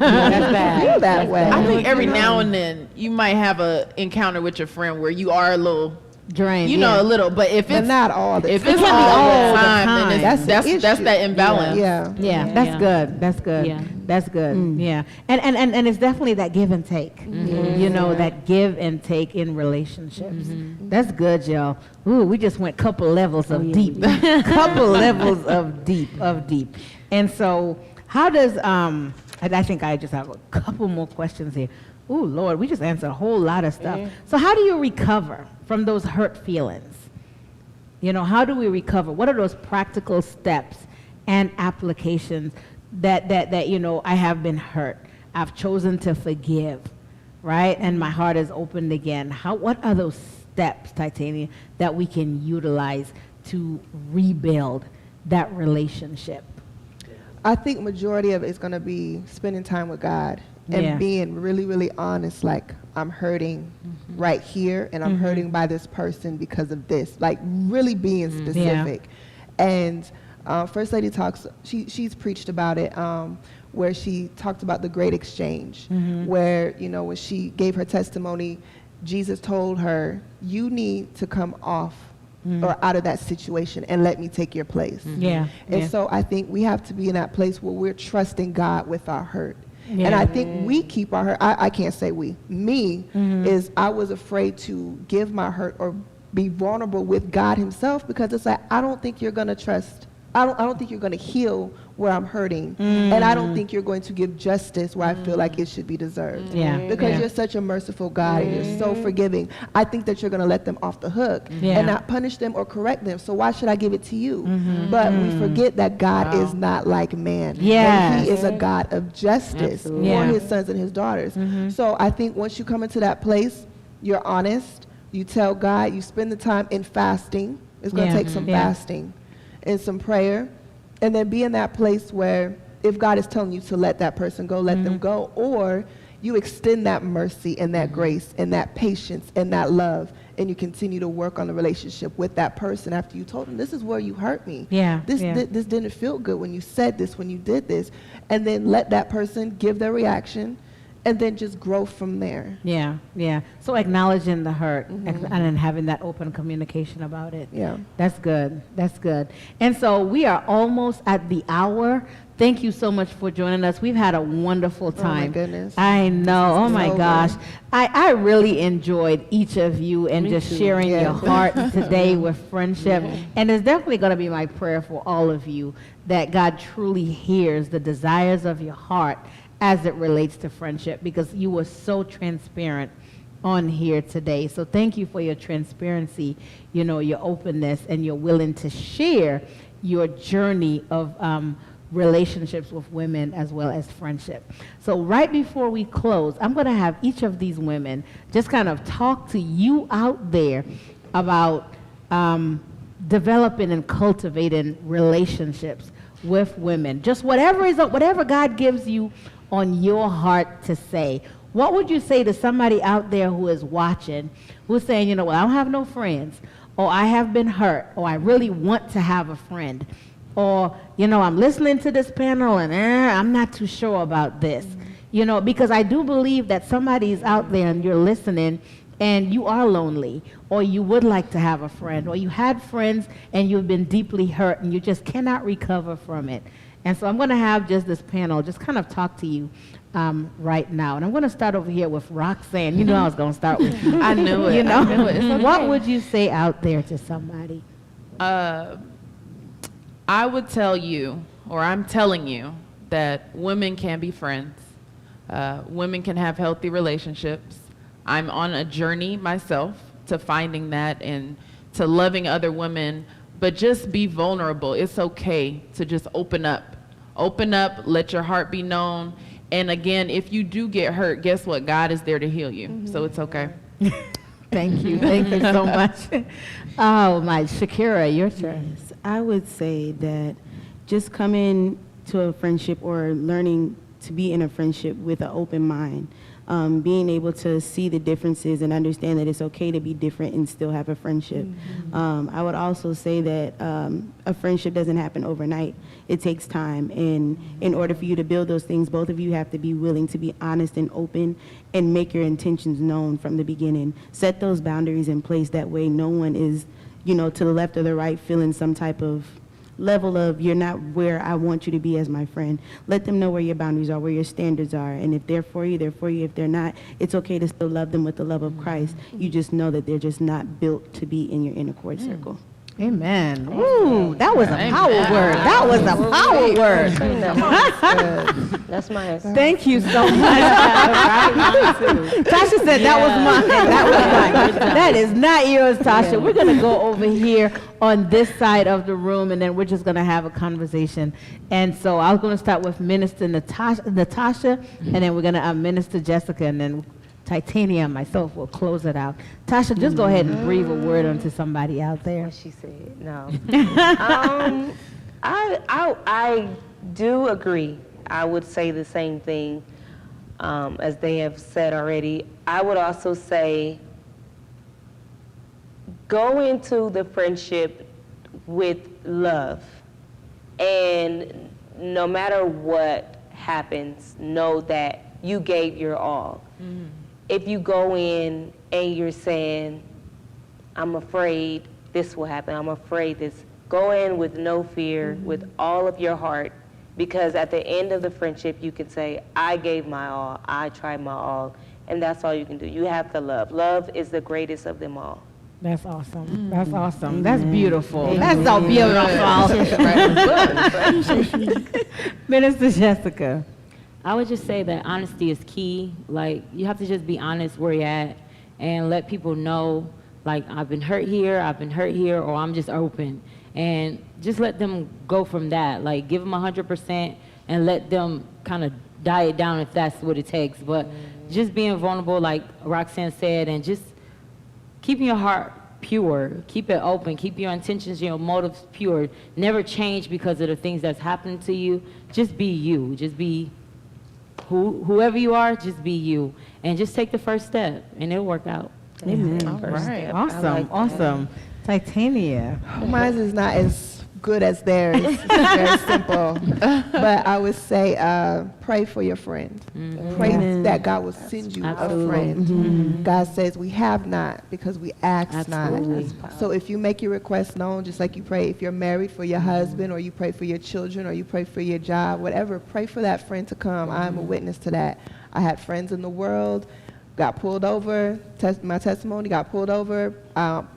S6: That's bad.
S1: Feel that way.
S4: I think every now and then you might have a encounter with your friend where you are a little,
S3: Drained.
S4: you know, a little. But if
S1: But
S4: it's
S1: not all the
S4: if
S1: time.
S4: it's
S3: can't be
S4: all
S3: all
S4: the
S3: the
S4: time,
S3: time.
S4: then
S1: That's
S4: that's
S1: the
S4: that's
S1: issue.
S4: that imbalance.
S1: Yeah.
S3: Yeah, that's
S6: Yeah.
S3: good. That's good.
S6: Yeah.
S3: That's good. Yeah. And it's definitely that give and take. You know, that give and take in relationships. That's good, y'all. Ooh, we just went couple levels of deep. Couple levels of deep. And so how does I think I just have a couple more questions here. Ooh, Lord, we just answered a whole lot of stuff. So how do you recover from those hurt feelings? You know, how do we recover? What are those practical steps and applications that you know, I have been hurt. I've chosen to forgive, right? And my heart is opened again. What are those steps, Titania, that we can utilize to rebuild that relationship?
S1: I think majority of it is going to be spending time with God and
S3: Yeah.
S1: being really, really honest. Like, I'm hurting right here, and I'm hurting by this person because of this. Like, really being specific. And First Lady talks. She's preached about it, where she talked about the great exchange, where, you know, when she gave her testimony, Jesus told her, "You need to come off or out of that situation and let me take your place."
S3: Yeah.
S1: And
S3: yeah.
S1: so I think we have to be in that place where we're trusting God with our hurt. And
S3: Yeah.
S1: I think we keep our hurt. I can't say we. Me is I was afraid to give my hurt or be vulnerable with God himself, because it's like, I don't think you're going to trust. I don't think you're going to heal where I'm hurting. And I don't think you're going to give justice where I feel like it should be deserved.
S3: Yeah.
S1: Because
S3: Yeah.
S1: you're such a merciful God and you're so forgiving. I think that you're going to let them off the hook
S3: Yeah.
S1: and not punish them or correct them. So why should I give it to you? But we forget that God is not like man.
S3: Yes.
S1: And he is a God of justice
S6: Absolutely.
S3: Yeah.
S1: for his sons and his daughters. So I think once you come into that place, you're honest. You tell God, you spend the time in fasting. It's going to
S3: Yeah.
S1: take some
S3: Yeah.
S1: fasting and some prayer. And then be in that place where if God is telling you to let that person go, let them go. Or you extend that mercy and that grace and that patience and that love, and you continue to work on the relationship with that person after you told them, this is where you hurt me.
S3: Yeah,
S1: This,
S3: yeah.
S1: this didn't feel good when you said this, when you did this. And then let that person give their reaction. and then just grow from there.
S3: Yeah, yeah. So acknowledging the hurt and then having that open communication about it.
S1: Yeah.
S3: That's good. That's good. And so we are almost at the hour. Thank you so much for joining us. We've had a wonderful time.
S1: Oh my goodness.
S3: I know. Oh my
S1: over.
S3: gosh. I really enjoyed each of you and just sharing your heart today with friendship. And it's definitely going to be my prayer for all of you that God truly hears the desires of your heart as it relates to friendship, because you were so transparent on here today. So thank you for your transparency, you know, your openness, and your willing to share your journey of relationships with women as well as friendship. So right before we close, I'm going to have each of these women just kind of talk to you out there about developing and cultivating relationships with women. Just whatever God gives you on your heart to say. What would you say to somebody out there who is watching, who's saying, you know, well, I don't have no friends, or I have been hurt, or I really want to have a friend, or, you know, I'm listening to this panel and I'm not too sure about this. You know, because I do believe that somebody's out there and you're listening and you are lonely, or you would like to have a friend, or you had friends and you've been deeply hurt and you just cannot recover from it. And so I'm going to have just this panel just kind of talk to you right now. And I'm going to start over here with Roxanne. You know I was going to start with you.
S4: I knew it.
S3: You know?
S4: I knew it. It's okay.
S3: What would you say out there to somebody?
S4: I would tell you, or I'm telling you, that women can be friends. Women can have healthy relationships. I'm on a journey myself to finding that and to loving other women, but just be vulnerable. It's okay to just open up. Open up, let your heart be known. And again, if you do get hurt, guess what? God is there to heal you. So it's okay.
S3: Thank you. Thank you so much. Oh, my Shakira, your turn.
S5: Yes, I would say that just coming to a friendship or learning to be in a friendship with an open mind, being able to see the differences and understand that it's okay to be different and still have a friendship. I would also say that a friendship doesn't happen overnight. It takes time, and in order for you to build those things, both of you have to be willing to be honest and open and make your intentions known from the beginning. Set those boundaries in place. That way no one is, you know, to the left or the right feeling some type of level of you're not where I want you to be as my friend. Let them know where your boundaries are, where your standards are, and if they're for you, they're for you. If they're not, it's okay to still love them with the love of Christ. You just know that they're just not built to be in your inner core circle.
S3: Amen. Ooh, that was a power word. That was a power word.
S7: That's my answer.
S3: Thank you so much. Tasha said that was mine. That was mine. That is not yours, Tasha. We're going to go over here on this side of the room, and then we're just going to have a conversation. And so I was going to start with Minister Natasha, and then we're going to Minister Jessica, and then Titania and myself will close it out. Tasha, just go ahead and breathe a word onto somebody out there.
S7: What she said, no. I do agree. I would say the same thing as they have said already. I would also say go into the friendship with love. And no matter what happens, know that you gave your all. If you go in and you're saying, I'm afraid this will happen, I'm afraid this, go in with no fear, with all of your heart, because at the end of the friendship, you can say, I gave my all, I tried my all, and that's all you can do. You have to love. Love is the greatest of them all.
S3: That's awesome. That's awesome. That's beautiful. That's so beautiful. Minister Jessica.
S6: I would just say that honesty is key. Like, you have to just be honest where you're at and let people know, like, I've been hurt here, or I'm just open. And just let them go from that. Like, give them 100% and let them kind of diet down if that's what it takes. But just being vulnerable, like Roxanne said, and just keeping your heart pure, keep it open, keep your intentions, your motives pure. Never change because of the things that's happening to you. Just be you. Just be whoever you are, just be you. And just take the first step, and it'll work out.
S3: Amen. All right. Awesome. Awesome. Titania.
S1: Mine is not as good as theirs. It's very simple. But I would say pray for your friend. Pray that God will send you a friend. God says we have not because we ask not. So if you make your request known, just like you pray, if you're married, for your husband, or you pray for your children, or you pray for your job, whatever, pray for that friend to come. I'm a witness to that. I had friends in the world, got pulled over, my testimony got pulled over,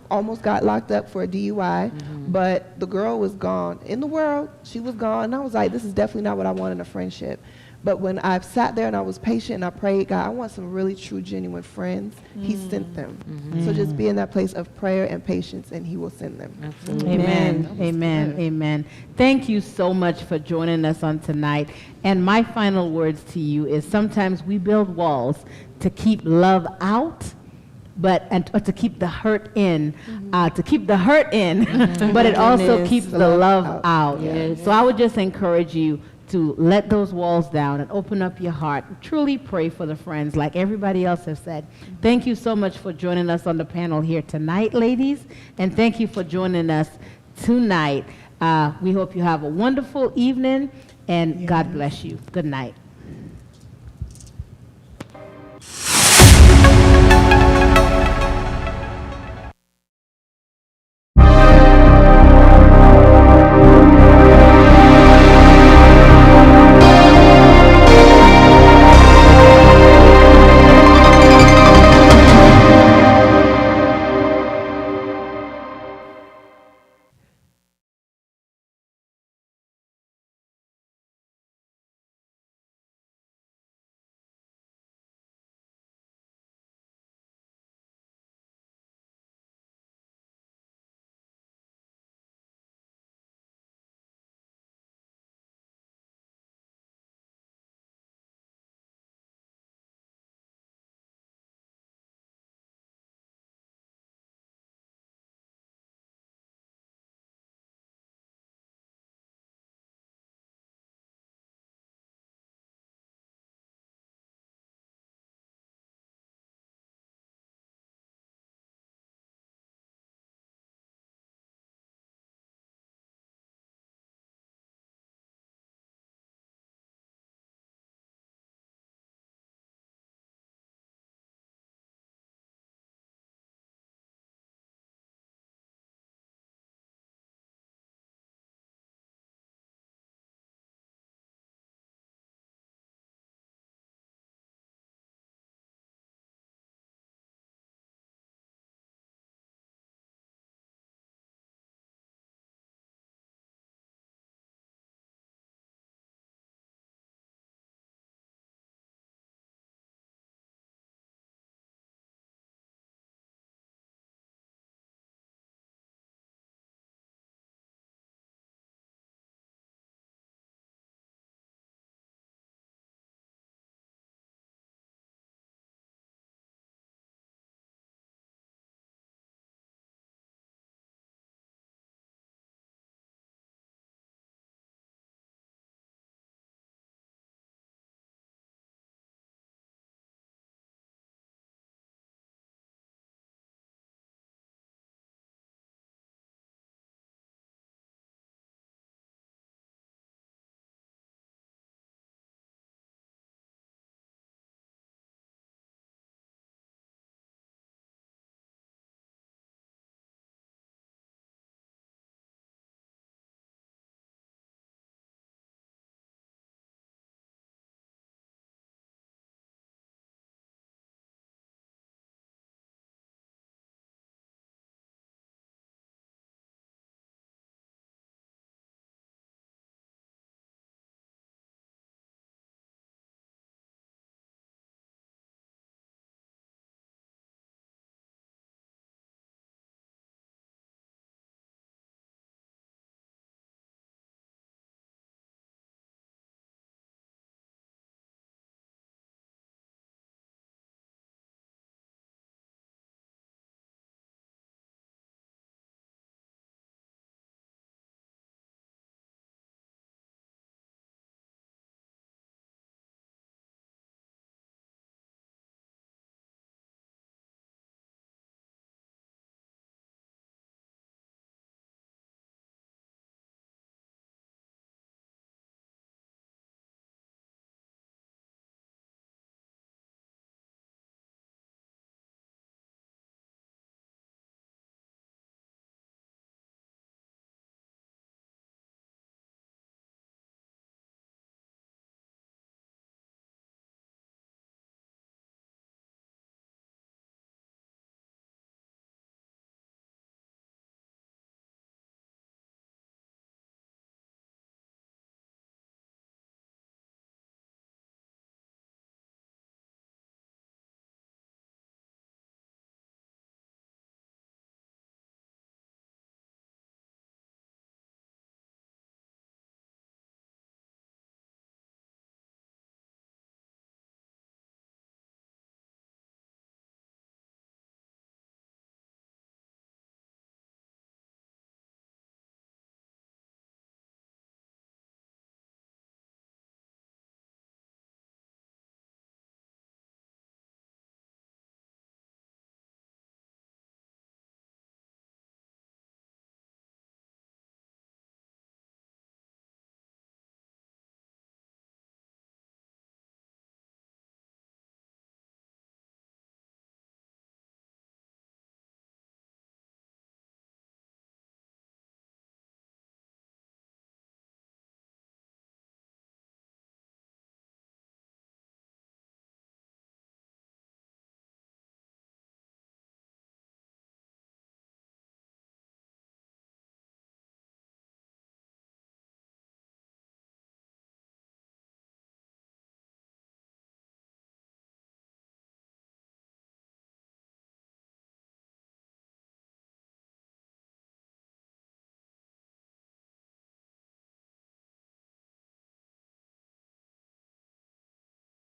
S1: almost got locked up for a DUI, but the girl was gone. In the world, she was gone, and I was like, this is definitely not what I want in a friendship. But when I sat there and I was patient and I prayed, God, I want some really true, genuine friends, He sent them. So just be in that place of prayer and patience, and He will send them.
S6: Absolutely.
S3: Amen. Amen. Amen. Thank you so much for joining us on tonight. And my final words to you is sometimes we build walls to keep love out, or to keep the hurt in, but it also keeps the love out. So I would just encourage you to let those walls down and open up your heart. Truly pray for the friends, like everybody else has said. Thank you so much for joining us on the panel here tonight, ladies, and thank you for joining us tonight. We hope you have a wonderful evening, and God bless you. Good night.